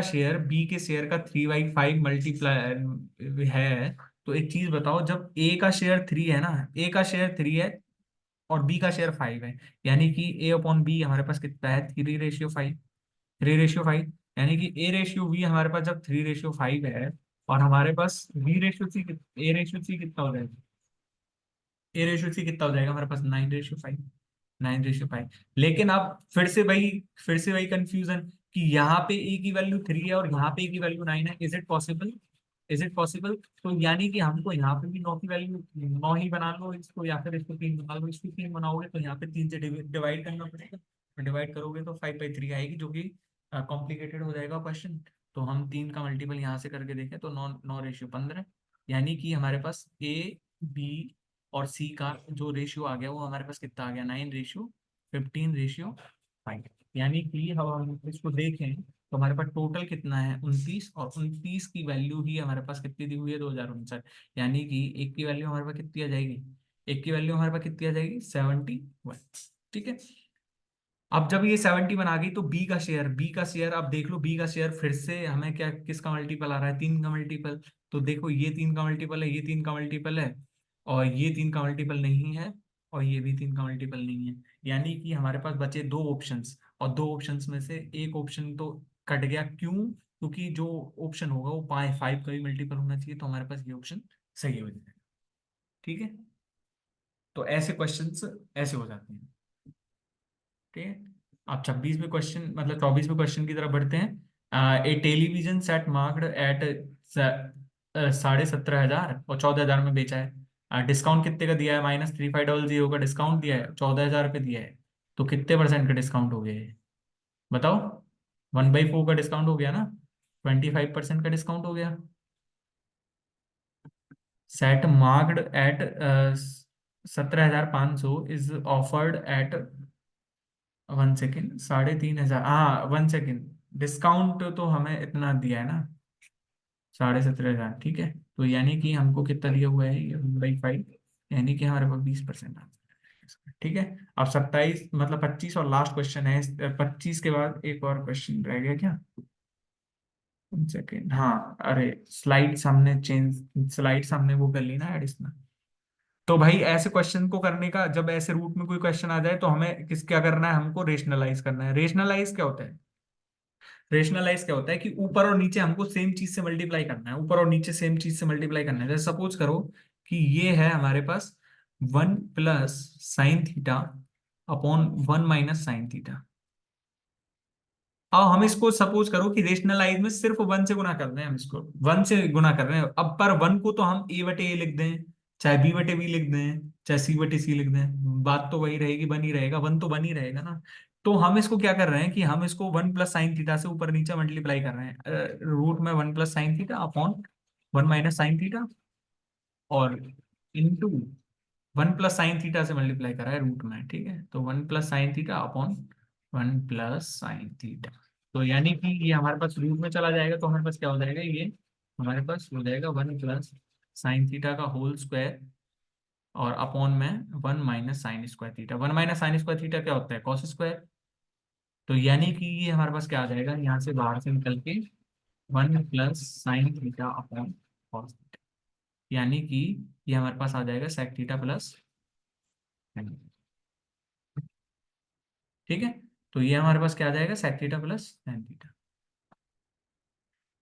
शेयर बी के शेयर का 3/5 मल्टीप्लाई है, तो एक चीज बताओ, जब ए का शेयर 3 है ना, ए का शेयर 3 है और बी का शेयर 5 है, यानी कि ए अपॉन बी हमारे पास कितना है, 3:5, 3:5, यानी कि A/B हमारे पास जब 3:5 है, और हमारे पास A/C कितना हो जाएगा, A/C कितना हो जाएगा हमारे पास 9:5, 9:5। लेकिन अब फिर से वही कंफ्यूजन कि यहाँ पे ए की वैल्यू 3 है और यहाँ पे ए की वैल्यू 9 है, is it possible, is it possible? तो यानी कि हमको यहाँ पे भी 9 की वैल्यू 9 ही बना लो इसको, या फिर इसको 3 बना लो, इसको 3 बनाओगे तो यहाँ पे 3 से डिवाइड करना पड़ेगा, तो डिवाइड करोगे तो 5/3 आएगी, जो कि कॉम्प्लिकेटेड हो जाएगा क्वेश्चन। तो हम 3 का मल्टीपल यहाँ से करके देखें तो 9:15, यानी कि हमारे पास A, B और सी का जो रेशियो आ गया वो हमारे पास कितना आ गया, 9:15:5। यानी कि हम इसको देखें तो हमारे पास टोटल कितना है 29, और 29 की वैल्यू ही हमारे पास कितनी दी हुई है 2059, यानी कि एक की वैल्यू हमारे पास कितनी आ जाएगी, एक की वैल्यू हमारे पास कितनी आ जाएगी 71, ठीक है। अब जब ये 71 आ गई तो बी का शेयर अब देख लो, बी का शेयर फिर से हमें क्या, किसका मल्टीपल आ रहा है, 3 का मल्टीपल। तो देखो ये 3 का मल्टीपल है, ये 3 का मल्टीपल है, और ये 3 का मल्टीपल नहीं है, और ये भी 3 का मल्टीपल नहीं है, यानी कि हमारे पास बचे दो ऑप्शंस, और दो ऑप्शंस में से एक ऑप्शन तो कट गया, क्यों, क्योंकि जो ऑप्शन होगा वो 5 का भी मल्टीपल होना चाहिए, तो हमारे पास ये ऑप्शन सही हो जाएगा, ठीक है। तो ऐसे क्वेश्चंस ऐसे हो जाते हैं, ठीक है। आप 24वें क्वेश्चन की तरफ बढ़ते हैं। A television set marked at 17,500 और 14,000 में बेचा है, डिस्काउंट कितने का दिया है, -3500 का डिस्काउंट दिया है, 14,000 पे दिया है, तो कितने परसेंट का डिस्काउंट हो गया है, बताओ। 1/4 का डिस्काउंट हो गया ना, 25% का डिस्काउंट हो गया। Set marked at 17,500 is offered at 1 second, 3,500, हाँ 1 सेकेंड। डिस्काउंट तो हमें इतना दिया है ना, 17,500, ठीक है। तो यानी कि हमको कितना दिया हुआ है, ये 1/5, यानी कि हमारे पास 20% आंसर, ठीक है। अब 27 मतलब 25 और लास्ट क्वेश्चन है। 25 के बाद एक और क्वेश्चन रह गया क्या? 1 सेकेंड, हाँ, अरे स्लाइड सामने चेंज, स्लाइड सामने वो कर ली ना एडिशनल। तो भाई ऐसे क्वेश्चन को करने का, जब ऐसे रूट में कोई क्वेश्चन आ जाए तो हमें किस क्या करना है, हमको रेशनलाइज करना है। रेशनलाइज क्या होता है? रेशनलाइज क्या होता है कि ऊपर और नीचे हमको सेम चीज से मल्टीप्लाई करना है, ऊपर और नीचे सेम चीज से मल्टीप्लाई करना है। जैसे सपोज करो कि ये है हमारे पास 1 + sin θ अपॉन 1 - sin θ। अब हम इसको सपोज करो कि रेशनलाइज में सिर्फ 1 से गुना कर रहे हैं, हम इसको 1 से गुना कर रहे हैं। अब पर 1 को तो हम a/a लिख दें, चाहे b/b लिख दें, चाहे c/c लिख दें, बात तो वही रहेगी, बन ही रहेगा, 1 तो बन ही रहेगा ना। तो हम इसको क्या कर रहे हैं कि हम इसको 1 + sin θ से ऊपर नीचे मल्टीप्लाई कर रहे हैं, रूट में 1 + sin θ अपॉन 1 - sin θ, और इंटू 1 + sin θ से मल्टीप्लाई करा है रूट में, ठीक है। तो 1 + sin θ अपॉन 1 + sin θ। तो यानी कि ये हमारे पास रूट में चला जाएगा, तो हमारे पास क्या हो जाएगा, ये हमारे पास हो जाएगा 1 + sin θ का होल स्क्वायर, और अपॉन में 1 - sin²θ। 1 - sin²θ क्या होता है, कॉस स्क्वायर। तो यानी कि ये हमारे पास क्या आ जाएगा, यहाँ से बाहर से निकल के 1 + sin θ अपॉन कॉस, यानी कि ये हमारे पास आ जाएगा sec θ प्लस, ठीक है। तो ये हमारे पास क्या आ जाएगा, sec θ प्लस tan θ।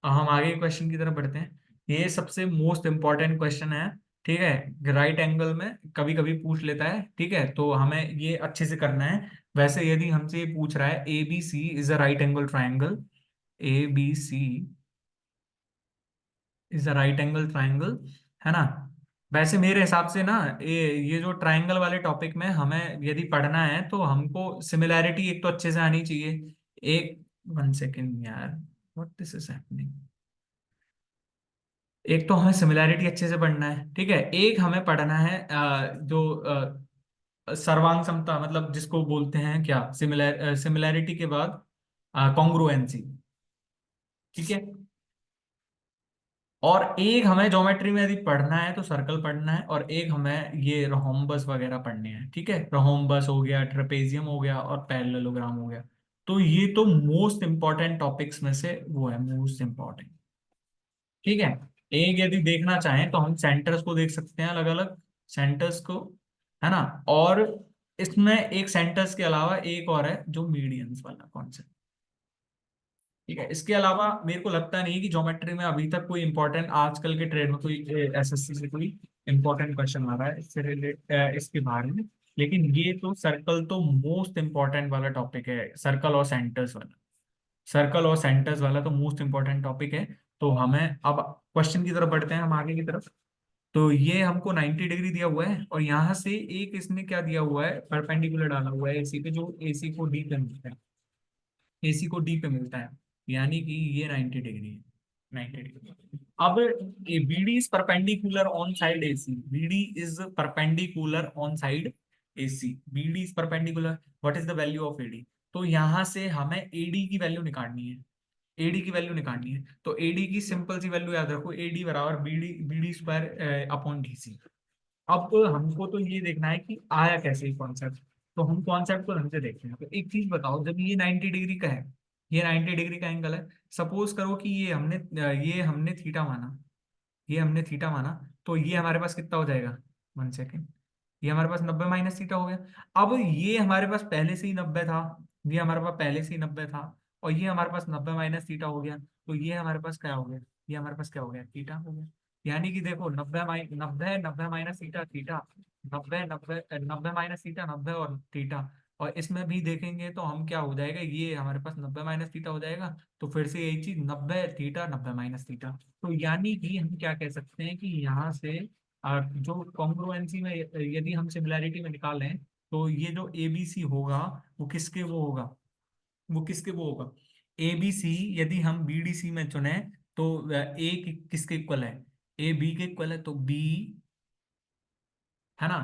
अब हम आगे क्वेश्चन की तरफ बढ़ते हैं। ये सबसे मोस्ट इंपॉर्टेंट क्वेश्चन है, ठीक है। राइट एंगल में कभी कभी पूछ लेता है, ठीक है, तो हमें ये अच्छे से करना है। वैसे यदि हमसे ये पूछ रहा है ABC is a right angle triangle, ABC is a right angle triangle, है ना। वैसे मेरे हिसाब से ना, ये जो ट्राइंगल वाले टॉपिक में हमें यदि पढ़ना है तो हमको सिमिलैरिटी एक तो अच्छे से आनी चाहिए। एक 1 सेकेंड यार, व्हाट दिस इज हैपनिंग। एक तो हमें सिमिलैरिटी अच्छे से पढ़ना है, ठीक है। एक हमें पढ़ना है जो सर्वांग समता, मतलब जिसको बोलते हैं क्या, सिमिलैरिटी के बाद कॉन्ग्रुएंसी, ठीक है। और एक हमें ज्योमेट्री में यदि पढ़ना है तो सर्कल पढ़ना है, और एक हमें ये रोम्बस वगैरह पढ़ने हैं, ठीक है। रोम्बस हो गया, ट्रेपेजियम हो गया, और पैरेललोग्राम हो गया। तो ये तो मोस्ट इंपॉर्टेंट टॉपिक्स में से वो है, मोस्ट इंपॉर्टेंट, ठीक है। एक यदि देखना चाहें तो हम सेंटर्स को देख सकते हैं, अलग अलग सेंटर्स को, है ना। और इसमें एक सेंटर्स के अलावा एक और है जो मीडियंस वाला कॉन्सेप्ट, ठीक है। इसके अलावा मेरे को लगता नहीं कि ज्योमेट्री में अभी तक कोई इंपॉर्टेंट, आजकल के ट्रेड में कोई एसएससी से कोई इंपॉर्टेंट क्वेश्चन आ रहा है इससे रिलेट इसके बारे में। लेकिन ये तो सर्कल तो मोस्ट इंपॉर्टेंट वाला टॉपिक है, सर्कल और सेंटर्स वाला। सर्कल और सेंटर्स वाला तो मोस्ट इंपॉर्टेंट टॉपिक है। तो हमें अब क्वेश्चन की तरफ बढ़ते हैं, हम आगे की तरफ। तो ये हमको 90 डिग्री दिया हुआ है, और यहाँ से एक इसने क्या दिया हुआ है, परपेंडिकुलर डाला हुआ है एसी पे, जो एसी को डी पे मिलता है, एसी को डी पे मिलता है। यानी कि ये 90 डिग्री है, 90 डिग्री। अब BD is perpendicular on side AC, BD is perpendicular on side AC, BD is perpendicular, what is the value of AD. तो यहाँ से हमें एडी की वैल्यू निकालनी है, एडी की वैल्यू निकालनी है। तो एडी की सिंपल सी वैल्यू याद रखो, एडी बराबर BD, BD square upon DC. अब हमको तो ये देखना है कि आया कैसे कॉन्सेप्ट। तो हम कॉन्सेप्ट को ढंग से देखते हैं। तो एक चीज बताओ, जब ये 90 डिग्री का है, ये 90 डिग्री का एंगल है, सपोज करो कि ये हमने थीटा माना, ये हमने थीटा माना, तो ये हमारे पास कितना हो जाएगा, 1 सेकेंड, ये हमारे पास 90 - थीटा हो गया। अब ये हमारे पास पहले से ही 90 था, ये हमारे पास पहले से ही 90 था, और ये हमारे पास 90 - थीटा हो गया। तो ये हमारे पास क्या हो गया, ये हमारे पास क्या हो गया, थीटा हो गया। यानी कि देखो 90 90 minus theta theta, 90 90 90 minus theta 90, और थीटा। और इसमें भी देखेंगे तो हम क्या हो जाएगा, ये हमारे पास 90 - थीटा हो जाएगा। तो फिर से यही चीज 90 थीटा 90 - थीटा। तो यानी कि हम क्या कह सकते हैं कि यहाँ से जो कॉन्ग्रुएंसी में यदि हम सिमिलैरिटी में निकालें, तो ये जो एबीसी होगा वो किसके वो होगा, वो किसके वो होगा, एबीसी यदि हम बीडीसी में चुने तो ए किसके इक्वल है, ए बी के इक्वल है, तो बी, है ना,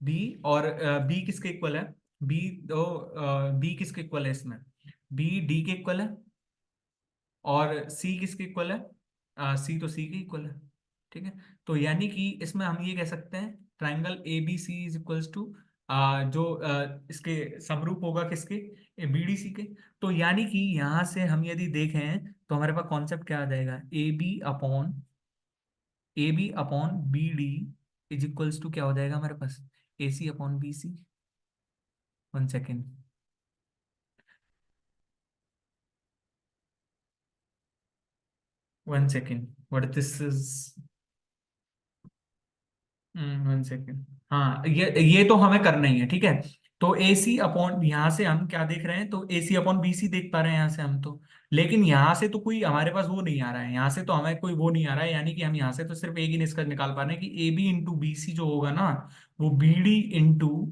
बी, और बी किसके इक्वल है, बी तो बी किसके इक्वल है इसमें? बी डी के इक्वल है। और सी किसके इक्वल है? सी तो सी के इक्वल है। ठीक है। तो यानी कि इसमें हम ये कह सकते हैं triangle A B C is equals to जो इसके समरूप होगा किसके? बी डी सी के। तो यानी कि यहां से हम यदि देखें तो हमारे पास कॉन्सेप्ट क्या आ जाएगा? A B upon B D is equals to क्या हो जाएगा हमारे पास? A C upon B C. One second. 1 second. What this is? 1 second. हाँ, ये तो हमें करना ही है, ठीक है। तो ए सी अपॉन, यहां से हम क्या देख रहे हैं? तो ए सी अपॉन बी सी देख पा रहे हैं यहाँ से हम तो। लेकिन यहाँ से तो कोई हमारे पास वो नहीं आ रहा है, यहाँ से तो हमें कोई वो नहीं आ रहा है, यानी कि हम यहाँ से तो सिर्फ एक ही निष्कर्ष निकाल पा रहे हैं कि A B into B C जो होगा ना, वो B D into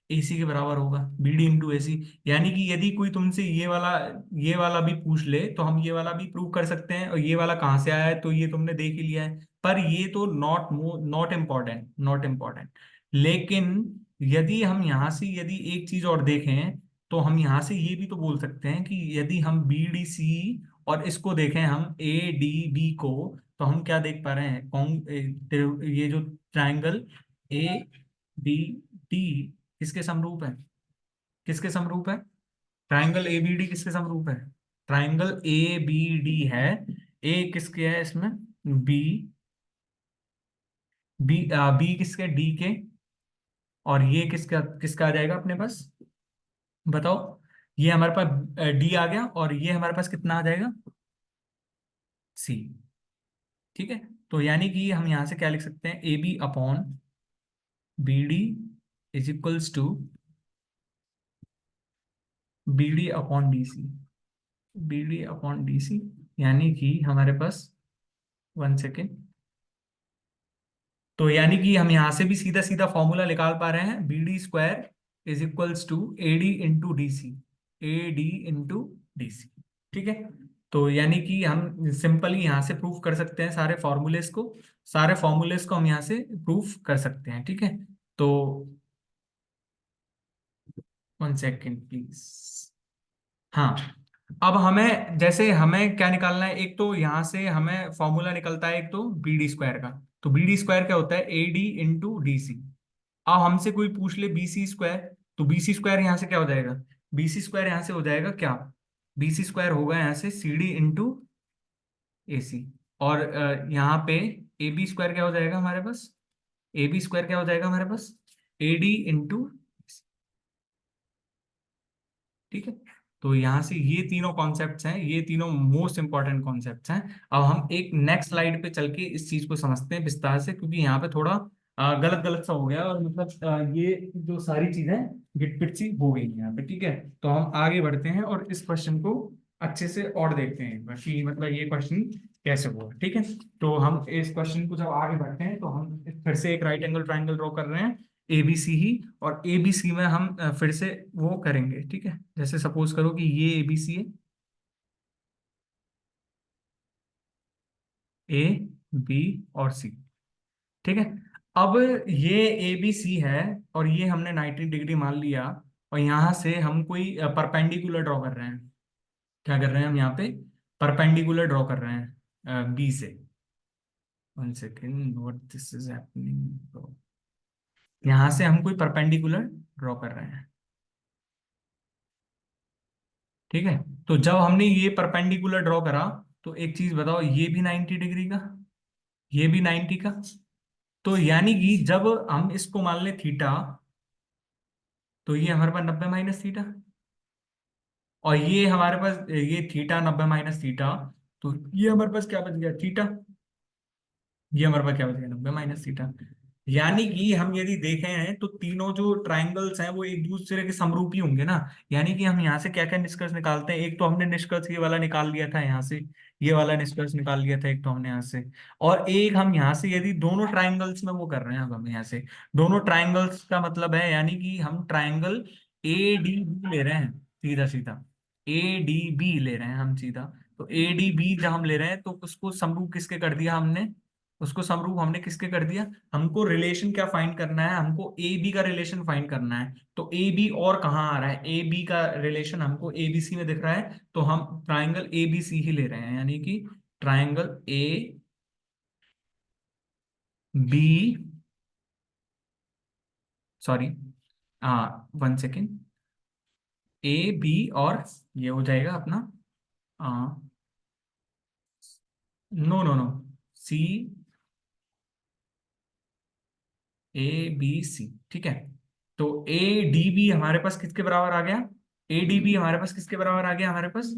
A C के बराबर होगा। B D into A C. यानी कि यदि कोई तुमसे ये वाला भी पूछ ले तो हम ये वाला भी प्रूव कर सकते हैं, और ये वाला कहाँ से आया है तो ये तुमने देख ही लिया है। पर ये तो नॉट इम्पॉर्टेंट, नॉट इम्पॉर्टेंट। लेकिन यदि हम यहां से यदि एक चीज और देखें, तो हम यहां से ये भी तो बोल सकते हैं कि यदि हम बी डी सी और इसको देखें, हम ए डी बी को, तो हम क्या देख पा रहे हैं? ये जो ट्राइंगल ए बी डी किसके समरूप है? किसके समरूप है? ट्राइंगल ए बी डी किसके समरूप है? ट्राइंगल ए बी डी है। ए किसके है इसमें? बी। बी किसके? डी के। और ये किसका किसका आ जाएगा अपने पास? बताओ। ये हमारे पास डी आ गया, और ये हमारे पास कितना आ जाएगा? सी। ठीक है। तो यानी कि हम यहां से क्या लिख सकते हैं? A B upon B D is equals to B D upon D C. B D upon D C. यानी कि हमारे पास, 1 सेकेंड। तो यानी कि हम यहां से भी सीधा सीधा फॉर्मूला निकाल पा रहे हैं, B D square is equals to A D into D C. A D into D C. ठीक है। तो यानी कि हम सिंपली यहां से प्रूफ कर सकते हैं सारे फॉर्मूलेस को हम यहां से प्रूफ कर सकते हैं, ठीक है। तो 1 सेकेंड प्लीज। हाँ। अब हमें जैसे हमें क्या निकालना है, एक तो यहां से हमें फॉर्मूला निकलता है, एक तो बी डी स्क्वायर का। तो बी डी स्क्वायर क्या होता है? A D into D C. अब हमसे कोई पूछ ले बी सी स्क्वायर, तो बी सी स्क्वायर यहाँ से क्या हो जाएगा? बी सी स्क्वायर यहाँ से हो जाएगा क्या? बी सी स्क्वायर होगा यहाँ से सी डी इंटू ए सी। और यहाँ पे ए बी स्क्वायर क्या हो जाएगा हमारे पास? ए बी स्क्वायर क्या हो जाएगा हमारे पास? ए डी इंटू। ठीक है। तो यहाँ से ये तीनों कॉन्सेप्ट्स हैं, ये तीनों मोस्ट इंपॉर्टेंट कॉन्सेप्ट्स हैं। अब हम एक नेक्स्ट स्लाइड पे चल के इस चीज को समझते हैं विस्तार से, क्योंकि यहाँ पे थोड़ा गलत गलत सा हो गया, और मतलब ये जो सारी चीजें गिटपिट सी हो गई हैं यहाँ पे। ठीक है। तो हम आगे बढ़ते हैं और इस क्वेश्चन को अच्छे से और देखते हैं कि मतलब ये क्वेश्चन कैसे हुआ। ठीक है। तो हम इस क्वेश्चन को जब आगे बढ़ते हैं तो हम फिर से एक राइट एंगल ट्राइंगल ड्रॉ कर रहे हैं, एबीसी ही। और एबीसी में हम फिर से वो करेंगे, ठीक है। जैसे सपोज करो कि ये एबीसी है, ए बी और सी। ठीक है। अब ये एबीसी है, और ये हमने 90 डिग्री मान लिया, और यहां से हम कोई परपेंडिकुलर ड्रॉ कर रहे हैं। क्या कर रहे हैं हम यहाँ पे? परपेंडिकुलर ड्रॉ कर रहे हैं बी से। 1 second, what this is happening. यहां से हम कोई परपेंडिकुलर ड्रॉ कर रहे हैं, ठीक है। तो जब हमने ये परपेंडिकुलर ड्रॉ करा, तो एक चीज बताओ, ये भी 90 डिग्री का, ये भी 90 का। तो यानी कि जब हम इसको मान ले थीटा, तो ये हमारे पास 90 माइनस थीटा। और ये हमारे पास ये थीटा 90 माइनस थीटा, तो ये हमारे पास क्या बच गया? थीटा। ये हमारे पास क्या बच गया? 90 माइनस थीटा। यानी कि हम यदि देखें हैं तो तीनों जो ट्राइंगल्स हैं वो एक दूसरे के समरूपी होंगे ना। यानी कि हम यहाँ से क्या क्या निष्कर्ष निकालते हैं? एक तो हमने निष्कर्ष ये वाला निकाल लिया था यहाँ से, ये वाला निष्कर्ष निकाल लिया था एक तो हमने यहाँ से। और एक हम यहाँ से यदि दोनों ट्राइंगल्स में वो कर रहे हैं, अब हम यहाँ से दोनों ट्राइंगल्स का मतलब है, यानी कि हम ट्राइंगल ए डी बी ले रहे हैं, सीधा सीधा ए डी बी ले रहे हैं हम सीधा। तो ए डी बी जब हम ले रहे हैं तो उसको समरूप किसके कर दिया हमने? उसको समरूप हमने किसके कर दिया। हमको रिलेशन क्या फाइंड करना है, हमको ए बी का रिलेशन फाइंड करना है। तो ए बी और कहाँ आ रहा है, ए बी का रिलेशन हमको ए बी सी में दिख रहा है, तो हम ट्राइंगल ए बी सी ही ले रहे हैं, यानी कि ट्राइंगल ए बी, सॉरी, हाँ 1 सेकेंड, ए बी और ये हो जाएगा अपना, no no no, C, A B C, ठीक है। तो ए डी बी हमारे पास किसके बराबर आ गया, ए डी बी हमारे पास किसके बराबर आ गया, हमारे पास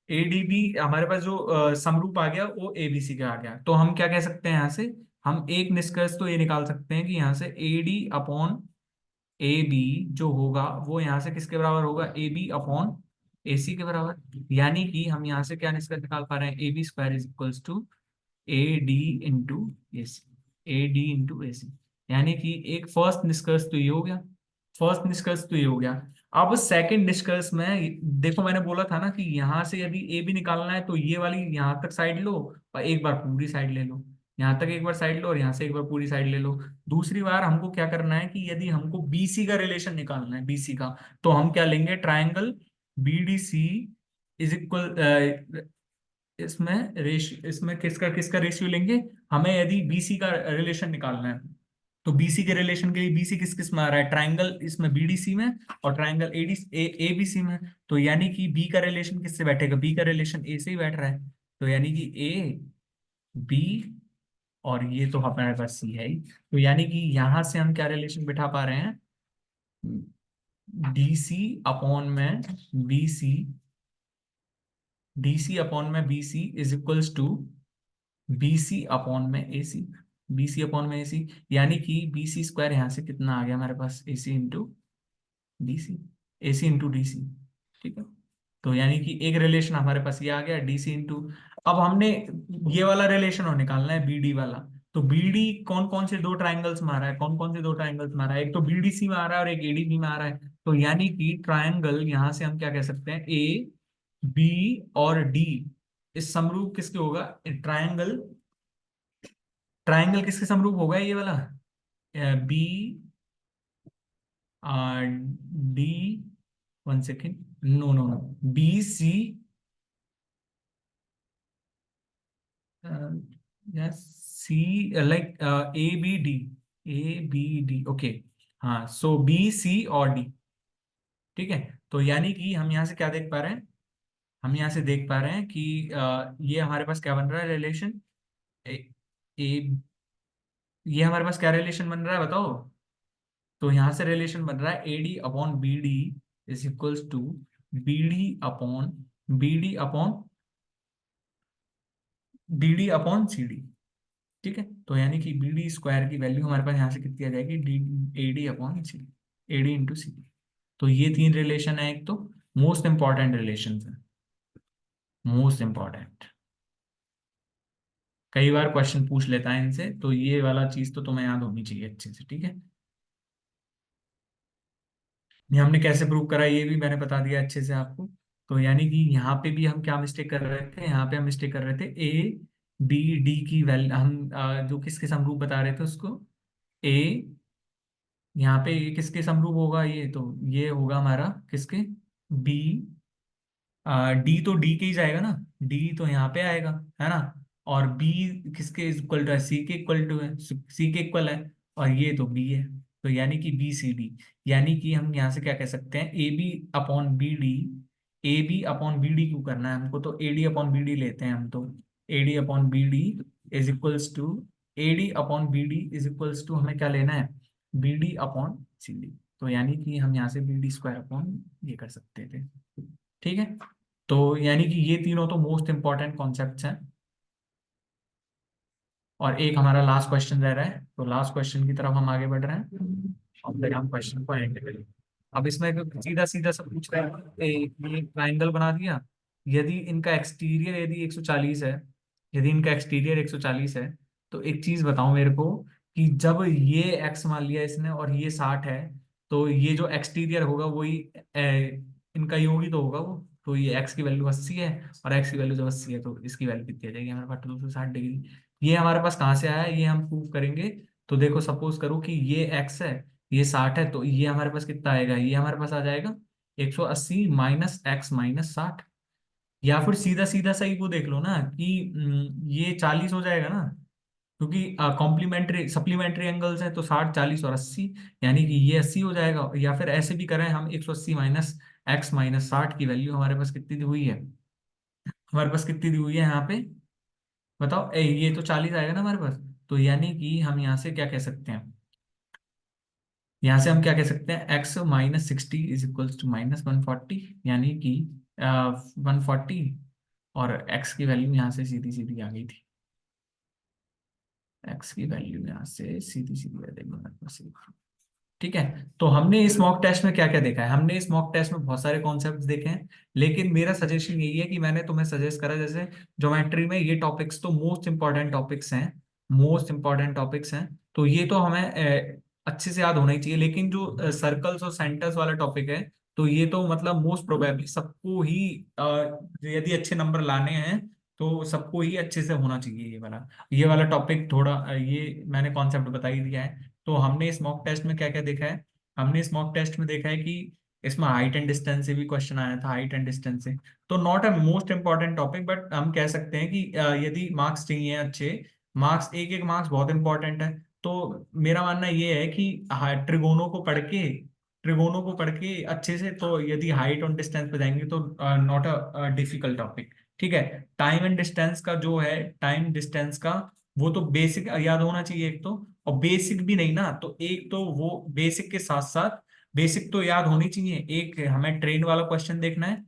ए डी बी हमारे पास जो समरूप आ गया वो ए बी सी का आ गया। तो हम क्या कह सकते हैं यहाँ से, हम एक निष्कर्ष तो ये निकाल सकते हैं कि यहाँ से A D upon A B जो होगा वो यहाँ से किसके बराबर होगा, ए बी अपॉन ए सी के बराबर। यानी कि हम यहाँ से क्या निष्कर्ष निकाल पा रहे हैं, A B square is equals to A D into A C, A D into A C. यानी कि एक फर्स्ट निष्कर्ष तो ये हो गया, फर्स्ट निष्कर्ष तो ये हो गया। अब सेकंड निष्कर्ष में देखो, मैंने बोला था ना कि यहां से यदि ए भी निकालना है तो ये वाली यहां तक साइड लो और एक बार पूरी साइड ले लो, यहाँ तक एक बार साइड लो और यहाँ से एक बार पूरी साइड ले लो। दूसरी बार हमको क्या करना है कि यदि हमको बीसी का रिलेशन निकालना है, बीसी का, तो हम क्या लेंगे, ट्राइंगल बीडीसी इज इक्वल, इसमें किसका किसका रेशियो लेंगे, हमें यदि बीसी का रिलेशन निकालना है तो बीसी के रिलेशन के लिए बीसी किस किस में आ रहा है, ट्राइंगल इसमें बीडीसी में और ट्राइंगल एडी एबीसी में। तो यानी कि बी का रिलेशन किससे बैठेगा, बी का रिलेशन ए से ही बैठ रहा है। तो यानी कि ए बी और ये तो हमारे पास सी है ही। तो यानी कि यहां से हम क्या रिलेशन बिठा पा रहे हैं, डीसी अपॉन में बीसी, डीसी अपॉन में B C is equals to B C upon में एसी, बीसी अपॉन में एसी। यानी कि बीसी स्क्वायर यहाँ से कितना आ गया हमारे पास, AC into DC, AC into DC, ठीक है। तो यानी कि एक रिलेशन हमारे पास ये आ गया डीसी इंटू, अब हमने ये वाला रिलेशन और निकालना है बीडी वाला। तो बीडी कौन कौन से दो ट्राइंगल्स में आ रहा है, कौन कौन से दो ट्राइंगल्स में आ रहा है, एक तो बीडीसी में आ रहा है और एक एडीबी में आ रहा है। तो यानी कि ट्राइंगल यहां से हम क्या कह सकते हैं, ए बी और डी इस समरूप किसके होगा, ट्राइंगल, ट्राइंगल किसके समरूप होगा ये वाला, B D, 1 second, no no no, B C, C, like A B D, A B D, okay, हाँ, सो बी सी और डी, ठीक है। तो यानी कि हम यहाँ से क्या देख पा रहे हैं, हम यहाँ से देख पा रहे हैं कि ये हमारे पास क्या बन रहा है रिलेशन, ए, ए, ये हमारे पास क्या रिलेशन बन रहा है बताओ। तो यहां से रिलेशन बन रहा है A D upon B D is equals to B D upon, B D upon D D upon C D, ठीक है। तो यानी कि बी डी स्क्वायर की वैल्यू हमारे पास यहाँ से कितनी आ जाएगी, D, A D upon C, A D into C. तो ये तीन रिलेशन है, एक तो मोस्ट इंपॉर्टेंट रिलेशन है, मोस्ट इंपॉर्टेंट, कई बार क्वेश्चन पूछ लेता है इनसे, तो ये वाला चीज तो तुम्हें याद होनी चाहिए अच्छे से, ठीक है। ये हमने कैसे प्रूव करा ये भी मैंने बता दिया अच्छे से आपको। तो यानी कि यहाँ पे भी हम क्या मिस्टेक कर रहे थे, यहाँ पे हम मिस्टेक कर रहे थे, ए बी डी की वैल्यू हम जो किसके समरूप बता रहे थे उसको, ए, यहाँ पे ये किसके समरूप होगा, ये तो ये होगा हमारा किसके, बी, डी तो डी के ही जाएगा ना, डी तो यहाँ पे आएगा, है ना। और बी किसके इक्वल टू है, सी के इक्वल टू है, सी के इक्वल है, और ये तो बी है। तो यानी कि बी सी डी, यानी कि हम यहाँ से क्या कह सकते हैं, A B upon B D, A B upon B D क्यों करना है हमको, तो A D upon B D लेते हैं हम तो, A D upon B D is equals to, A D upon B D is equals to हमें क्या लेना है, B D upon C D. तो यानी कि हम यहाँ से बी डी स्क्वायर अपॉन ये कर सकते थे, ठीक है। तो यानी कि ये तीनों तो मोस्ट इंपॉर्टेंट कॉन्सेप्ट्स हैं। और एक हमारा लास्ट क्वेश्चन रह रहा है, तो लास्ट क्वेश्चन की तरफ हम आगे बढ़ रहे हैं और फिर हम क्वेश्चन को एंड करेंगे। अब इसमें सीधा सीधा सब पूछ रहे हैं, ये ट्राइंगल बना दिया, यदि इनका एक्सटीरियर यदि 140 है, यदि इनका एक्सटीरियर 140 है, तो एक चीज बताओ मेरे को कि जब ये एक्स मान लिया इसने और ये 60 है, तो ये जो एक्सटीरियर होगा वही इनका योगी तो होगा वो। तो ये एक्स की वैल्यू 80 है और एक्स की वैल्यू जब 80 है तो इसकी वैल्यू कितनी आ जाएगी हमारे पास, 260 डिग्री। ये हमारे पास कहाँ से आया, ये हम प्रूव करेंगे। तो देखो सपोज करो कि ये x है, ये 60 है, तो ये हमारे पास कितना आएगा, ये हमारे पास आ जाएगा 180 माइनस एक्स माइनस 60। या फिर सीधा सीधा सही वो देख लो ना कि ये 40 हो जाएगा ना, क्योंकि कॉम्प्लीमेंट्री सप्लीमेंट्री एंगल्स हैं, तो 60 40 और 80, यानी कि ये 80 हो जाएगा। या फिर ऐसे भी करें हम, 180 माइनस एक्स माइनस 60 की वैल्यू हमारे पास कितनी दी हुई है, हमारे पास कितनी दी हुई है यहाँ पे, बताओ। ये तो 40 आएगा ना हमारे पास। तो यानी कि हम यहाँ से क्या कह सकते हैं, यहाँ से हम क्या कह सकते हैं, X minus 60 is equals to minus 140, यानी कि 140। और एक्स की वैल्यू यहाँ से सीधी सीधी आ गई थी, एक्स की वैल्यू यहाँ से सीधी सीधी आ गई हमारे पास। ठीक है। तो हमने इस मॉक टेस्ट में क्या क्या देखा है, हमने इस मॉक टेस्ट में बहुत सारे कॉन्सेप्ट्स देखे हैं, लेकिन मेरा सजेशन यही है कि मैंने तुम्हें सजेस्ट करा, जैसे ज्योमेट्री में ये टॉपिक्स तो मोस्ट इंपॉर्टेंट टॉपिक्स हैं, मोस्ट इंपॉर्टेंट टॉपिक्स हैं, तो ये तो हमें अच्छे से याद होना ही चाहिए। लेकिन जो सर्कल्स और सेंटर्स वाला टॉपिक है, तो ये तो मतलब मोस्ट प्रोबेबली सबको ही यदि अच्छे नंबर लाने हैं तो सबको ही अच्छे से होना चाहिए। ये वाला टॉपिक थोड़ा ये मैंने कॉन्सेप्ट बता ही दिया है। तो हमने इस मॉक टेस्ट में क्या क्या देखा है, हमने इस मॉक टेस्ट में देखा है कि इसमें हाइट एंड डिस्टेंस से भी क्वेश्चन आया था, हाइट एंड डिस्टेंस से। तो not a most important topic, but हम कह सकते हैं कि यदि मार्क्स चाहिए अच्छे मार्क्स, एक एक मार्क्स बहुत इंपॉर्टेंट है। तो मेरा मानना ये है कि ट्रिगोनों को पढ़ के अच्छे से, तो यदि हाइट और डिस्टेंस पे जाएंगे तो नॉट अ डिफिकल्ट टॉपिक। ठीक है। टाइम एंड डिस्टेंस का जो है, टाइम डिस्टेंस का वो तो बेसिक याद होना चाहिए एक तो, और बेसिक भी नहीं ना, तो एक तो वो बेसिक के साथ साथ बेसिक तो याद होनी चाहिए। एक हमें ट्रेन वाला क्वेश्चन देखना है,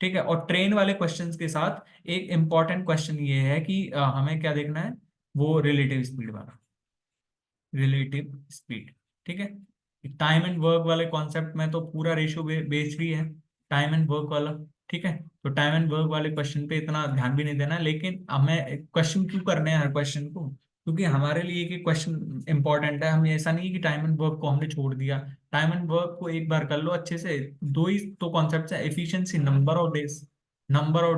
ठीक है, और ट्रेन वाले क्वेश्चंस के साथ एक इंपॉर्टेंट क्वेश्चन ये है कि हमें क्या देखना है, वो रिलेटिव स्पीड वाला, रिलेटिव स्पीड। ठीक है। टाइम एंड वर्क वाले कॉन्सेप्ट में तो पूरा रेशियो बेस्ड ही है, टाइम एंड वर्क वाला। ठीक है। तो टाइम एंड वर्क वाले क्वेश्चन पे इतना ध्यान भी नहीं देना, लेकिन हमें क्वेश्चन क्यों करने हैं हर क्वेश्चन को, क्योंकि हमारे लिए एक क्वेश्चन इंपॉर्टेंट है। हमें ऐसा नहीं है कि टाइम एंड वर्क को हमने छोड़ दिया, टाइम एंड वर्क को एक बार कर लो अच्छे से। दो ही तो कॉन्सेप्ट है, एफिशिएंसी, नंबर ऑफ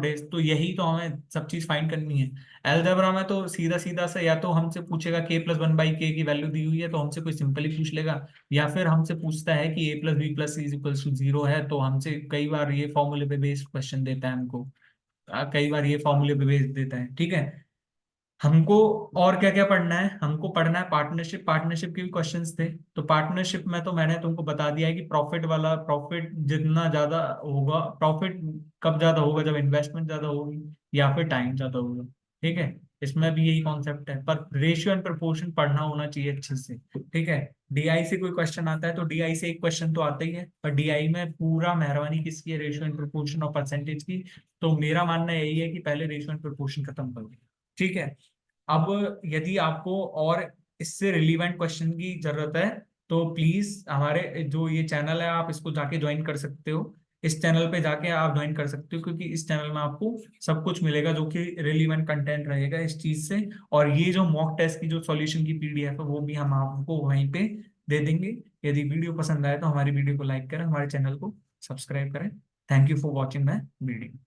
डेज, तो यही तो हमें सब चीज फाइंड करनी है। अलजेब्रा में तो सीधा सीधा से, या तो हमसे पूछेगा k+1/k की वैल्यू दी हुई है तो हमसे कोई सिंपली पूछ लेगा, या फिर हमसे पूछता है कि a+b+c=0 है, तो हमसे कई बार ये फॉर्मूले पे बेस्ड क्वेश्चन देता है हमको, कई बार ये फॉर्मूले पे बेस्ड देता है। ठीक है। हमको और क्या क्या पढ़ना है, हमको पढ़ना है पार्टनरशिप, पार्टनरशिप के भी क्वेश्चंस थे। तो पार्टनरशिप में तो मैंने तुमको बता दिया है कि प्रॉफिट वाला, प्रॉफिट जितना ज्यादा होगा, प्रॉफिट कब ज्यादा होगा, जब इन्वेस्टमेंट ज्यादा होगी या फिर टाइम ज्यादा होगा। ठीक है। इसमें भी यही कॉन्सेप्ट है, पर रेशियो एंड प्रोपोर्शन पढ़ना होना चाहिए अच्छे से। ठीक है। डीआई से कोई क्वेश्चन आता है तो डीआई से एक क्वेश्चन तो आता ही है, पर डीआई में पूरा मेहरबानी किसकी है, रेशियो एंड प्रोपोर्शन और परसेंटेज की। तो मेरा मानना यही है कि पहले रेशियो एंड प्रोपोर्शन खत्म करो। ठीक है। अब यदि आपको और इससे रिलीवेंट क्वेश्चन की जरूरत है, तो प्लीज हमारे जो ये चैनल है आप इसको जाके ज्वाइन कर सकते हो, इस चैनल पे जाके आप ज्वाइन कर सकते हो, क्योंकि इस चैनल में आपको सब कुछ मिलेगा जो कि रिलीवेंट कंटेंट रहेगा इस चीज से। और ये जो मॉक टेस्ट की जो सॉल्यूशन की पीडीएफ है वो भी हम आपको वहीं पे दे देंगे। यदि वीडियो पसंद आए तो हमारी वीडियो को लाइक करें, हमारे चैनल को सब्सक्राइब करें। Thank you for watching my video.